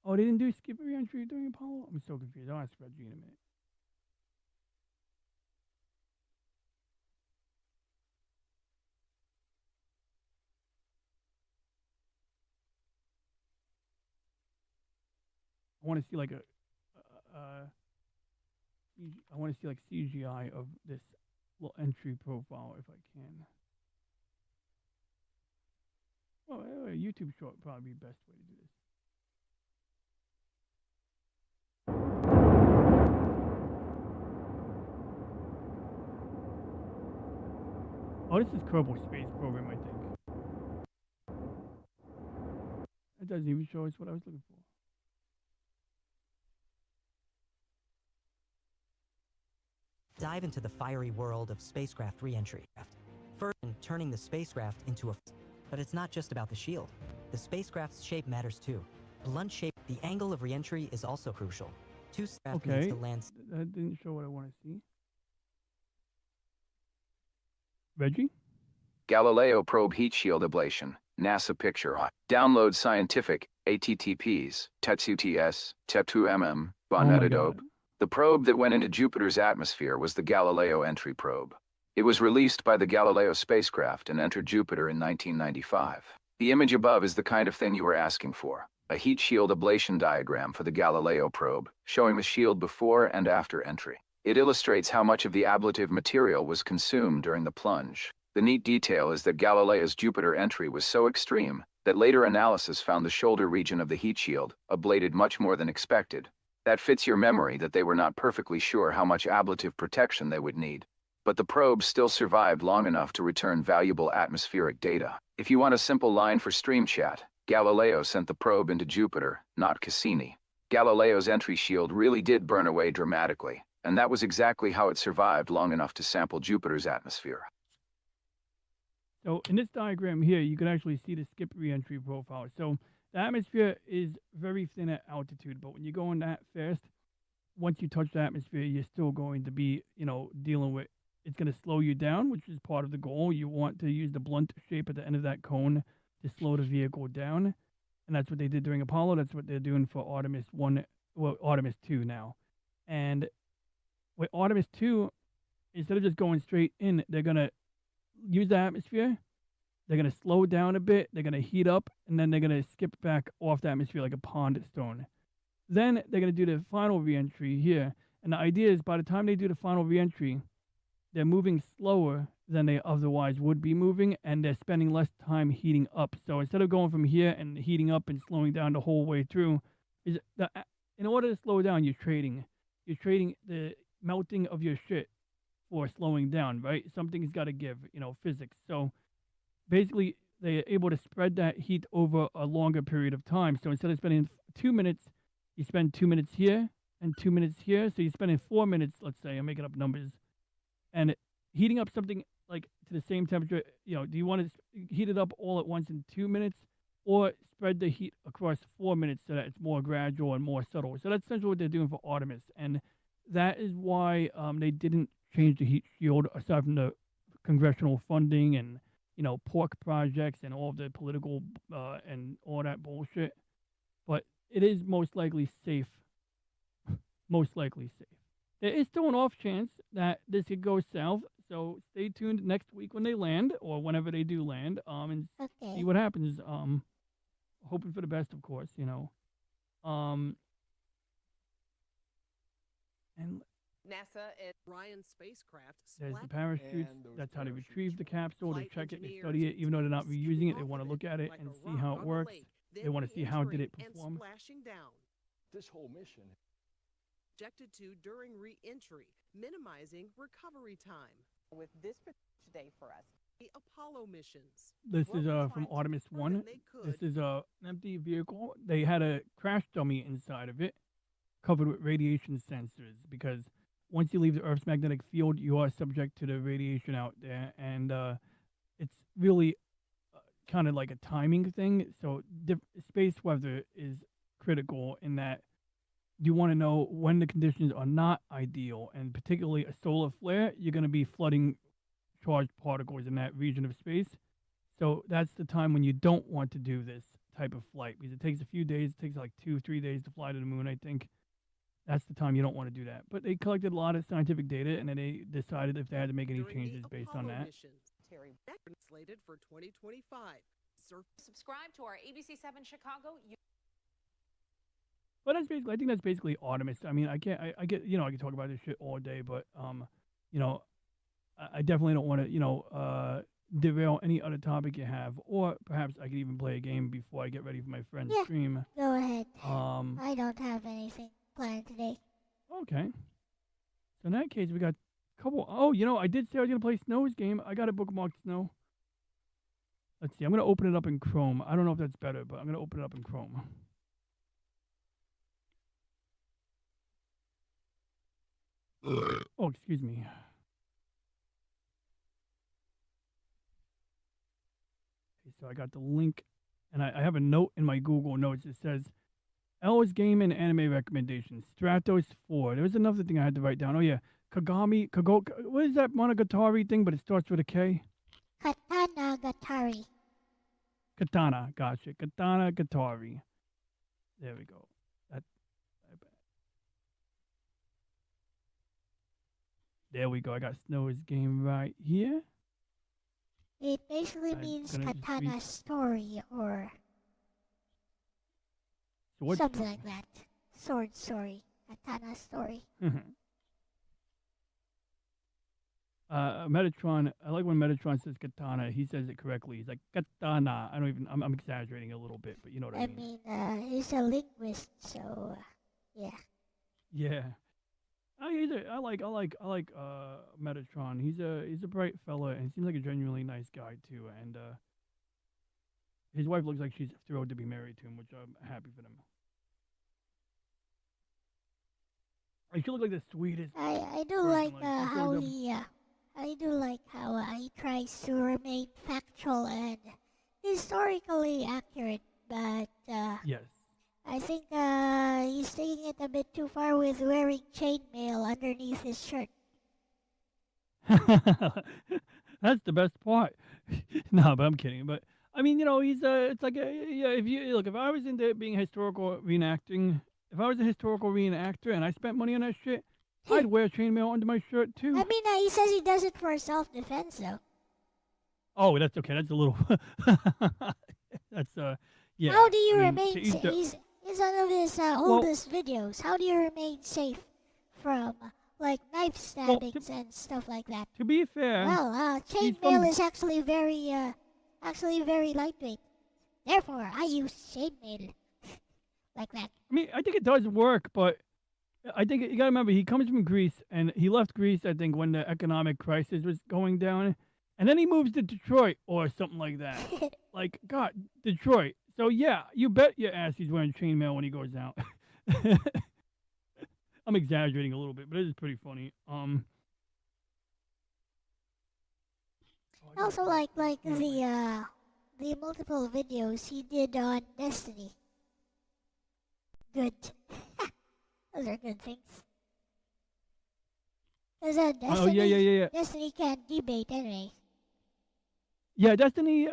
Oh, they didn't do skip re-entry during Apollo? I'm so confused. I'll ask Reggie in a minute. I want to see like I want to see like CGI of this little entry profile if I can. Well, YouTube short would probably be the best way to do this. Oh, this is Kerbal Space Program, I think. It doesn't even show us what I was looking for. Dive into the fiery world of spacecraft re-entry. First, turning the spacecraft into a... But it's not just about the shield. The spacecraft's shape matters too. Blunt shape, the angle of re-entry is also crucial. Two spacecraft needs to land... That didn't show what I want to see. Reggie? Galileo probe heat shield ablation. NASA picture. Download scientific, HTTPs, TETSUTS, TEP2MM, Bonetadobe. The probe that went into Jupiter's atmosphere was the Galileo entry probe. It was released by the Galileo spacecraft and entered Jupiter in 1995. The image above is the kind of thing you were asking for. A heat shield ablation diagram for the Galileo probe, showing the shield before and after entry. It illustrates how much of the ablative material was consumed during the plunge. The neat detail is that Galileo's Jupiter entry was so extreme that later analysis found the shoulder region of the heat shield ablated much more than expected. That fits your memory that they were not perfectly sure how much ablative protection they would need. But the probe still survived long enough to return valuable atmospheric data. If you want a simple line for stream chat, Galileo sent the probe into Jupiter, not Cassini. Galileo's entry shield really did burn away dramatically, and that was exactly how it survived long enough to sample Jupiter's atmosphere. So in this diagram here, you can actually see the skip re-entry profile. So the atmosphere is very thin at altitude, but when you go in that fast, once you touch the atmosphere, you're still going to be, dealing with, it's going to slow you down, which is part of the goal. You want to use the blunt shape at the end of that cone to slow the vehicle down. And that's what they did during Apollo. That's what they're doing for Artemis 1, well, Artemis 2 now. And with Artemis 2, instead of just going straight in, they're going to use the atmosphere. They're going to slow down a bit. They're going to heat up, and then they're going to skip back off the atmosphere like a pond stone. Then they're going to do the final reentry here. And the idea is by the time they do the final reentry, they're moving slower than they otherwise would be moving, and they're spending less time heating up. So instead of going from here and heating up and slowing down the whole way through, in order to slow down, you're trading the melting of your shit for slowing down, right? Something's got to give, physics. So basically, they're able to spread that heat over a longer period of time. So instead of spending 2 minutes, you spend 2 minutes here and 2 minutes here. So you're spending 4 minutes, let's say, I'm making up numbers, and heating up something like to the same temperature. Do you want to heat it up all at once in 2 minutes, or spread the heat across 4 minutes so that it's more gradual and more subtle? So that's essentially what they're doing for Artemis, and that is why they didn't change the heat shield, aside from the congressional funding and pork projects and all of the political and all that bullshit. But it is most likely safe. Most likely safe. There is still an off chance that this could go south, so stay tuned next week when they land, or whenever they do land, and see what happens. Hoping for the best, of course, and NASA and Ryan spacecraft. There's the parachutes. That's how they retrieve the capsule. They check it, they study it. Even though they're not reusing it, they want to look at it and see how it works. They want to see how did it perform. Splashing down. This whole mission Objected to during re-entry, minimizing recovery time. With this today for us, the Apollo missions. This is from Artemis 1. This is an empty vehicle. They had a crash dummy inside of it, covered with radiation sensors, because once you leave the Earth's magnetic field, you are subject to the radiation out there, and it's really kind of like a timing thing. So space weather is critical in that you want to know when the conditions are not ideal, and particularly a solar flare, you're going to be flooding charged particles in that region of space. So that's the time when you don't want to do this type of flight, because it takes a few days. It takes like 2-3 days to fly to the moon, I think. That's the time you don't want to do that. But they collected a lot of scientific data, and then they decided if they had to make any changes based on that. Terry slated for 2025. Subscribe to our ABC7 Chicago. But that's basically, I think that's basically Artemis. I mean, I can't, I get, I can talk about this shit all day, but, you know, I definitely don't want to, derail any other topic you have, or perhaps I could even play a game before I get ready for my friend's Yeah, stream. go ahead. Um, I don't have anything planned today. okay. So in that case, we got a couple. Oh, I did say I was gonna play Snow's game. I got it bookmarked, Snow. Let's see. I'm gonna open it up in Chrome. I don't know if that's better, but I'm gonna open it up in Chrome. Oh, excuse me. Okay, so I got the link, and I have a note in my Google Notes that says Elle's game and anime recommendations. Stratos 4. There was another thing I had to write down. Oh yeah, what is that Monogatari thing? But it starts with a K. Katana Gatari. Katana, gotcha. Katana Gatari. There we go. There we go. I got Snow's game right here. It basically means katana story or something like that. Sword story. Katana story. Metatron, I like when Metatron says katana. He says it correctly. He's like katana. I'm exaggerating a little bit, but you know what I mean. He's a linguist, so yeah. Yeah. I like Metatron. He's a bright fella and seems like a genuinely nice guy too. And his wife looks like she's thrilled to be married to him, which I'm happy for them. She look like the sweetest. I do like how I do like how he tries to remain factual and historically accurate, but yes. I think he's taking it a bit too far with wearing chainmail underneath his shirt. That's the best part. No, but I'm kidding. But I mean, he's it's like if you look, if I was into being historical reenacting, if I was a historical reenactor and I spent money on that shit, I'd wear chainmail under my shirt too. I mean, he says he does it for self-defense, though. Oh, that's okay. That's a little. That's yeah. How do you remain safe? He's one of his oldest videos. How do you remain safe from like knife stabbings and stuff like that? To be fair, well, chainmail is actually very lightweight. Therefore, I use chainmail like that. I mean, I think it does work, but I think you gotta remember he comes from Greece, and he left Greece, I think, when the economic crisis was going down, and then he moves to Detroit or something like that. Like, God, Detroit. So yeah, you bet your ass he's wearing chainmail when he goes out. I'm exaggerating a little bit, but it is pretty funny. Also, like the multiple videos he did on Destiny. Good. Those are good things. Because yeah. Destiny can't debate anyway. Yeah, Destiny.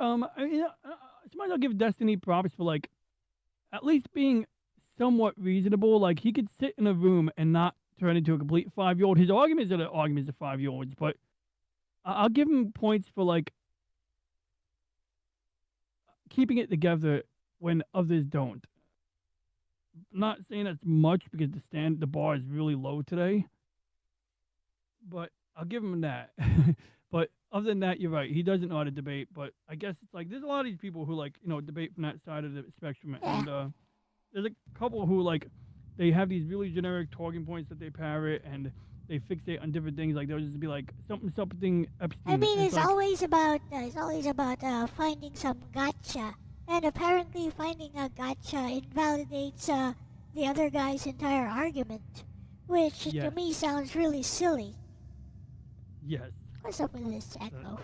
Sometimes I'll give Destiny props for like at least being somewhat reasonable. Like he could sit in a room and not turn into a complete 5-year-old. His arguments are the arguments of 5-year-olds, but I'll give him points for like keeping it together when others don't. I'm not saying that's much because the bar is really low today, but I'll give him that. But other than that, you're right. He doesn't know how to debate, but I guess it's like there's a lot of these people who like debate from that side of the spectrum, and there's a couple who like they have these really generic talking points that they parrot and they fixate on different things. Like they'll just be like something Epstein. I mean, it's like, always about finding some gotcha, and apparently finding a gotcha invalidates the other guy's entire argument, which to me sounds really silly. Yes. What's up with this echo?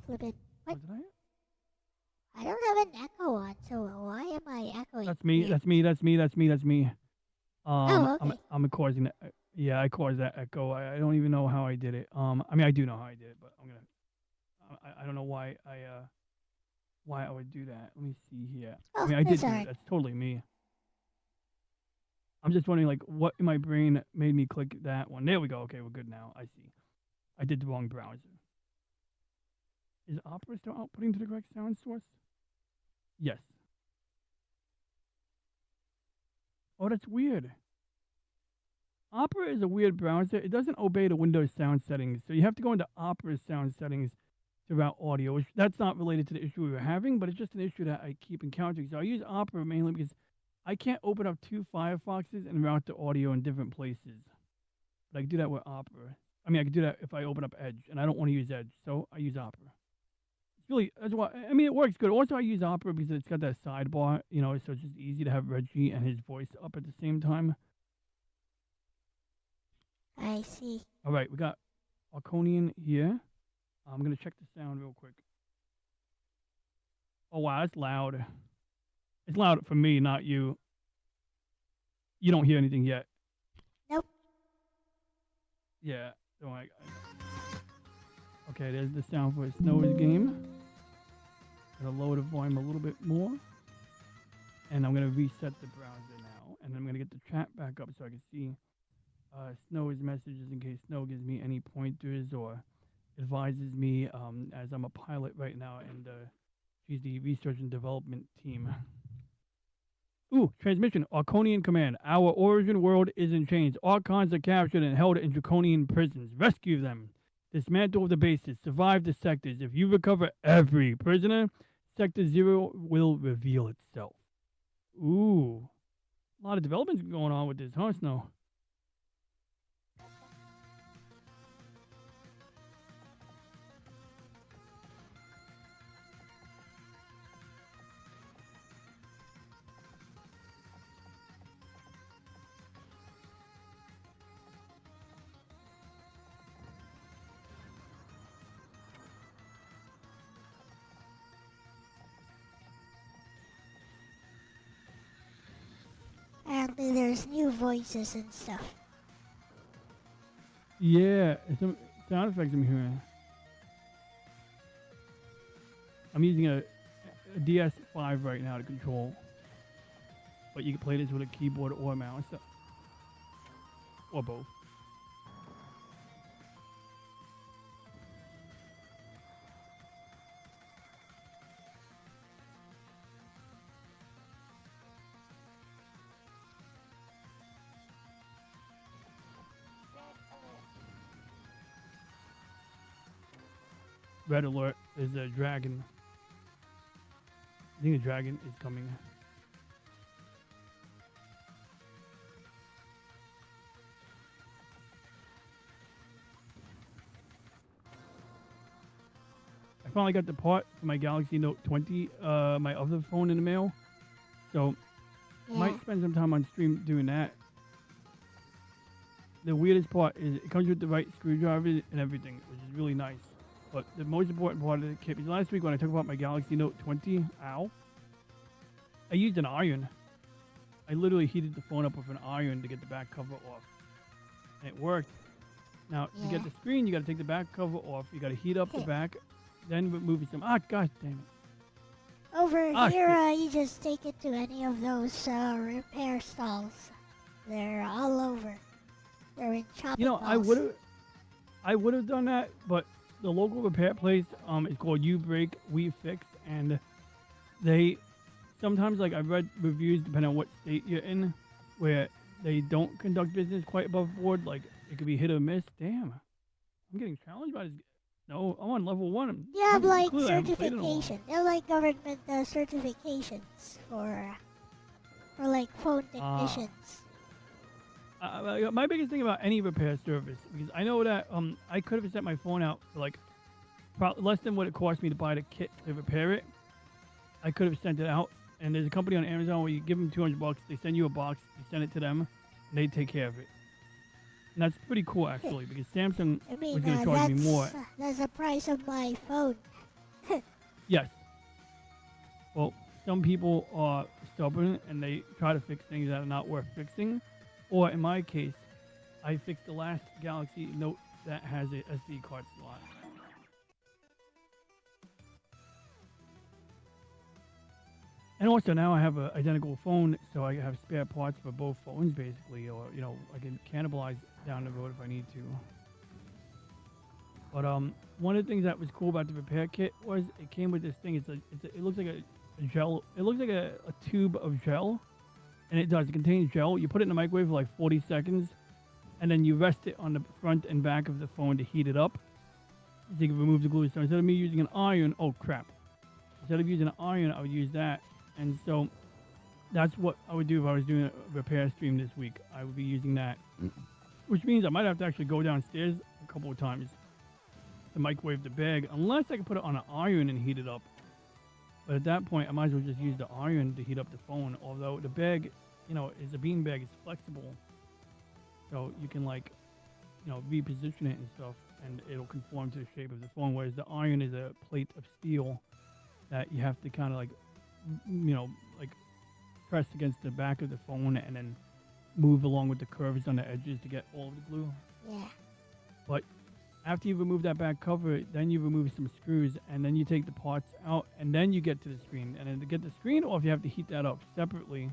Flip it. What? I don't have an echo on, so why am I echoing? That's me. That's me. Okay. I'm causing that. Yeah, I caused that echo. I don't even know how I did it. I mean, I do know how I did it, but I'm gonna. I don't know why I would do that. Let me see here. Oh, I mean, I did do right. it. That's totally me. I'm just wondering, like, what in my brain made me click that one. There we go. Okay, we're good now. I see. I did the wrong browser. Is Opera still outputting to the correct sound source? Yes. Oh, that's weird. Opera is a weird browser. It doesn't obey the Windows sound settings, so you have to go into Opera's sound settings to route audio. Which that's not related to the issue we were having, but it's just an issue that I keep encountering. So I use Opera mainly because I can't open up two Firefoxes and route the audio in different places. But I can do that with Opera. I mean, I can do that if I open up Edge, and I don't want to use Edge, so I use Opera. It's really, that's why, I mean, it works good. Also, I use Opera because it's got that sidebar, you know, so it's just easy to have Reggie and his voice up at the same time. I see. All right, we got Arconian here. I'm going to check the sound real quick. Oh, wow, it's loud. It's loud for me, not you. You don't hear anything yet. Nope. Yeah. So okay, there's the sound for Snow's game. Gonna lower the volume a little bit more. And I'm gonna reset the browser now. And I'm gonna get the chat back up so I can see Snow's messages in case Snow gives me any pointers or advises me as I'm a pilot right now and she's the research and development team. Ooh, transmission, Arconian command. Our origin world is in chains. Archons are captured and held in draconian prisons. Rescue them. Dismantle the bases. Survive the sectors. If you recover every prisoner, Sector 0 will reveal itself. Ooh. A lot of developments going on with this, huh, Snow? Apparently there's new voices and stuff. Yeah, some sound effects I'm hearing. I'm using a DS5 right now to control. But you can play this with a keyboard or a mouse. Or both. Red alert, there's a dragon. I think a dragon is coming. I finally got the part for my Galaxy Note 20, my other phone, in the mail. So, might spend some time on stream doing that. The weirdest part is it comes with the right screwdriver and everything, which is really nice. But the most important part of the kit is last week when I took apart my Galaxy Note 20, I used an iron. I literally heated the phone up with an iron to get the back cover off. And it worked. Now, to get the screen, you got to take the back cover off. You got to heat up the back, then remove some. Ah, god damn it. Over here, you just take it to any of those repair stalls. They're all over. They're in shopping malls. I would have done that, but the local repair place is called You Break, We Fix, and they sometimes, like, I've read reviews depending on what state you're in, where they don't conduct business quite above board. Like, it could be hit or miss. Damn, I'm getting challenged by this. No, I'm on level 1. You have like certification. They're like government certifications for like phone technicians. My biggest thing about any repair service, because I know that I could have sent my phone out for like less than what it cost me to buy the kit to repair it. I could have sent it out, and there's a company on Amazon where you give them $200, they send you a box, you send it to them, and they take care of it. And that's pretty cool, actually, because Samsung was going to charge me more. That's the price of my phone. Yes. Well, some people are stubborn and they try to fix things that are not worth fixing. Or in my case, I fixed the last Galaxy Note that has a SD card slot. And also now I have an identical phone, so I have spare parts for both phones, basically, or, you know, I can cannibalize down the road if I need to. But one of the things that was cool about the repair kit was it came with this thing. It looks like a gel. It looks like a tube of gel, and it does. It contains gel. You put it in the microwave for like 40 seconds, and then you rest it on the front and back of the phone to heat it up. So you can remove the glue. So instead of me using an iron, oh crap. Instead of using an iron, I would use that. And so that's what I would do if I was doing a repair stream this week. I would be using that. Which means I might have to actually go downstairs a couple of times to microwave the bag, unless I can put it on an iron and heat it up. But at that point, I might as well just use the iron to heat up the phone. Although the bag, you know, is a bean bag, it's flexible. So you can like, you know, reposition it and stuff, and it'll conform to the shape of the phone. Whereas the iron is a plate of steel that you have to kind of like, you know, like press against the back of the phone and then move along with the curves on the edges to get all of the glue. Yeah. But after you remove that back cover, then you remove some screws, and then you take the parts out, and then you get to the screen. And then to get the screen off, you have to heat that up separately.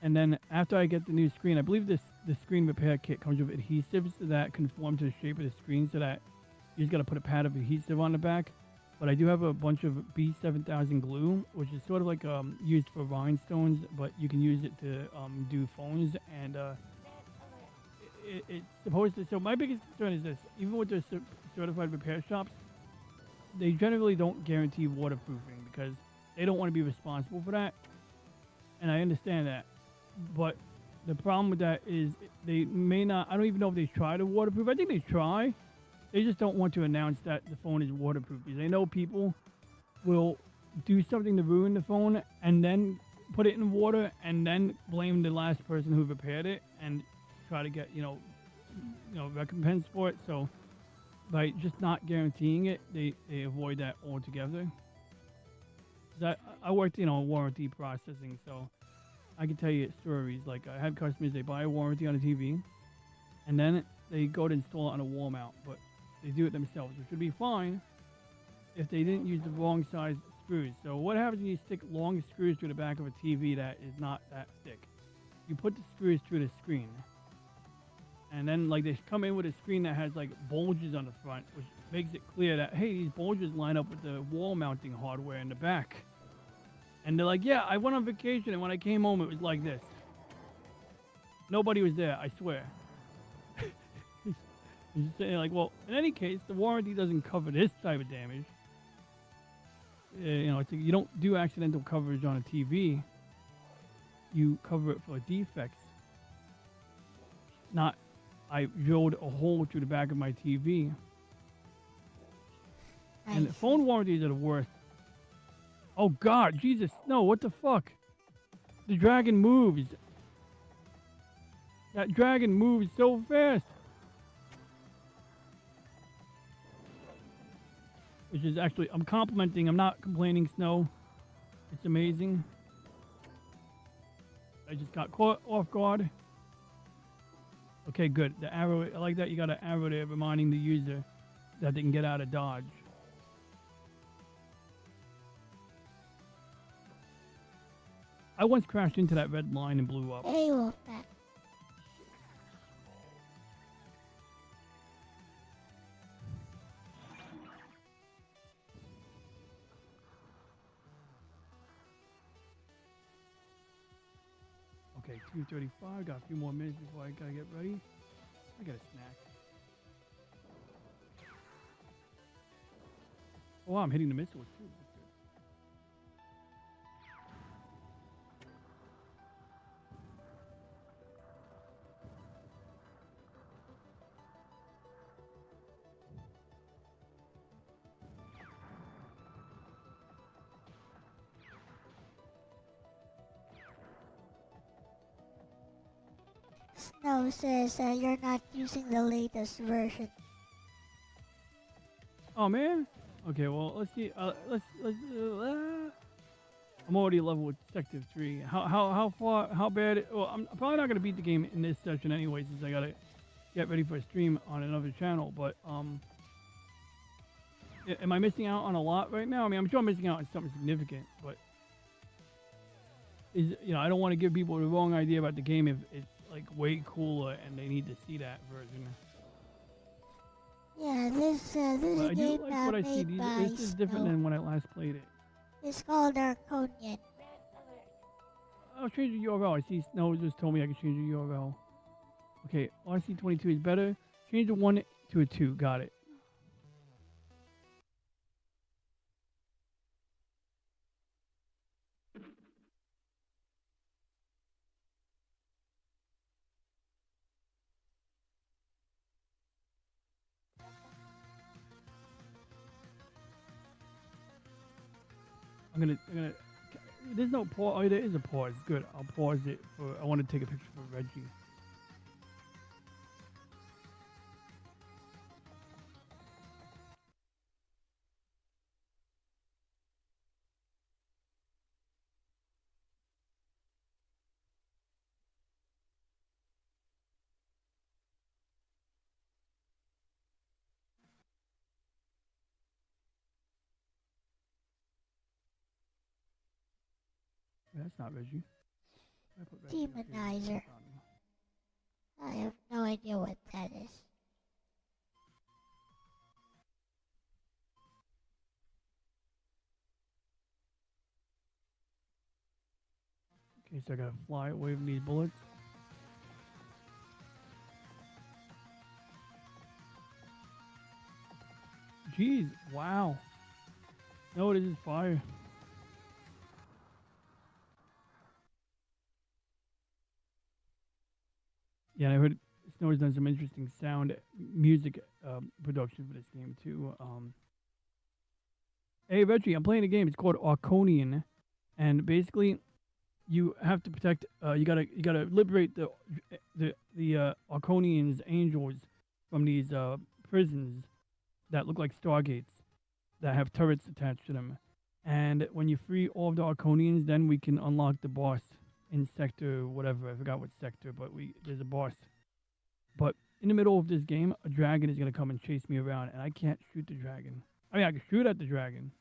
And then after I get the new screen, I believe the screen repair kit comes with adhesives that conform to the shape of the screen, so that you just got to put a pad of adhesive on the back. But I do have a bunch of B7000 glue, which is sort of like used for rhinestones, but you can use it to do phones. And it's supposed to. So my biggest concern is this: even with the certified repair shops, they generally don't guarantee waterproofing because they don't want to be responsible for that. And I understand that, but the problem with that is they may not. I don't even know if they try to waterproof. I think they try. They just don't want to announce that the phone is waterproof because they know people will do something to ruin the phone and then put it in water and then blame the last person who repaired it and try to get, you know, recompense for it. So by just not guaranteeing it, they avoid that altogether. I worked, you know, warranty processing, so I can tell you stories. Like I had customers, they buy a warranty on a TV and then they go to install it on a wall mount, but they do it themselves, which would be fine if they didn't use the wrong size screws. So what happens when you stick long screws through the back of a TV that is not that thick? You put the screws through the screen, and then like they come in with a screen that has like bulges on the front, which makes it clear that, hey, these bulges line up with the wall mounting hardware in the back. And they're like, yeah, I went on vacation, and when I came home, it was like this. Nobody was there, I swear. You're saying like, well, in any case, the warranty doesn't cover this type of damage. You know, you don't do accidental coverage on a TV. You cover it for defects. Not, I drilled a hole through the back of my TV. And the phone warranties are the worst. Oh God, Jesus, no, what the fuck? The dragon moves. That dragon moves so fast. Which is actually, I'm complimenting, I'm not complaining, Snow. It's amazing. I just got caught off guard. Okay, good. The arrow, I like that you got an arrow there reminding the user that they can get out of dodge. I once crashed into that red line and blew up. Hey, Wolfpack. Okay, 2:35. Got a few more minutes before I gotta get ready. I got a snack. Oh, wow, I'm hitting the missiles too. That's good. Snow says you're not using the latest version. Oh man. Okay, well let's see. I'm already level with Detective 3. How far? How bad? Well, I'm probably not gonna beat the game in this session anyway, since I gotta get ready for a stream on another channel. But am I missing out on a lot right now? I mean, I'm sure I'm missing out on something significant, but I don't want to give people the wrong idea about the game if it's like way cooler and they need to see that version. Yeah, this is a I game do like what I see. This is different than when I last played it. It's called Arconian. I'll change the URL. I see Snow just told me I can change the URL. Okay, RC22 is better. Change the 1 to a 2. Got it. I'm gonna. There's no pause. Oh, there is a pause. Good. I'll pause it for. I want to take a picture for Reggie. That's not Reggie. I put Reggie up here. Demonizer. I have no idea what that is. Okay, so I gotta fly away from these bullets. Jeez, wow. No, this is fire. Yeah, and I heard Snow has done some interesting sound music production for this game too. Hey Reggie, I'm playing a game. It's called Arconian, and basically, you have to protect. You gotta liberate the Arconians angels from these prisons that look like stargates that have turrets attached to them. And when you free all of the Arconians, then we can unlock the boss in sector whatever. I forgot what sector, but there's a boss. But in the middle of this game, a dragon is gonna come and chase me around, and I can't shoot the dragon. I mean, I can shoot at the dragon,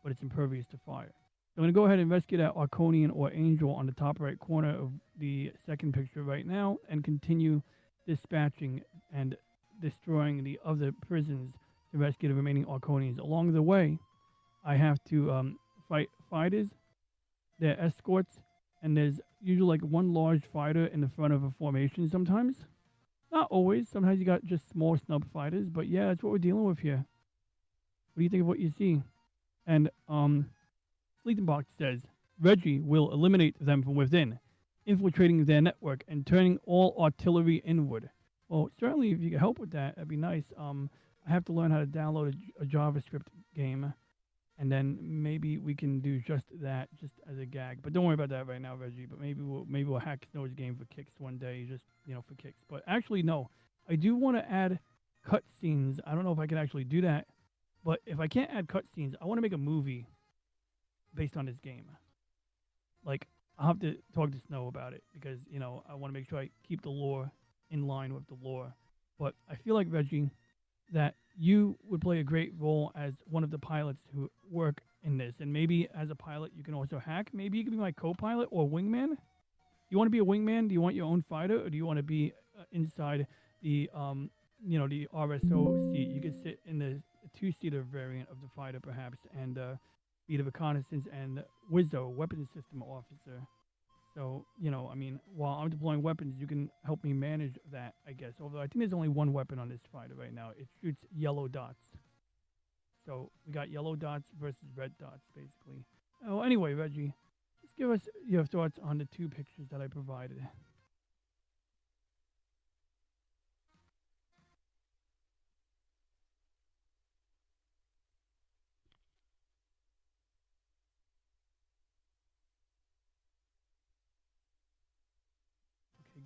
but it's impervious to fire. I'm going to go ahead and rescue that Arconian or Angel on the top right corner of the second picture right now and continue dispatching and destroying the other prisons to rescue the remaining Arconians. Along the way, I have to fight fighters, they're escorts, and there's usually like one large fighter in the front of a formation sometimes. Not always. Sometimes you got just small snub fighters, but yeah, that's what we're dealing with here. What do you think of what you see? And Sleetenbach says, Reggie will eliminate them from within, infiltrating their network and turning all artillery inward. Well, certainly if you could help with that, that'd be nice. I have to learn how to download a JavaScript game, and then maybe we can do just that, just as a gag. But don't worry about that right now, Reggie. But maybe we'll hack Snow's game for kicks one day, just for kicks. But actually, no, I do want to add cutscenes. I don't know if I can actually do that, but if I can't add cutscenes, I want to make a movie based on this game. Like, I'll have to talk to Snow about it because, I want to make sure I keep the lore in line with the lore. But I feel like, Reggie, that you would play a great role as one of the pilots who work in this. And maybe as a pilot, you can also hack. Maybe you can be my co-pilot or wingman. You want to be a wingman? Do you want your own fighter? Or do you want to be inside the, the RSO seat? You could sit in the two-seater variant of the fighter, perhaps, and be the reconnaissance and Wizzo, weapons system officer. So, while I'm deploying weapons, you can help me manage that, I guess. Although I think there's only one weapon on this fighter right now. It shoots yellow dots. So we got yellow dots versus red dots, basically. Oh, anyway, Reggie, just give us your thoughts on the two pictures that I provided.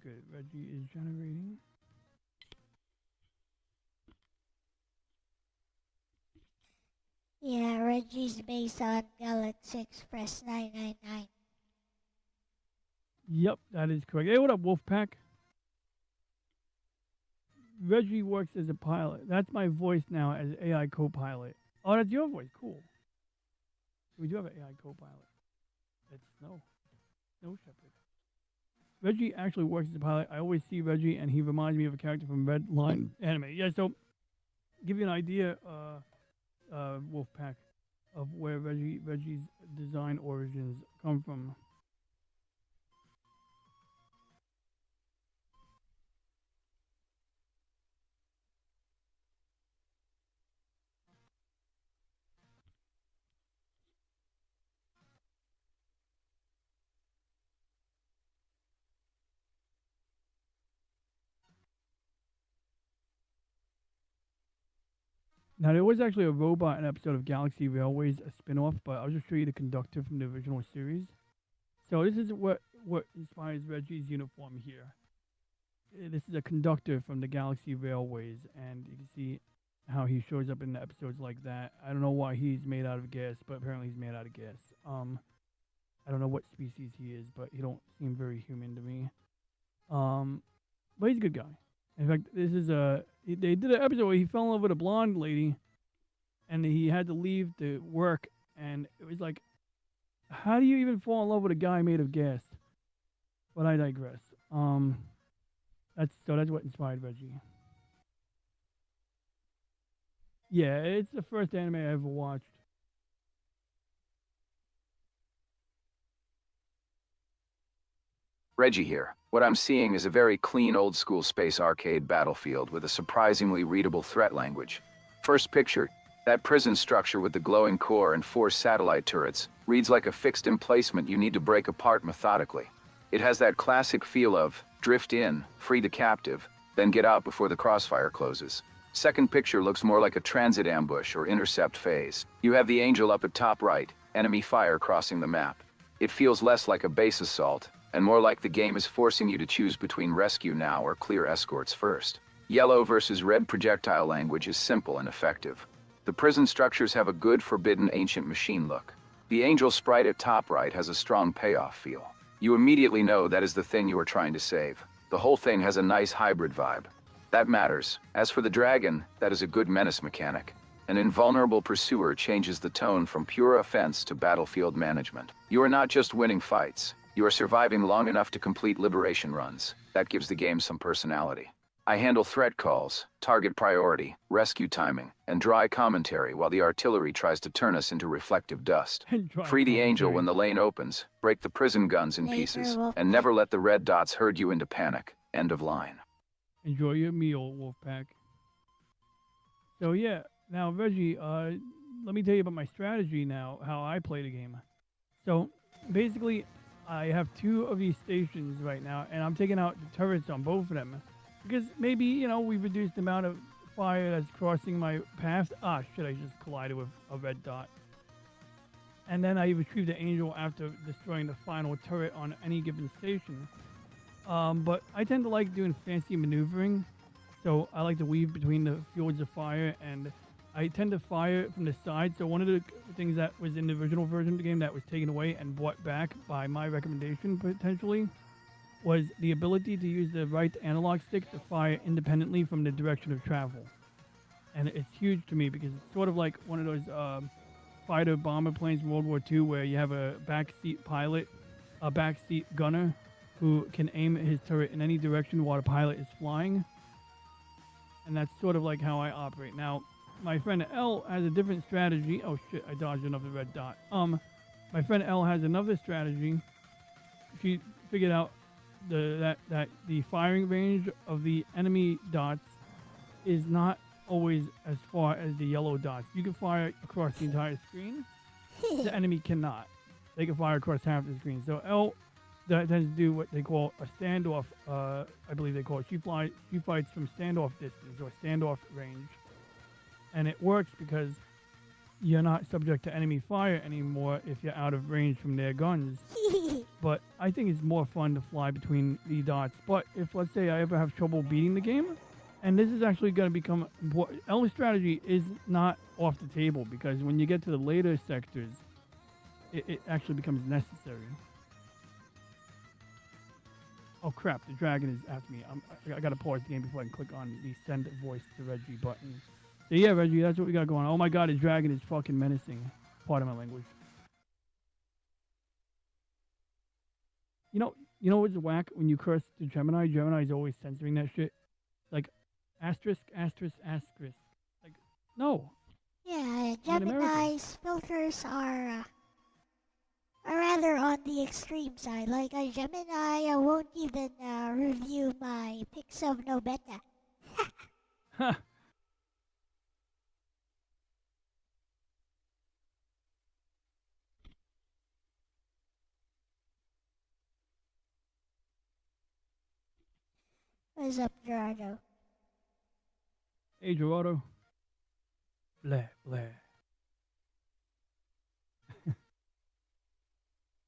Good. Reggie is generating. Yeah, Reggie's based on Galaxy Express 999. Yep, that is correct. Hey, what up, Wolfpack? Reggie works as a pilot. That's my voice now as AI co-pilot. Oh, that's your voice. Cool. We do have an AI co-pilot. It's Snow Shepherd. Reggie actually works as a pilot. I always see Reggie, and he reminds me of a character from Red Line anime. Yeah, so give you an idea, Wolfpack, of where Reggie's design origins come from. Now, there was actually a robot in an episode of Galaxy Railways, a spin-off, but I'll just show you the conductor from the original series. So this is what inspires Reggie's uniform here. This is a conductor from the Galaxy Railways, and you can see how he shows up in the episodes like that. I don't know why he's made out of gas, but apparently he's made out of gas. I don't know what species he is, but he don't seem very human to me. But he's a good guy. In fact, this is they did an episode where he fell in love with a blonde lady, and he had to leave to work, and it was like, how do you even fall in love with a guy made of gas? But I digress. That's what inspired Reggie. Yeah, it's the first anime I ever watched. Reggie here. What I'm seeing is a very clean old-school space arcade battlefield with a surprisingly readable threat language. First picture, that prison structure with the glowing core and 4 satellite turrets reads like a fixed emplacement you need to break apart methodically. It has that classic feel of drift in, free the captive, then get out before the crossfire closes. Second picture looks more like a transit ambush or intercept phase. You have the Angel up at top right, enemy fire crossing the map. It feels less like a base assault, and more like the game is forcing you to choose between rescue now or clear escorts first. Yellow versus red projectile language is simple and effective. The prison structures have a good forbidden ancient machine look. The Angel sprite at top right has a strong payoff feel. You immediately know that is the thing you are trying to save. The whole thing has a nice hybrid vibe. That matters. As for the dragon, that is a good menace mechanic. An invulnerable pursuer changes the tone from pure offense to battlefield management. You are not just winning fights, you are surviving long enough to complete liberation runs. That gives the game some personality. I handle threat calls, target priority, rescue timing, and dry commentary while the artillery tries to turn us into reflective dust. Free the Angel when the lane opens, break the prison guns in pieces, and never let the red dots herd you into panic. End of line. Enjoy your meal, Wolfpack. So yeah, now Reggie, let me tell you about my strategy now, how I play the game. So basically, I have 2 of these stations right now, and I'm taking out the turrets on both of them. Because maybe, you know, we've reduced the amount of fire that's crossing my path. Ah, shit, I just collided with a red dot. And then I retrieve the Angel after destroying the final turret on any given station. But I tend to like doing fancy maneuvering. So I like to weave between the fields of fire, and I tend to fire from the side. So one of the things that was in the original version of the game that was taken away and brought back by my recommendation potentially was the ability to use the right analog stick to fire independently from the direction of travel. And it's huge to me because it's sort of like one of those fighter bomber planes from World War II where you have a backseat pilot, a backseat gunner who can aim his turret in any direction while the pilot is flying. And that's sort of like how I operate. Now, my friend Elle has a different strategy. Oh shit, I dodged another red dot. My friend Elle has another strategy. She figured out that the firing range of the enemy dots is not always as far as the yellow dots. You can fire across the entire screen. The enemy cannot. They can fire across half the screen. So Elle tends to do what they call a standoff. I believe they call it. She fights from standoff distance or standoff range, and it works because you're not subject to enemy fire anymore if you're out of range from their guns. But I think it's more fun to fly between the dots. But if, let's say, I ever have trouble beating the game, and this is actually going to become important, Elle's strategy is not off the table, because when you get to the later sectors, it actually becomes necessary. Oh crap, the dragon is after me. I gotta pause the game before I can click on the send voice to Reggie button. So yeah, Reggie, that's what we got going on. Oh my god, his dragon is fucking menacing. Pardon my language. You know what's whack when you curse to Gemini? Gemini is always censoring that shit. Like, asterisk, asterisk, asterisk. Like, no. Yeah, Gemini's filters are rather on the extreme side. Like a Gemini won't even review my pics of no beta. Huh. What's up, Gerardo? Hey, Gerardo. Blah, blah.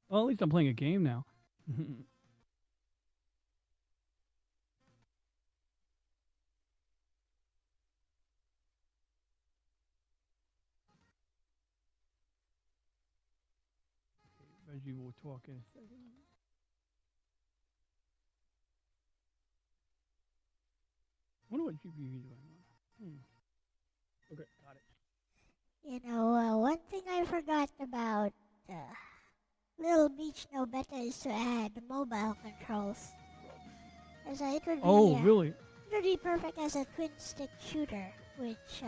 Well, at least I'm playing a game now. Reggie will talk in a second. I wonder what GPU he's running on. Okay, got it. You know, one thing I forgot about Little Beach No Beta is to add mobile controls. As it would be, Really? it would be perfect as a twin stick shooter, which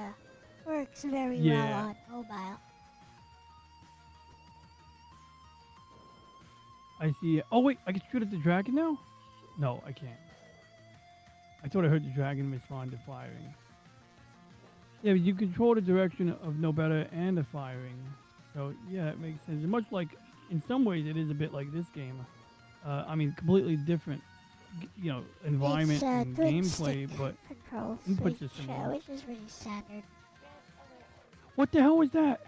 works very well Yeah. on mobile. I see. Oh wait, I can shoot at the dragon now? No, I can't. I thought I heard the dragon respond to firing. Yeah, but you control the direction of no better and the firing. So yeah, it makes sense. Much like, in some ways, it is a bit like this game. I mean, completely different, environment and gameplay, but controls, inputs are similar. which is really standard. What the hell was that?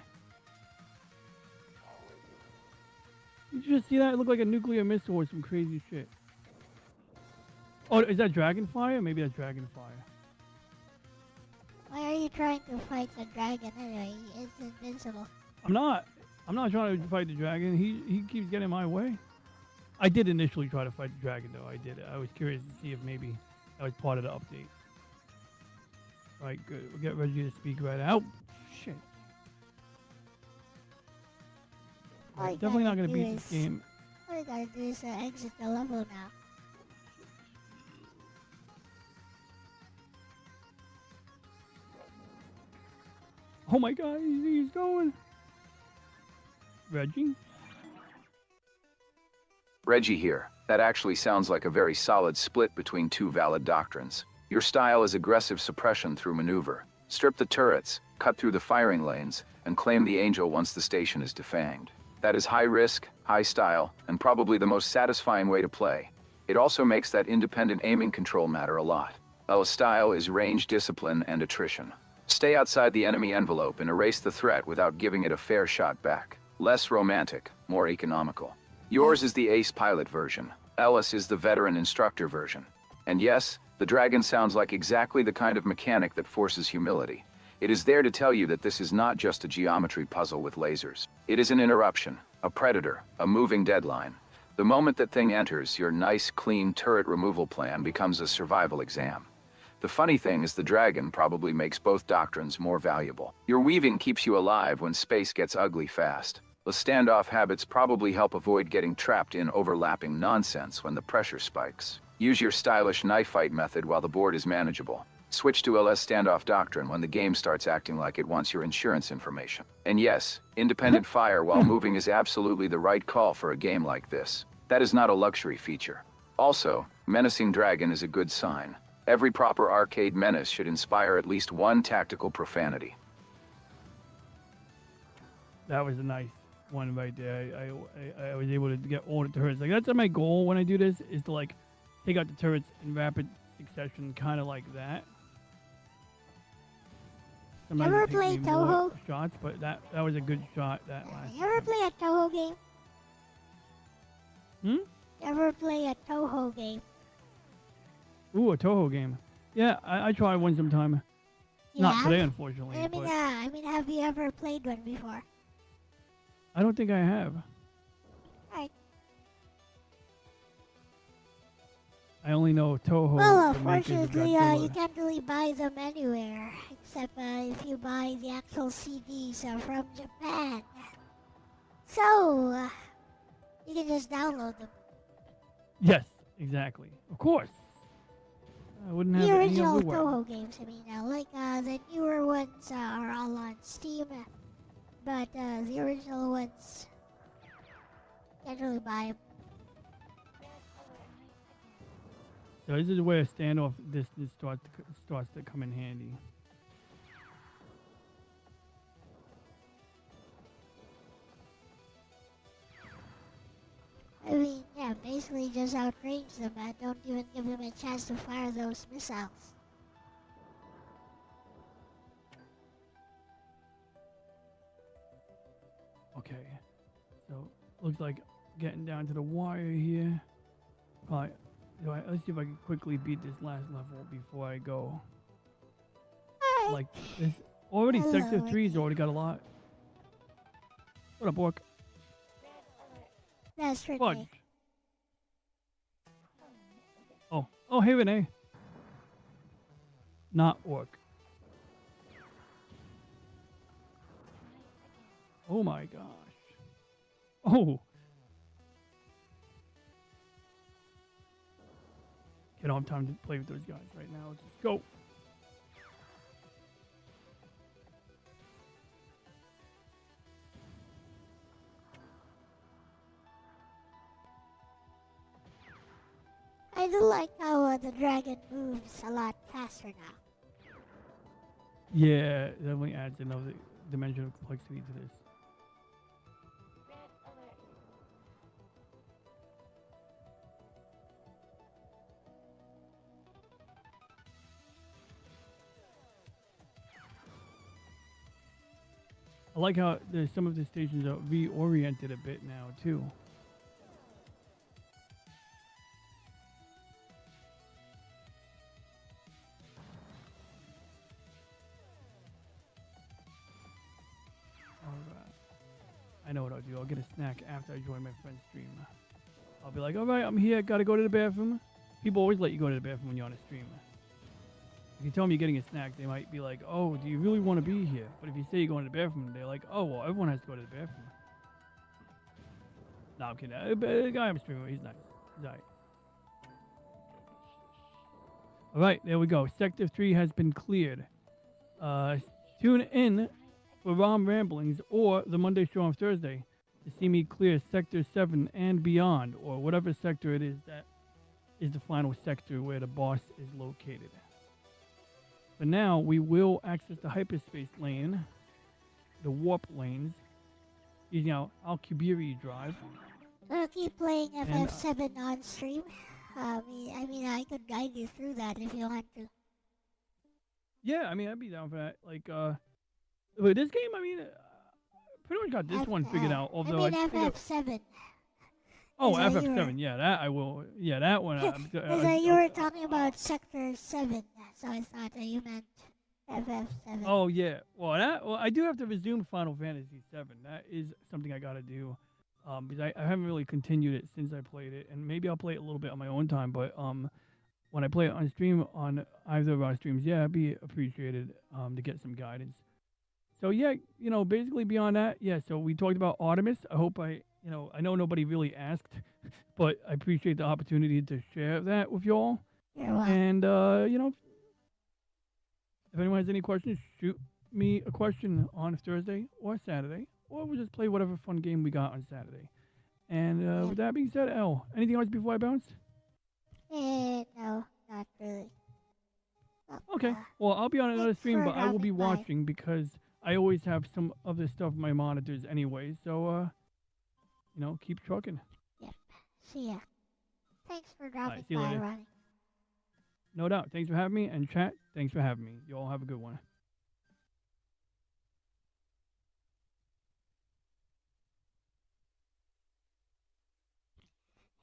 Did you just see that? It looked like a nuclear missile or some crazy shit. Oh, is that dragonfire? Maybe that's dragonfire. Why are you trying to fight the dragon anyway? It's invincible. I'm not trying to fight the dragon. He keeps getting in my way. I did initially try to fight the dragon, though. I did. I was curious to see if maybe that was part of the update. Right, good. We'll get Reggie to speak right out. Shit. Right, definitely not going to beat this game. All you gotta do is exit the level now. Oh my god, he's going. Reggie? Reggie here. That actually sounds like a very solid split between two valid doctrines. Your style is aggressive suppression through maneuver. Strip the turrets, cut through the firing lanes, and claim the Angel once the station is defanged. That is high risk, high style, and probably the most satisfying way to play. It also makes that independent aiming control matter a lot. Elle-C's style is range, discipline, and attrition. Stay outside the enemy envelope and erase the threat without giving it a fair shot back. Less romantic, more economical. Yours is the ace pilot version. Elle-C is the veteran instructor version. And yes, the dragon sounds like exactly the kind of mechanic that forces humility. It is there to tell you that this is not just a geometry puzzle with lasers. It is an interruption, a predator, a moving deadline. The moment that thing enters, your nice, clean turret removal plan becomes a survival exam. The funny thing is the dragon probably makes both doctrines more valuable. Your weaving keeps you alive when space gets ugly fast. The standoff habits probably help avoid getting trapped in overlapping nonsense when the pressure spikes. Use your stylish knife fight method while the board is manageable. Switch to Elle-C standoff doctrine when the game starts acting like it wants your insurance information. And yes, independent fire while moving is absolutely the right call for a game like this. That is not a luxury feature. Also, menacing dragon is a good sign. Every proper arcade menace should inspire at least one tactical profanity. That was a nice one right there. I was able to get all the turrets. Like, that's my goal when I do this, is to like take out the turrets in rapid succession, kind of like that. Sometimes You ever it takes play me more Toho? shots, but that was a good shot. That last. You ever play a Toho game? Hmm? You ever play a Toho game? Ooh, a Toho game. Yeah, I try one sometime. You Not have? today, unfortunately. I mean, but have you ever played one before? I don't think I have. Right. I only know Toho. Well, the makers of unfortunately, Godzilla. you can't really buy them anywhere, except if you buy the actual CDs from Japan. So, you can just download them. Yes, exactly. Of course. I wouldn't have The it any original other way. Toho games, I mean, like the newer ones are all on Steam, but the original ones, can't really buy them. So this is where standoff distance starts to come in handy. I mean, yeah, basically just outrange them and don't even give them a chance to fire those missiles. Okay. So, looks like getting down to the wire here. Alright. Let's see if I can quickly beat this last level before I go. Hi. Like, this already Hello, Sector 3's Wendy. already got a lot. What up, Orc? That's Renee. Fudge. Oh, hey, Renee. Not Orc. Oh my gosh. Oh. I don't have time to play with those guys right now. Let's just go. I do like how the dragon moves a lot faster now. Yeah, it definitely adds another dimension of complexity to this. I like how there's some of the stations are reoriented a bit now too. Alright. I know what I'll do. I'll get a snack after I join my friend's stream. I'll be like, alright, I'm here, gotta go to the bathroom. People always let you go to the bathroom when you're on a stream. If you tell them you're getting a snack, they might be like, oh, do you really want to be here? But if you say you're going to the bathroom, they're like, oh, well, everyone has to go to the bathroom. No, I'm kidding. The guy I'm streaming with, he's nice. He's alright. Alright, there we go. Sector 3 has been cleared. Tune in for ROM Ramblings or the Monday show on Thursday to see me clear Sector 7 and beyond, or whatever sector it is that is the final sector where the boss is located. For now, we will access the hyperspace lane, the warp lanes, using our Al-Kubiri drive. I'll keep playing FF7 on stream. I mean, I could guide you through that if you want to. Yeah, I mean, I'd be down for that. Like, but this game, I mean, pretty much got this one figured out. Although I mean, FF7. Oh, FF7, yeah, that I will. Yeah, that one. You were talking about Sector 7, so I thought that you meant FF7. Oh yeah, well I do have to resume Final Fantasy 7. That is something I gotta do, because I haven't really continued it since I played it, and maybe I'll play it a little bit on my own time. But when I play it on stream on either of our streams, yeah, it'd be appreciated to get some guidance. So yeah, basically beyond that, yeah. So we talked about Artemis. I hope I know nobody really asked, but I appreciate the opportunity to share that with y'all. You're welcome. And if anyone has any questions, shoot me a question on Thursday or Saturday, or we'll just play whatever fun game we got on Saturday. And with that being said, Elle, anything else before I bounce? No, not really. Okay, well, I'll be on another stream, but I will be watching because I always have some other stuff on my monitors anyway. So, keep trucking. Yep. See ya. Thanks for dropping Alright, see you by, later. Ronnie. No doubt. Thanks for having me. And chat, thanks for having me. You all have a good one.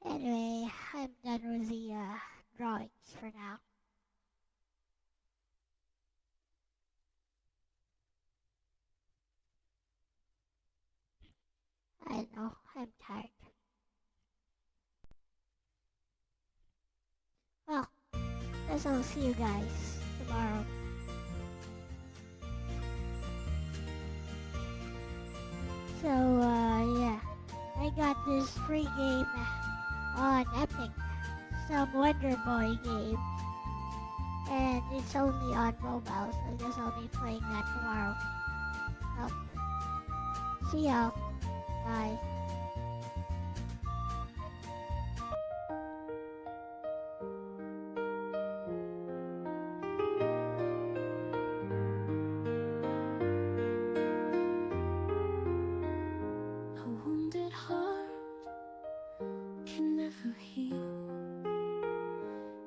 Anyway, I'm done with the drawings for now. I know, I'm tired. Well, guess I'll see you guys tomorrow. So, yeah. I got this free game on Epic. Some Wonder Boy game. And it's only on mobile, so I guess I'll be playing that tomorrow. Well, see y'all. Bye. A wounded heart can never heal.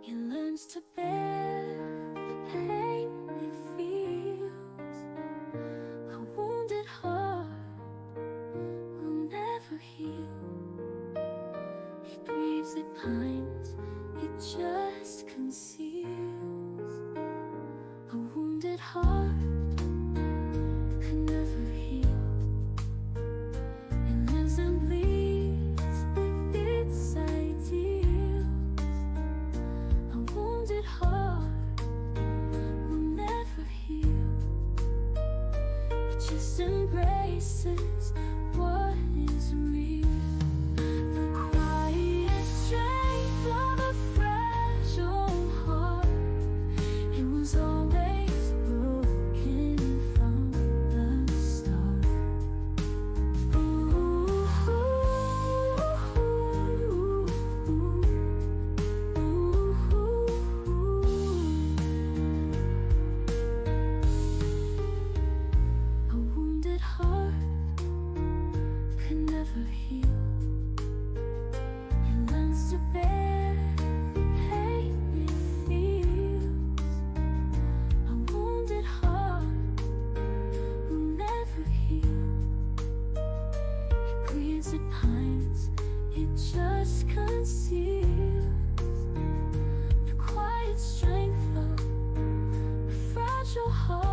It learns to bear the pain it feels. A wounded heart just embraces what is real. The quiet strength of a fragile heart. It was always broken from the start. A wounded heart can never heal. It learns to bear the pain it feels. A wounded heart will never heal. It grieves, it pines, it just conceals the quiet strength of a fragile heart.